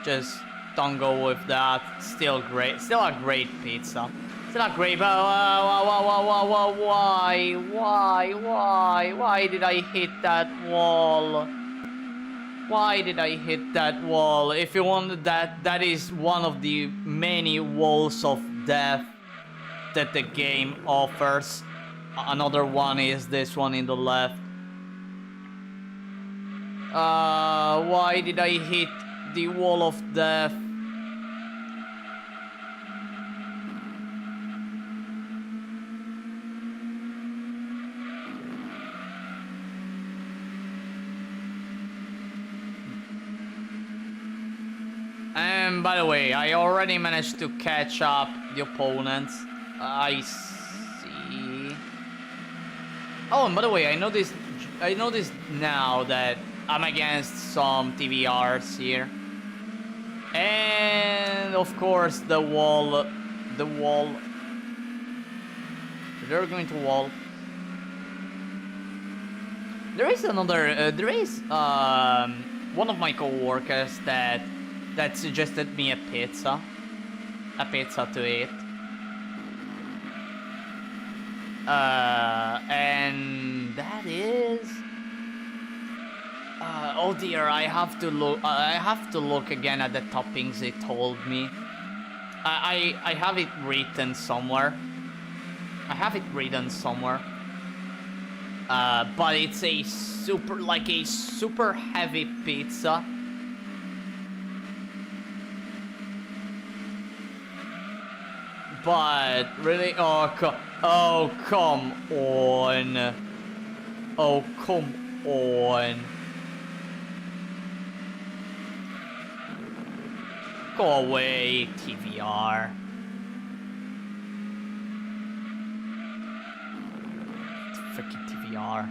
just don't go with that. Still great. Still a great pizza. Still a great. Why did I hit that wall? Why did I hit that wall? If you want that is one of the many walls of death that the game offers. Another one is this one in the left. Why did I hit the wall of death? And by the way, I already managed to catch up the opponents. I see. Oh, and by the way, I noticed now that I'm against some TVRs here. And of course the wall. They're going to wall. There is another. There is one of my co-workers that suggested me a pizza to eat. And that is. Oh dear, I have to look again at the toppings it told me. I have it written somewhere. But it's a super heavy pizza. But really, oh come on. Oh come on. Go away, TVR. Freaking TVR.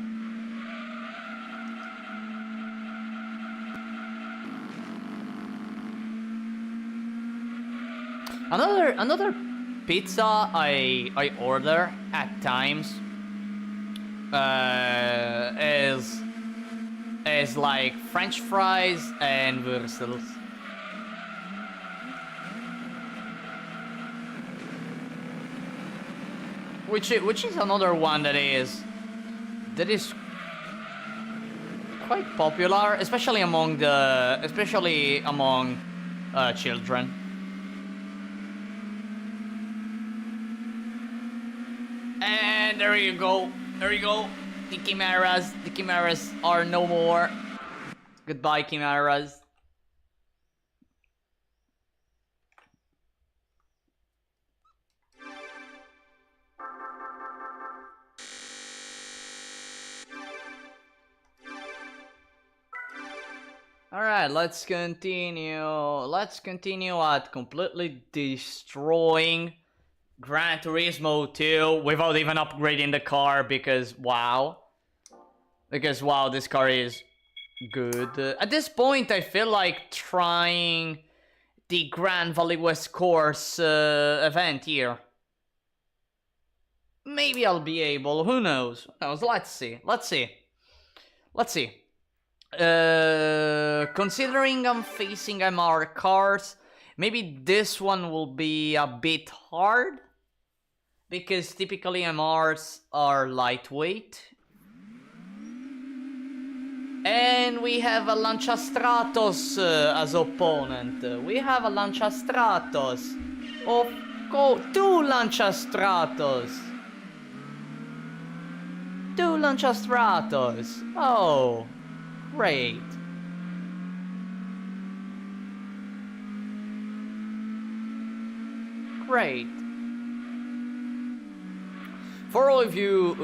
Another pizza I order at times is like French fries and Würstels. Which is another one that is quite popular, especially among children. And there you go. The chimeras are no more. Goodbye, chimeras. Alright, let's continue at completely destroying Gran Turismo 2 without even upgrading the car because wow, this car is good. At this point, I feel like trying the Grand Valley West Course event here. Maybe I'll be able, who knows? Let's see. Considering I'm facing MR cars, maybe this one will be a bit hard, because typically MRs are lightweight. And we have a Lancia Stratos as opponent. We have a Lancia Stratos. Two Lancia Stratos. Oh. Great. For all of you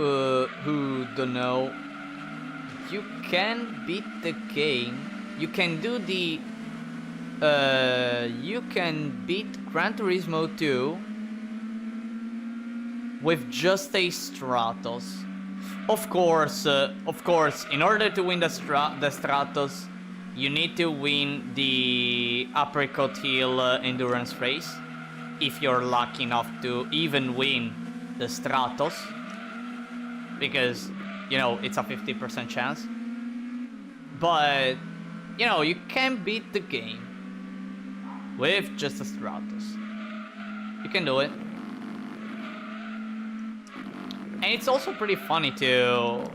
who don't know, you can beat the game. You can do the. You can beat Gran Turismo 2 with just a Stratos. Of course, in order to win the Stratos, you need to win the Apricot Hill endurance race. If you're lucky enough to even win the Stratos, because, you know, it's a 50% chance. But, you know, you can beat the game with just a Stratos. You can do it. And it's also pretty funny to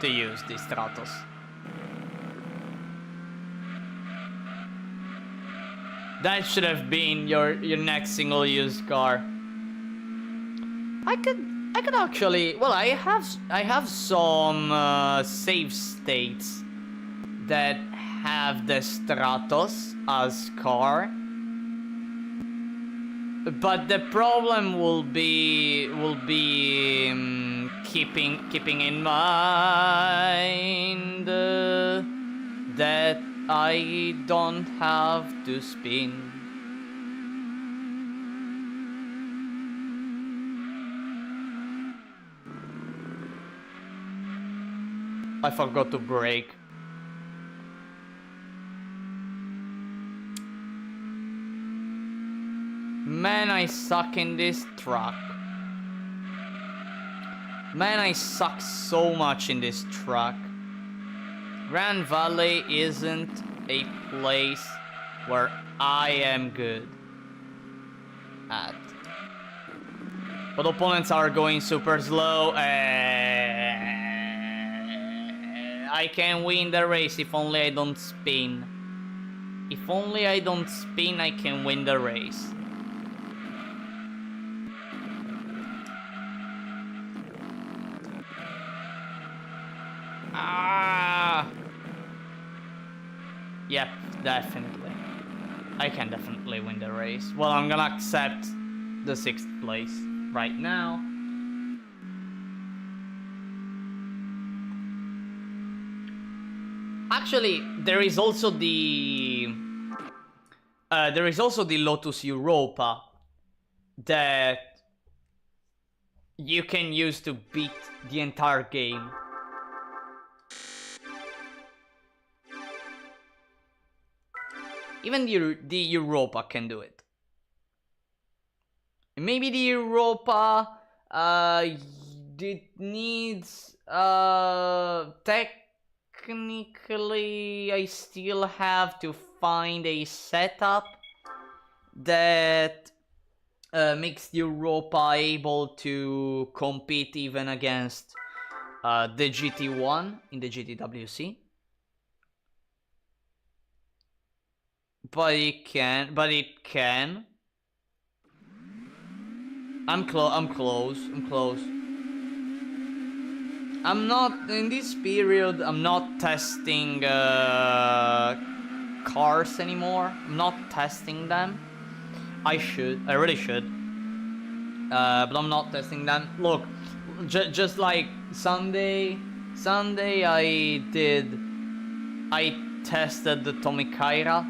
use the Stratos. That should have been your next single-use car. I could actually, well, I have some save states that have the Stratos as car. But the problem will be keeping in mind that I don't have to spin. I forgot to brake. Man, I suck in this truck. Man, I suck so much in this truck. Grand Valley isn't a place where I am good at. But opponents are going super slow. I can win the race if only I don't spin. If only I don't spin, I can win the race. Ah! Yep, definitely. I can definitely win the race. Well, I'm gonna accept the 6th place right now. Actually, there is also the Lotus Europa that you can use to beat the entire game. Even the Europa can do it. Maybe the Europa it needs technically I still have to find a setup that makes the Europa able to compete even against the GT1 in the GTWC. But it can. I'm close. I'm not, in this period, I'm not testing cars anymore. I'm not testing them. I really should. But I'm not testing them. Look, just like Sunday I tested the Tommy Kaira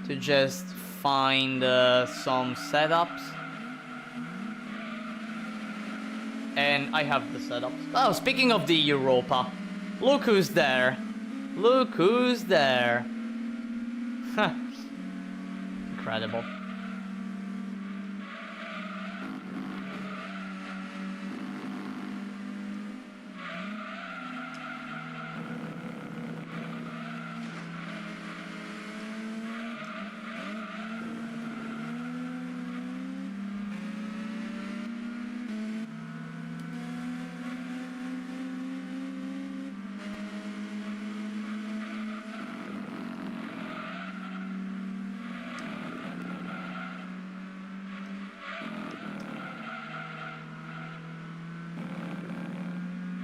to just find some setups. And I have the setups. Oh, speaking of the Europa, look who's there. Look who's there. Incredible.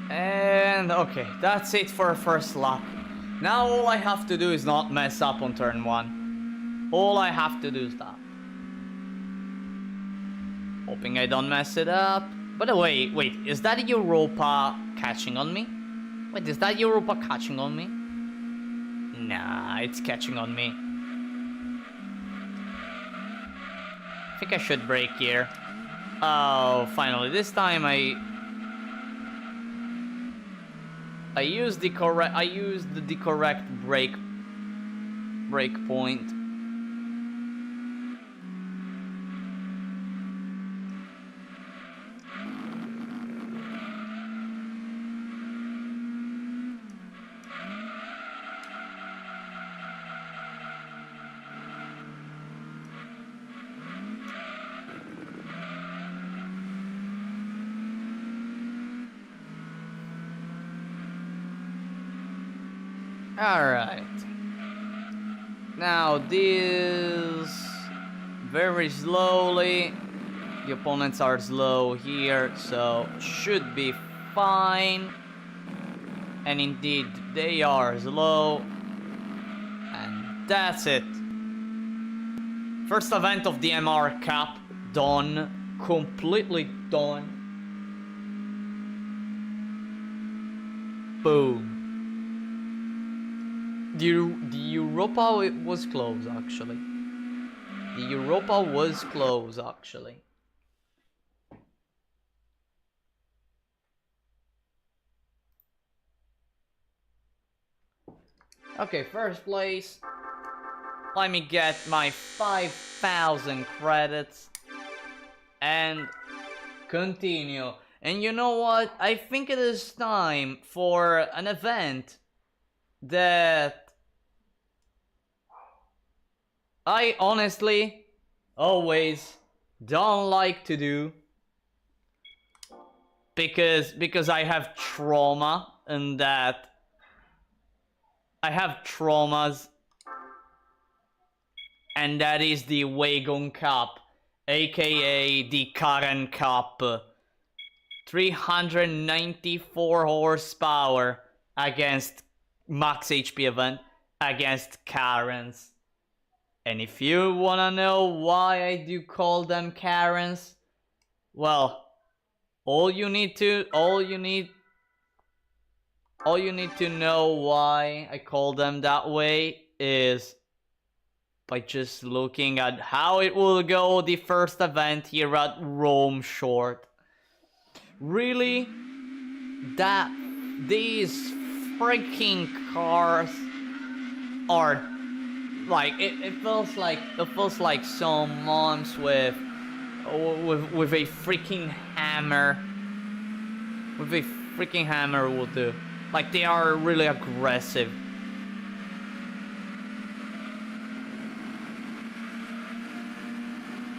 And okay, that's it for first lap. Now all I have to do is not mess up on turn 1. All I have to do is that. Hoping I don't mess it up. By the way, wait, is that Europa catching on me? Wait, is that Europa catching on me? Nah, it's catching on me. I think I should brake here. Oh, finally, this time I used the correct brake point. Alright. Now this very slowly. The opponents are slow here, so should be fine. And indeed they are slow. And that's it. First event of the MR Cup done. Completely done. Boom. The Europa was close, actually. The Europa was close, actually. Okay, first place. Let me get my 5,000 credits. And continue. And you know what? I think it is time for an event that I honestly always don't like to do. Because I have trauma and that I have traumas, and that is the Wagon Cup, aka the Karen Cup. 394 horsepower against max HP event against Karens. And if you wanna know why I do call them Karens, well, all you need to know why I call them that way is by just looking at how it will go the first event here at Rome Short. Really? That these freaking cars are like it feels like some moms with a freaking hammer. With a freaking hammer will do. Like they are really aggressive.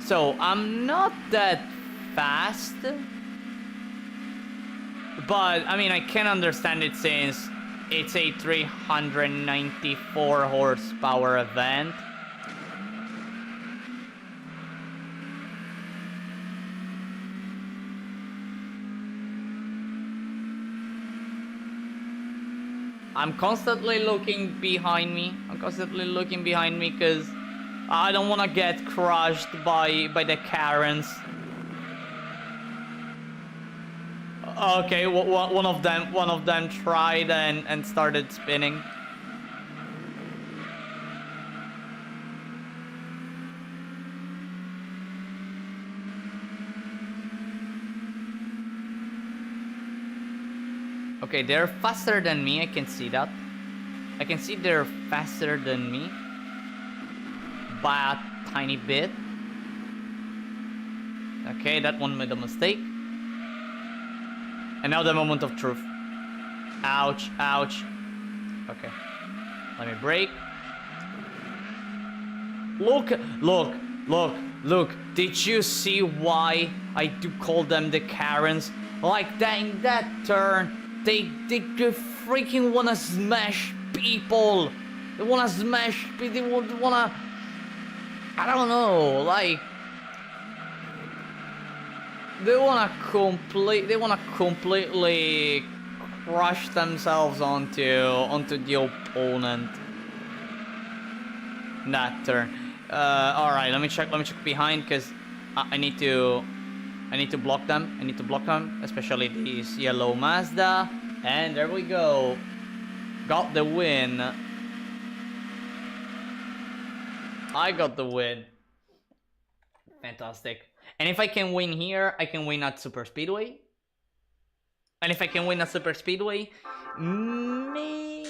So I'm not that fast, but I mean I can understand it since it's a 394 horsepower event. I'm constantly looking behind me. Because I don't want to get crushed by the Karens. Okay, one of them tried and started spinning. Okay, they're faster than me, I can see that. I can see they're faster than me. By a tiny bit. Okay, that one made a mistake. And now the moment of truth. Ouch, ouch. Okay. Let me brake. Look. Did you see why I do call them the Karens? Like that in that turn. They freaking wanna smash people. They wanna smash people. They wanna. I don't know. Like they wanna completely crush themselves onto the opponent. That turn. All right. Let me check behind because I need to block them. Especially this yellow Mazda. And there we go. Got the win. I got the win. Fantastic. And if I can win here, I can win at Super Speedway. And if I can win at Super Speedway, maybe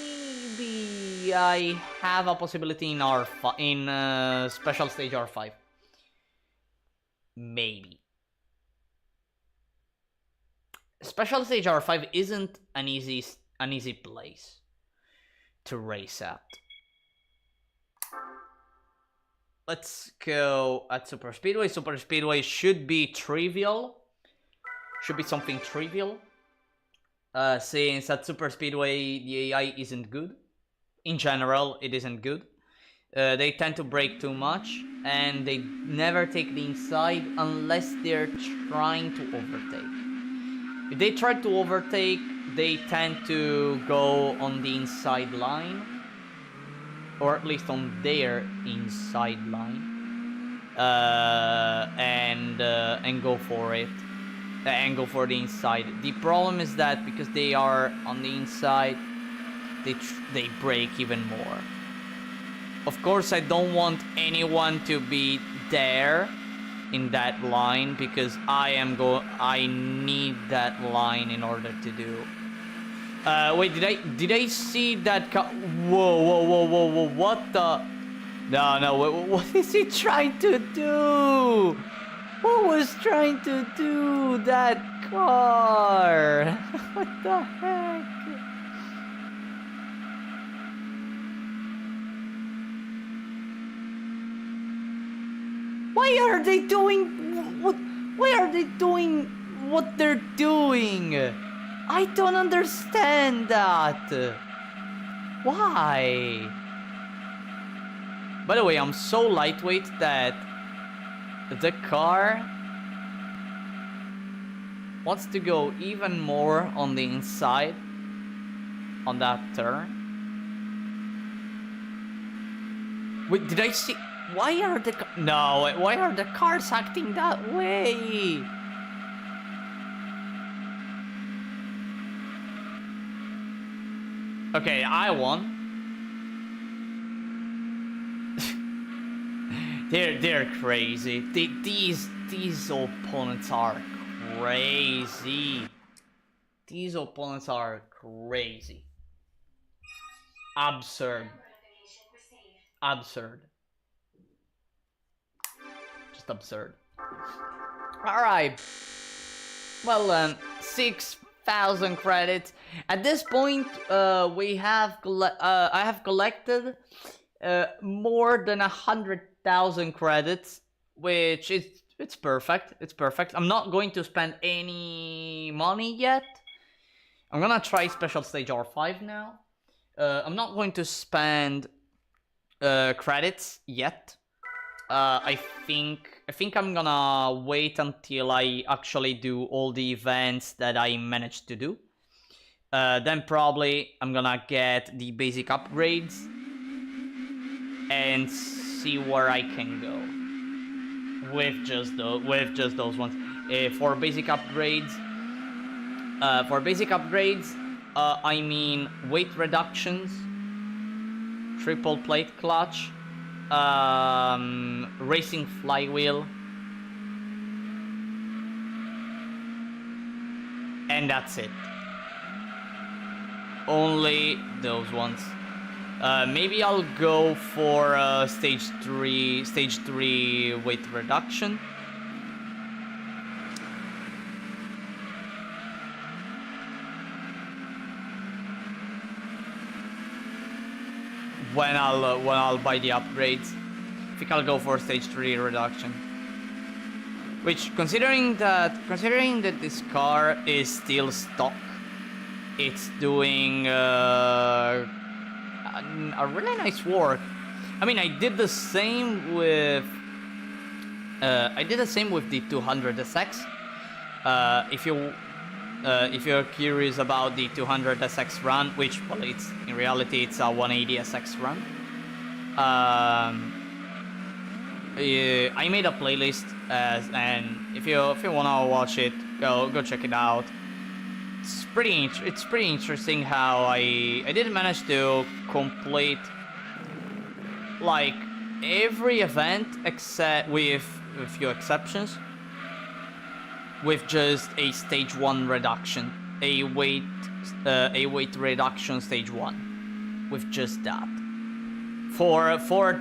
I have a possibility in Special Stage R5. Maybe. Special Stage R5 isn't an easy place to race at. Let's go at Super Speedway. Super Speedway should be trivial. Should be something trivial. Since at Super Speedway the AI isn't good. In general, it isn't good. They tend to brake too much, and they never take the inside unless they're trying to overtake. If they try to overtake, they tend to go on the inside line, or at least on their inside line, and go for it, and go for the inside. The problem is that because they are on the inside, they brake even more. Of course, I don't want anyone to be there in that line because I need that line in order to do Wait, did I see that car? Whoa, what the? No, what is he trying to do? What was trying to do that car? What the heck? Why are they doing what? Why are they doing what they're doing? I don't understand that. Why? By the way, I'm so lightweight that the car wants to go even more on the inside on that turn. Wait, did I see? Why are the why are the cars acting that way? Okay, I won. They're crazy. These opponents are crazy. These opponents are crazy. Absurd. Absurd. Just absurd. Alright. Well then, 6,000 credits. At this point, I have collected more than 100,000 credits, which is it's perfect. It's perfect. I'm not going to spend any money yet. I'm gonna try Special Stage R5 now. I'm not going to spend credits yet. I think I'm gonna wait until I actually do all the events that I managed to do. Then probably I'm gonna get the basic upgrades and see where I can go with just those ones. For basic upgrades, I mean weight reductions, triple plate clutch, racing flywheel, and that's it. Only those ones. Maybe I'll go for stage 3 weight reduction. When I'll buy the upgrades, I think I'll go for stage 3 reduction. Which, considering that this car is still stock, it's doing a really nice work. I mean, I did the same with the 200SX. If you're curious about the 200SX run, which, well, it's in reality it's a 180SX run. I made a playlist, and if you wanna watch it, go check it out. It's pretty interesting how I did manage to complete like every event except with a few exceptions, with just a stage 1 reduction, a weight reduction stage 1, with just that for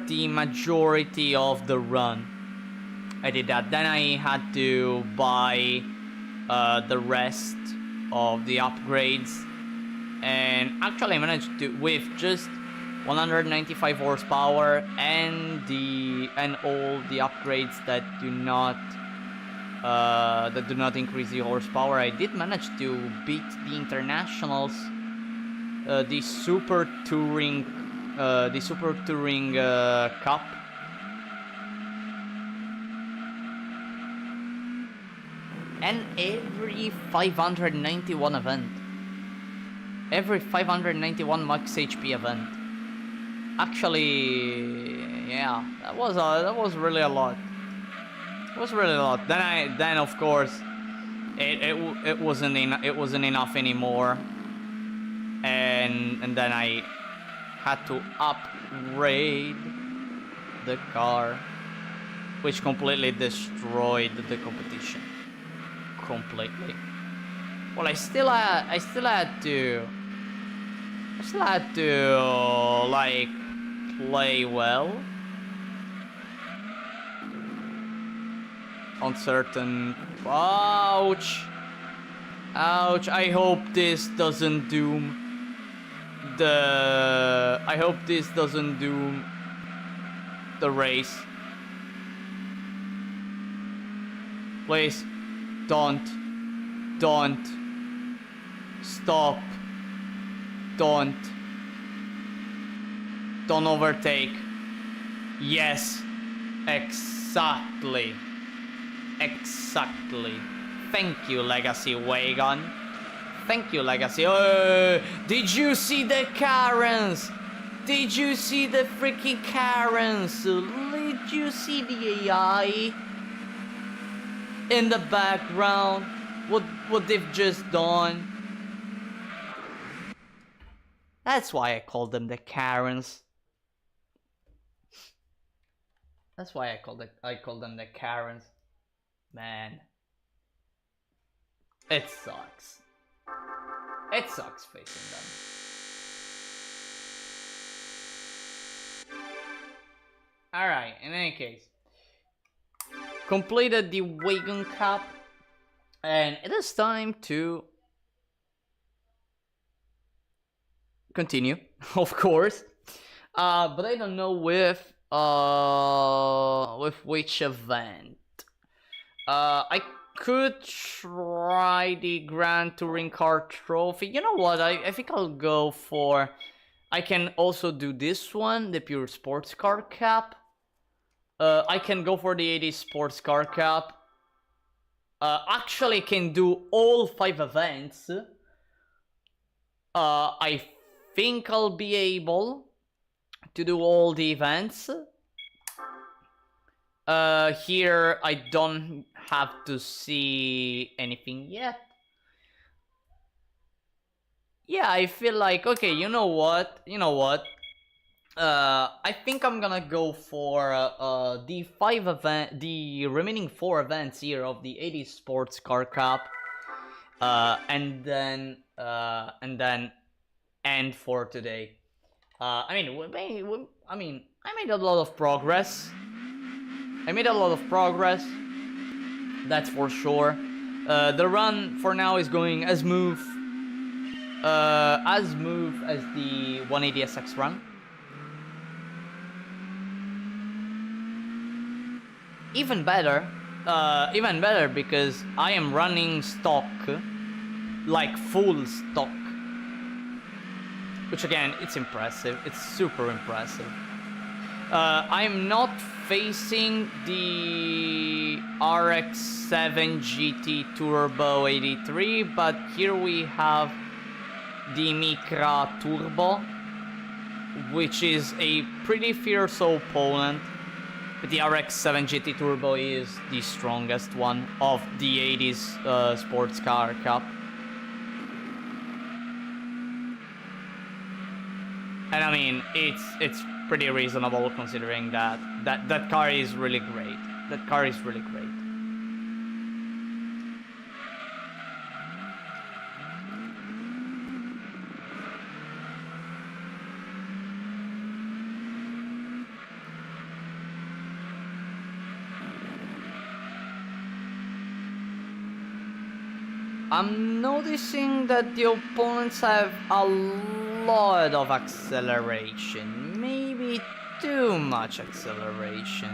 the majority of the run. I did that. Then I had to buy the rest of the upgrades, and actually I managed to, with just 195 horsepower and all the upgrades that do not increase the horsepower, I did manage to beat the internationals, the Super Touring Cup. And every 591 event. Every 591 max HP event. Actually, yeah, that was really a lot. It was really a lot. Then of course, it wasn't enough anymore, and then I had to upgrade the car, which completely destroyed the competition. Completely. Well, I still had to still had to, like, play well on certain... Ouch! Ouch, I hope this doesn't doom the... I hope this doesn't doom the race. Please, don't. Stop. Don't overtake. Yes, exactly. Thank you, Legacy Wagon. Thank you, Legacy. Oh, did you see the Karens? Did you see the freaking Karens? Did you see the AI in the background? What they've just done? That's why I call them the Karens. That's why I call them the Karens. Man, it sucks. It sucks facing them. Alright, in any case, completed the Wagon Cup, and it is time to continue, of course. But I don't know with which event. I could try the Gran Touring Car Trophy. You know what? I think I'll go for... I can also do this one, the Pure Sports Car Cup. I can go for the 80 Sports Car Cup. Actually, I can do all 5 events. I think I'll be able to do all the events. Here I don't have to see anything yet. Yeah, I feel like, okay, you know what? I think I'm gonna go for the remaining 4 events here of the 80 Sports Car Cup, and then end for today. I made a lot of progress. That's for sure. The run for now is going as smooth as the 180SX run. Even better because I am running stock, like full stock. Which again, it's impressive. It's super impressive. I'm not facing the RX-7 GT Turbo 83, but here we have the Micra Turbo, which is a pretty fierce opponent. But the RX-7 GT Turbo is the strongest one of the 80s Sports Car Cup. And I mean, it's pretty reasonable considering that car is really great. That car is really great. I'm noticing that the opponents have a lot of acceleration, maybe too much acceleration,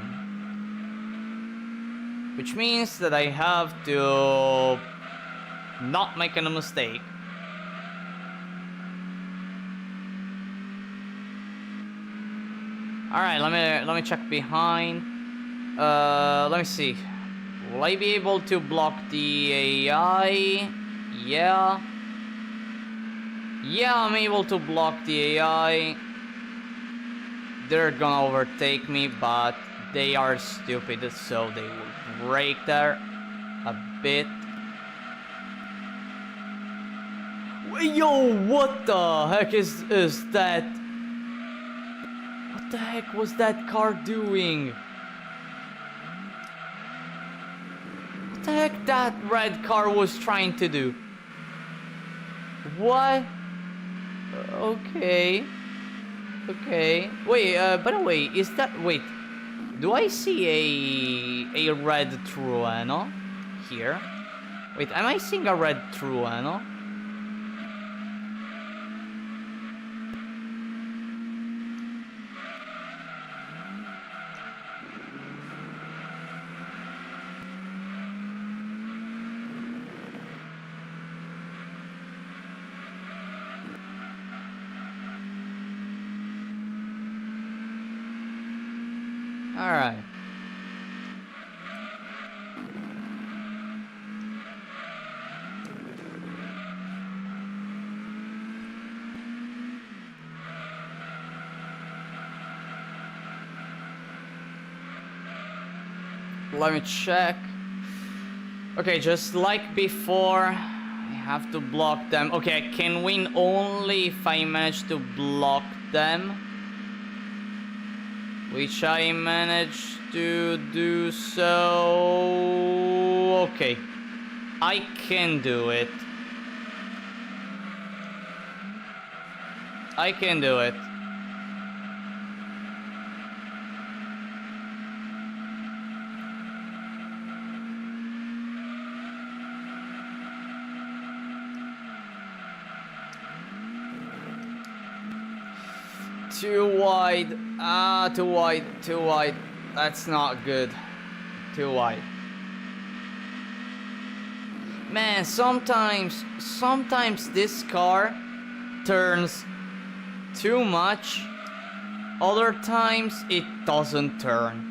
which means that I have to not make a mistake. Alright, let me check behind. Let me see. Will I be able to block the AI? Yeah. Yeah, I'm able to block the AI. They're gonna overtake me, but they are stupid, so they will brake there a bit. Yo, what the heck is that? What the heck was that car doing? What the heck that red car was trying to do? What? Okay. Okay. Wait, by the way, is that... Wait. Do I see a red Trueno here? Wait, am I seeing a red Trueno? Alright. Let me check. Okay, just like before, I have to block them. Okay, I can win only if I manage to block them. Which I managed to do so... Okay. I can do it. I can do it. Too wide. Too wide. Too wide. That's not good. Too wide. Man, sometimes this car turns too much. Other times it doesn't turn.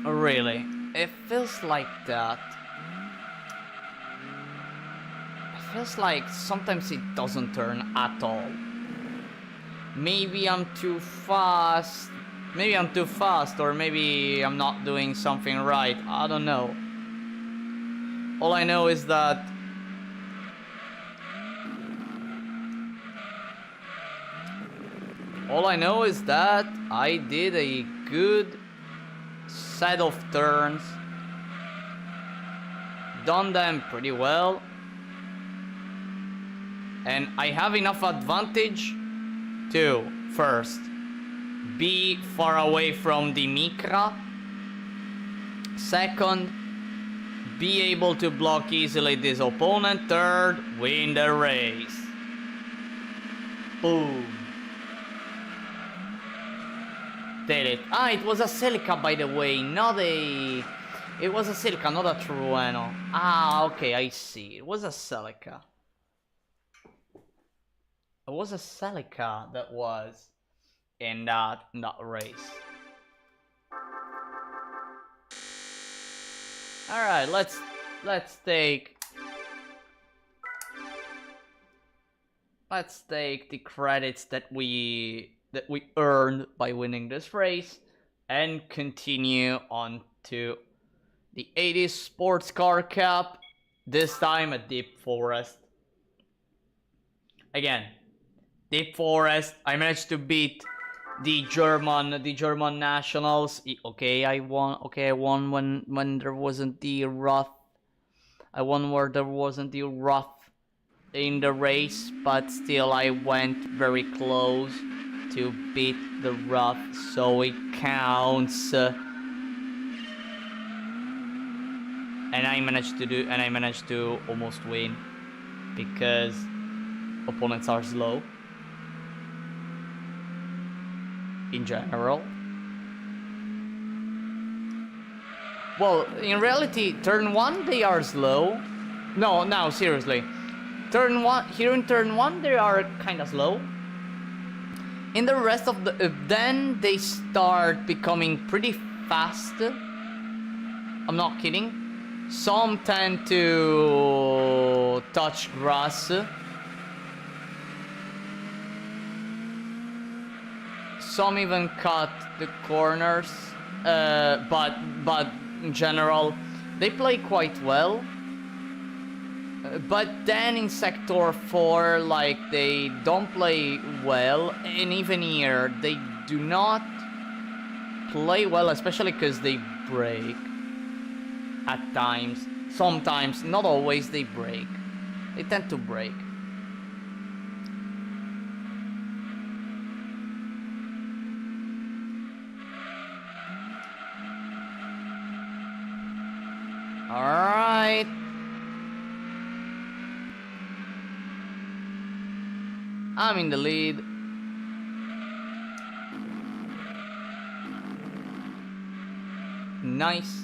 Really, it feels like that. Feels like sometimes it doesn't turn at all. Maybe I'm too fast. Maybe I'm too fast, or maybe I'm not doing something right. I don't know. All I know is that I did a good set of turns. Done them pretty well. And I have enough advantage to, first, be far away from the Micra. Second, be able to block easily this opponent. Third, win the race. Boom. Did it. Ah, it was a Celica, by the way, not a... It was a Celica, not a Trueno. Ah, okay, I see. It was a Celica. It was a Celica that was in that race. All right, let's take the credits that we earned by winning this race and continue on to the 80s Sports Car Cup. This time at Deep Forest. Again. Deep Forest, I managed to beat the German nationals. Okay, I won. Okay, I won when there wasn't the rough. I won where there wasn't the rough in the race, but still I went very close to beat the rough, so it counts. And I managed to almost win because opponents are slow. In general. Well, in reality, turn 1 they are slow. No, seriously. Turn 1 they are kind of slow. In the rest of the then they start becoming pretty fast. I'm not kidding. Some tend to touch grass. Some even cut the corners, but in general, they play quite well. But then in Sector 4, like, they don't play well, and even here, they do not play well, especially because they break at times. Sometimes, not always, they break. They tend to break. Alright. I'm in the lead. Nice.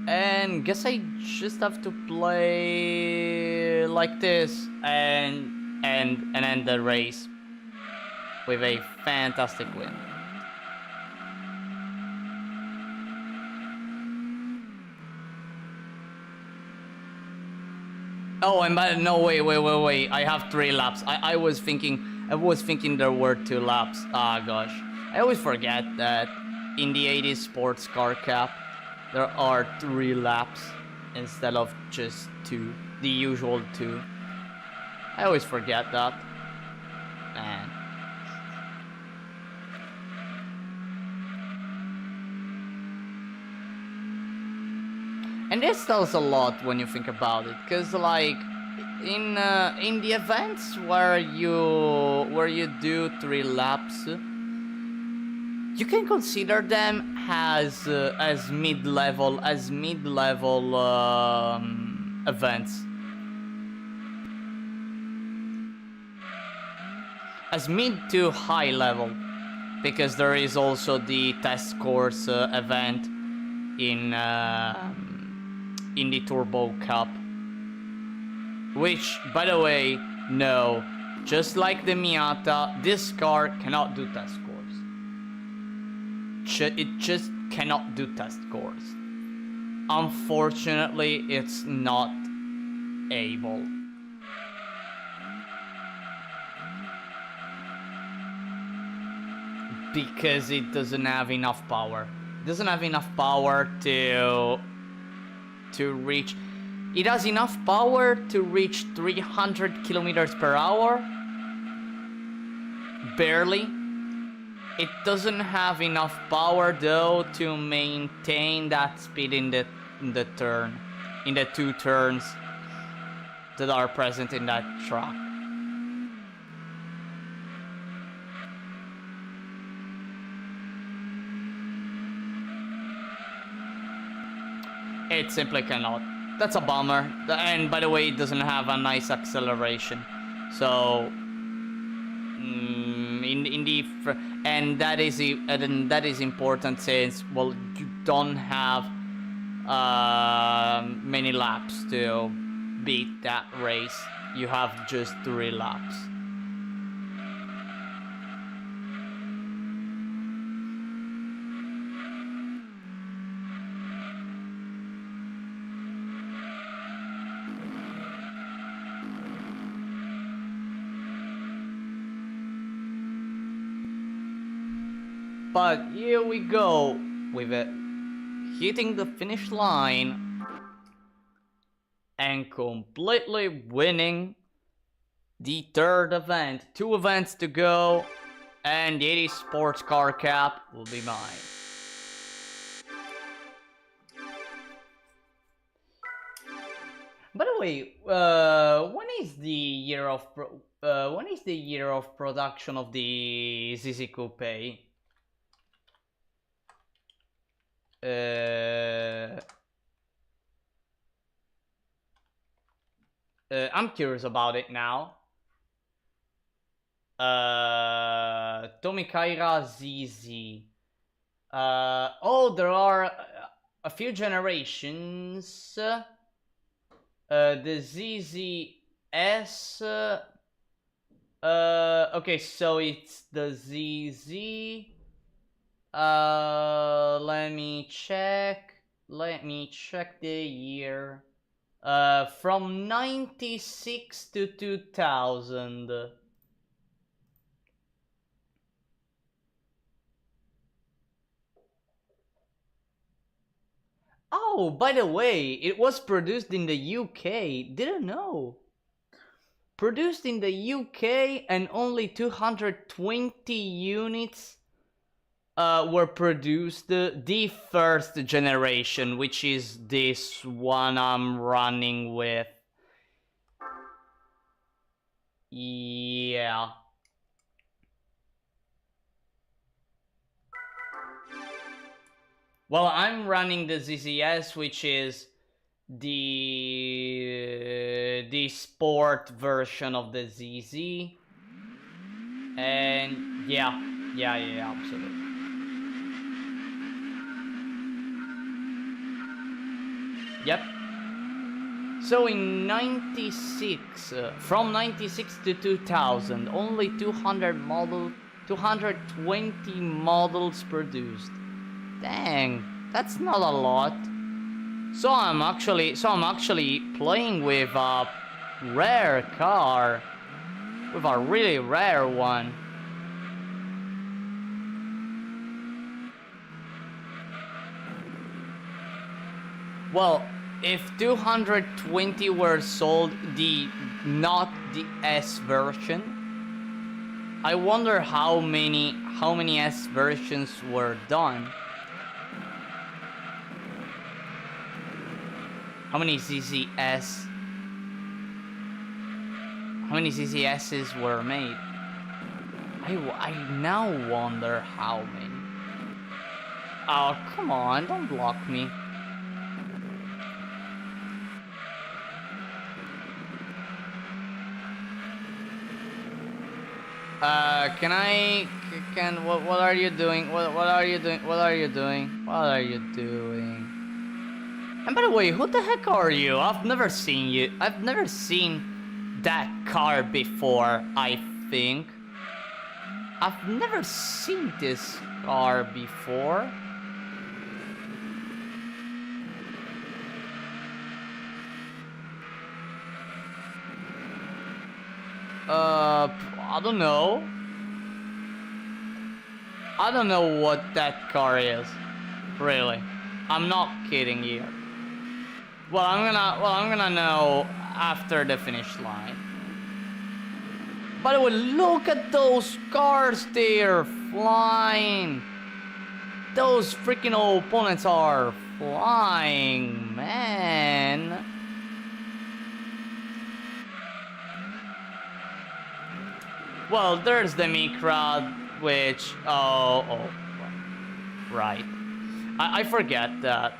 And guess I just have to play like this and end the race with a fantastic win. Oh, and no, wait. I have 3 laps. I was thinking there were 2 laps. Ah, gosh. I always forget that in the 80s Sports Car Cup, there are 3 laps instead of just 2. The usual 2. I always forget that. Man. And this tells a lot when you think about it, cause like in the events where you do 3 laps, you can consider them as mid-level events, as mid to high level, because there is also the test course event in the Turbo Cup, which, by the way, no, just like the Miata, this car cannot do test course. It just cannot do test course. Unfortunately, it's not able. Because it doesn't have enough power. It doesn't have enough power to reach. It has enough power to reach 300 kilometers per hour. Barely. It doesn't have enough power though to maintain that speed in the turn, in the 2 turns that are present in that track. It simply cannot. That's a bummer. And by the way, it doesn't have a nice acceleration. So and that is important since, well, you don't have many laps to beat that race. You have just 3 laps. But here we go with it, hitting the finish line and completely winning the 3rd event. 2 events to go, and the 80 Sports Car Cup will be mine. By the way, when is the year of production of the ZZ Coupe? I'm curious about it now. Tommy Kaira ZZ. Oh, there are a few generations. The ZZ-S. Okay, so it's the ZZ. Let me check the year. From 96 to 2000. Oh, by the way, it was produced in the UK. Didn't know. Produced in the UK, and only 220 units were produced. The 1st generation, which is this one I'm running with. Yeah. Well, I'm running the ZZ-S, which is the sport version of the ZZ, and yeah, absolutely. Yep. So in 96, from 96 to 2000, only 220 models produced. Dang, that's not a lot. So I'm actually playing with a rare car, with a really rare one. Well, if 220 were sold, not the S version, I wonder how many S versions were done. How many ZZSs were made? I now wonder how many. Oh, come on, don't block me. What are you doing? What are you doing? What are you doing? What are you doing? And by the way, who the heck are you? I've never seen you. I've never seen that car before, I think. I've never seen this car before. I don't know. I don't know what that car is. Really. I'm not kidding you. Well, I'm gonna know after the finish line. By the way, look at those cars there flying. Those freaking opponents are flying, man. Well, there's the Mikra, which right. I forget that.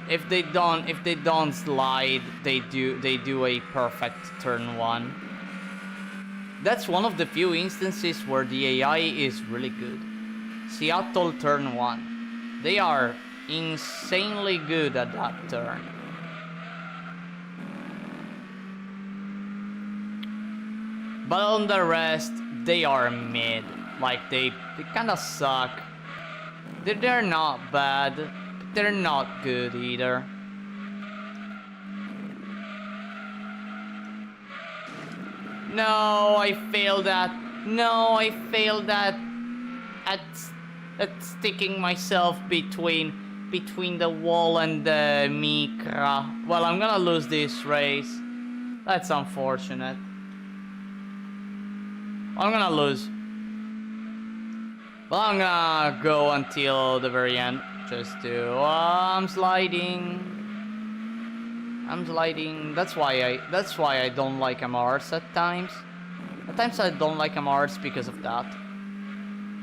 If they don't slide, they do a perfect turn 1. That's one of the few instances where the AI is really good. Seattle turn 1. They are insanely good at that turn. But on the rest, they are mid. Like, they kinda suck. They're not bad, but they're not good either. No, I failed that. No, I failed that at sticking myself between the wall and the Mikra. Well, I'm gonna lose this race. That's unfortunate. I'm gonna lose. Well, I'm gonna go until the very end, just to. I'm sliding. That's why I don't like MRs at times. At times I don't like MRs because of that.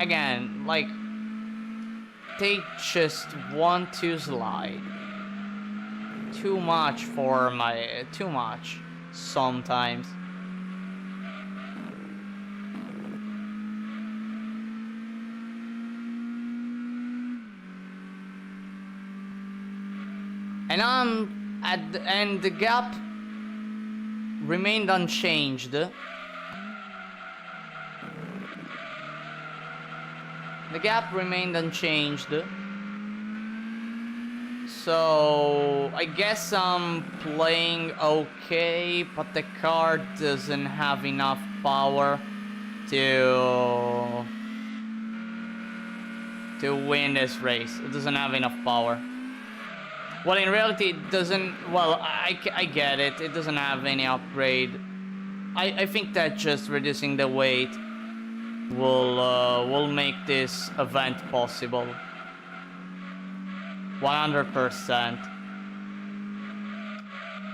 Again, like, they just want to slide. Too much sometimes. And the gap remained unchanged. The gap remained unchanged. So I guess I'm playing okay, but the car doesn't have enough power to win this race. It doesn't have enough power. Well, in reality, it doesn't. Well, I get it. It doesn't have any upgrade. I think that just reducing the weight will make this event possible. 100%.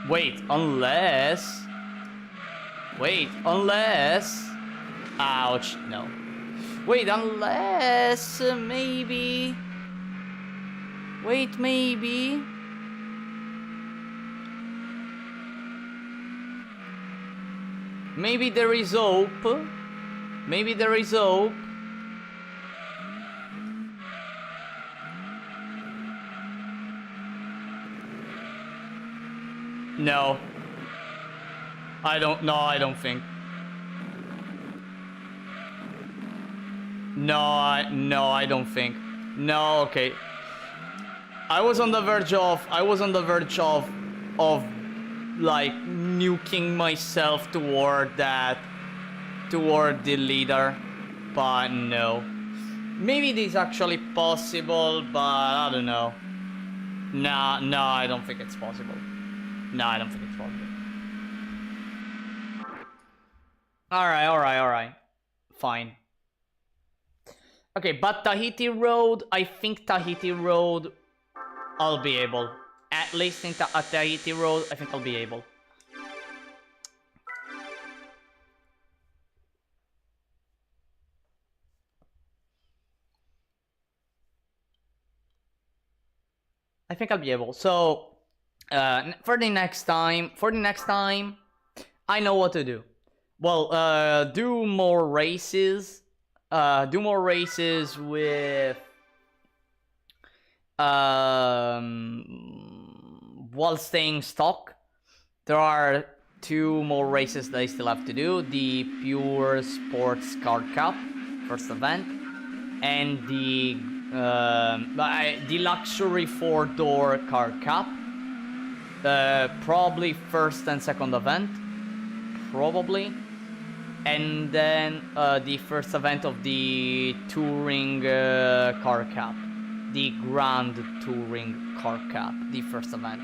Wait, unless. Ouch! No. Wait, unless maybe. Wait, maybe. Maybe there is hope. Maybe there is hope. No. I don't think. No, I don't think. No, okay. I was on the verge of like nuking myself toward the leader, but no. Maybe it is actually possible, but I don't know. No, I don't think it's possible. No, I don't think it's possible. Alright. Fine. Okay, but Tahiti Road, I think Tahiti Road, I'll be able. At least in Tahiti Road, I think I'll be able. I think I'll be able. So, for the next time, I know what to do. Well, do more races. Do more races with while staying stock. There are 2 more races that I still have to do. The Pure Sports Car Cup, first event, and the Luxury 4-door Car Cup. Probably first and second event. Probably. And then the first event of the Touring Car Cup. The Grand Touring Car Cup. The first event.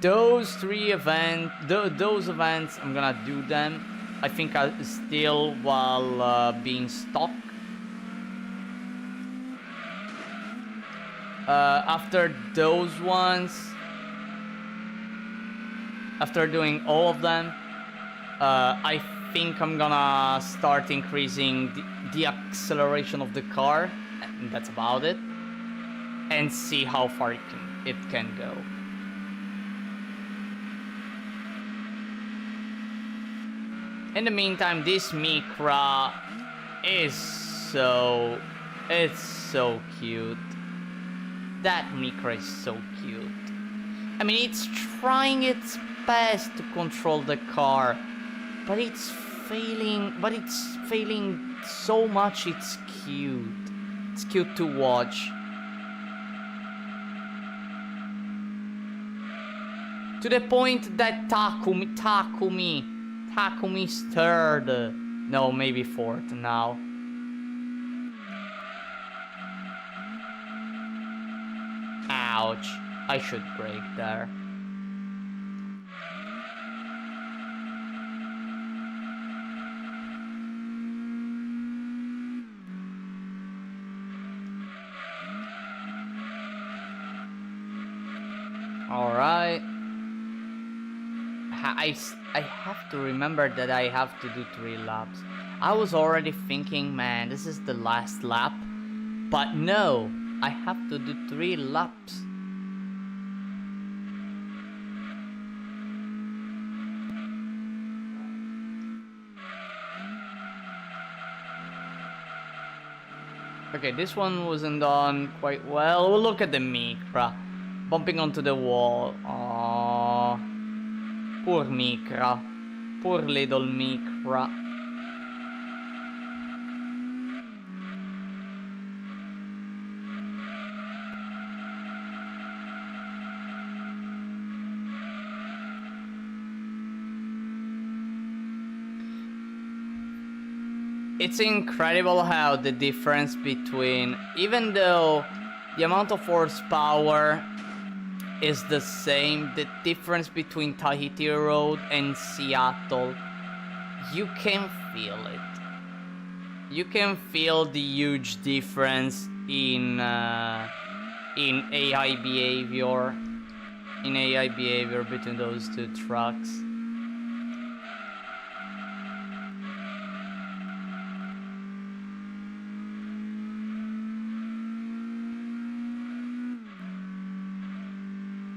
Those 3 events, those events, I'm gonna do them. I think still while being stock. After those ones, after doing all of them, I think I'm gonna start increasing the acceleration of the car, and that's about it, and see how far it can go. In the meantime, this Micra is so cute. That Micra is so cute. I mean, it's trying its best to control the car, but it's failing. But it's failing so much. It's cute. It's cute to watch. To the point that Takumi's third. No, maybe fourth now. Ouch. I should brake there. Alright. I have to remember that I have to do 3 laps. I was already thinking, man, this is the last lap. But no, I have to do 3 laps. Okay, this one wasn't done quite well. We'll look at the Micra. Bumping onto the wall. Aww. Poor Micra. Poor little Micra. It's incredible how the difference between, even though the amount of horsepower is the same, the difference between Tahiti Road and Seattle, you can feel it. You can feel the huge difference in AI behavior, between those 2 trucks.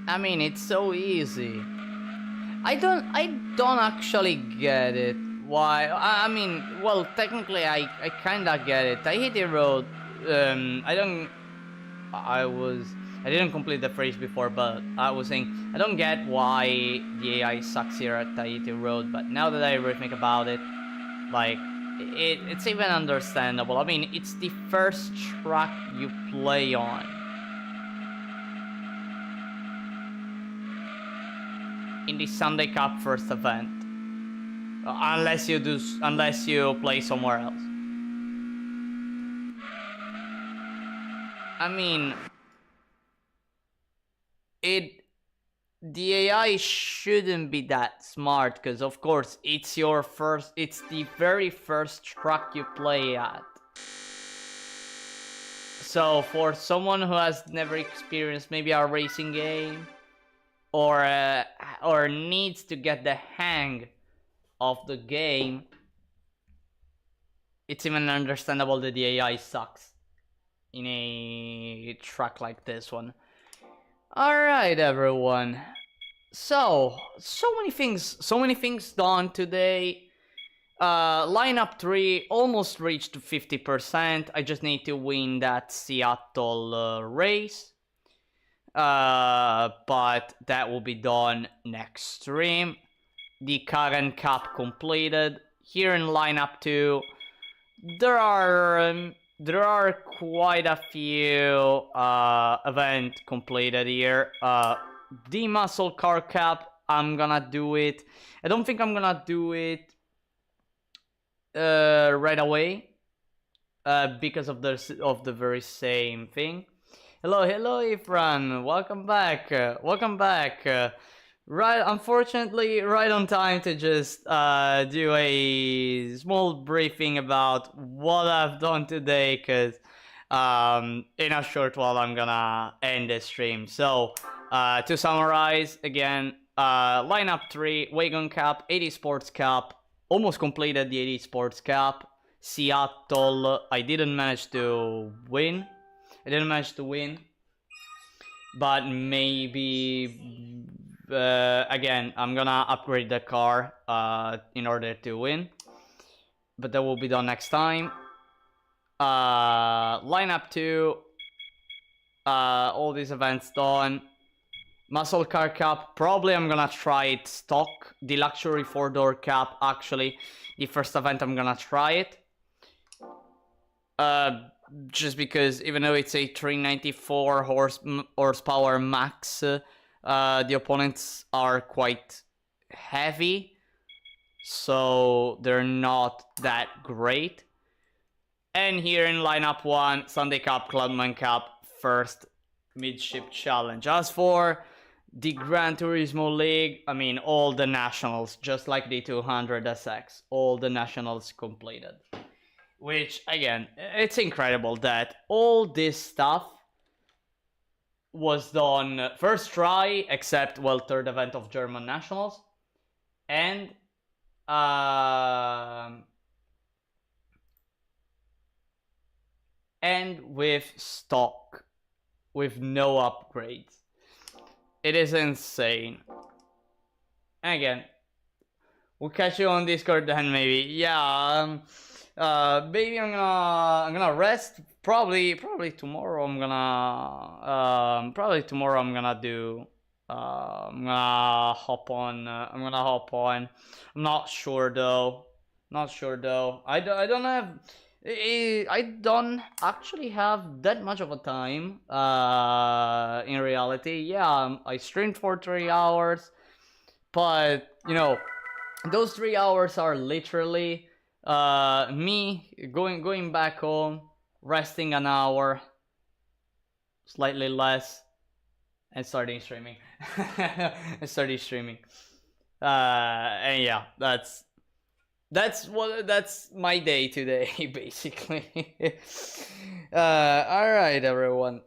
I mean, it's so easy. I don't actually get it. Why? I mean, well, technically, I kinda get it. I hit the road. I don't. I didn't complete the phrase before, but I was saying I don't get why the AI sucks here at Tahiti Road. But now that I rethink about it, like it's even understandable. I mean, it's the first track you play on. In the Sunday Cup first event, unless you play somewhere else. I mean, the AI shouldn't be that smart because, of course, it's the very first track you play at. So for someone who has never experienced maybe a racing game, or needs to get the hang of the game, it's even understandable that the AI sucks in a track like this one. Alright, everyone. So many things done today. Lineup 3 almost reached 50%. I just need to win that Seattle race. But that will be done next stream. The current Cup completed. Here in lineup 2, there are quite a few events completed here. The Muscle Car Cup, I'm gonna do it. I don't think I'm gonna do it right away because of the very same thing. Hello, Ifran. Welcome back. Right, unfortunately, right on time to just do a small briefing about what I've done today, because in a short while I'm gonna end the stream. So, to summarize again, lineup 3, Wagon Cup, 80 Sports Cup, almost completed the 80 Sports Cup. Seattle, I didn't manage to win. But maybe again, I'm gonna upgrade the car in order to win, but that will be done next time. Lineup 2, all these events done. Muscle Car Cup, probably I'm gonna try it stock. The Luxury 4-door Cup, actually, the first event I'm gonna try it. Just because even though it's a 394 horsepower max, the opponents are quite heavy, so they're not that great. And here in lineup 1, Sunday Cup, Clubman Cup, first midship challenge. As for the Gran Turismo League, I mean, all the nationals, just like the 200SX, all the nationals completed. Which, again, it's incredible that all this stuff was done first try, except, well, third event of German nationals. And with stock, with no upgrades. It is insane. And again, we'll catch you on Discord then, maybe. Yeah, maybe I'm gonna rest. Probably tomorrow I'm gonna do. I'm gonna hop on. I'm not sure though. I don't actually have that much of a time. In reality, yeah, I streamed for 3 hours, but you know, those 3 hours are literally me going back home, resting an hour, slightly less, and starting streaming. And yeah, that's my day today, basically. All right, everyone.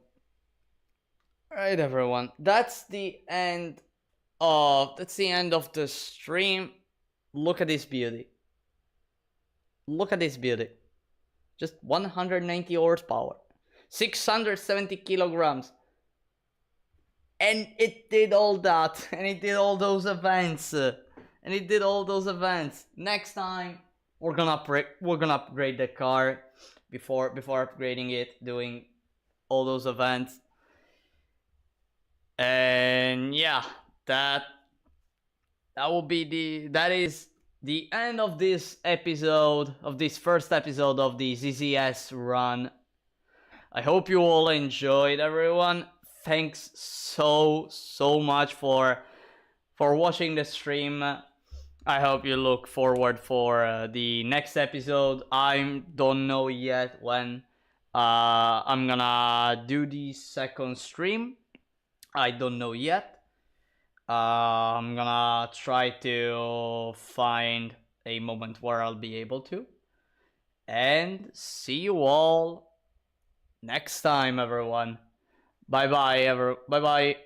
That's the end of the stream. Look at this beauty. Just 190 horsepower, 670 kilograms. and it did all that, and it did all those events, and it did all those events. Next time, we're gonna upgrade the car before upgrading it, doing all those events. And yeah, that that is the end of this episode, of this first episode of the ZZ-S run. I hope you all enjoyed, everyone. Thanks so much for watching the stream. I hope you look forward for the next episode. I don't know yet when I'm gonna do the second stream. I don't know yet. I'm gonna try to find a moment where I'll be able to. And see you all next time, everyone. Bye bye.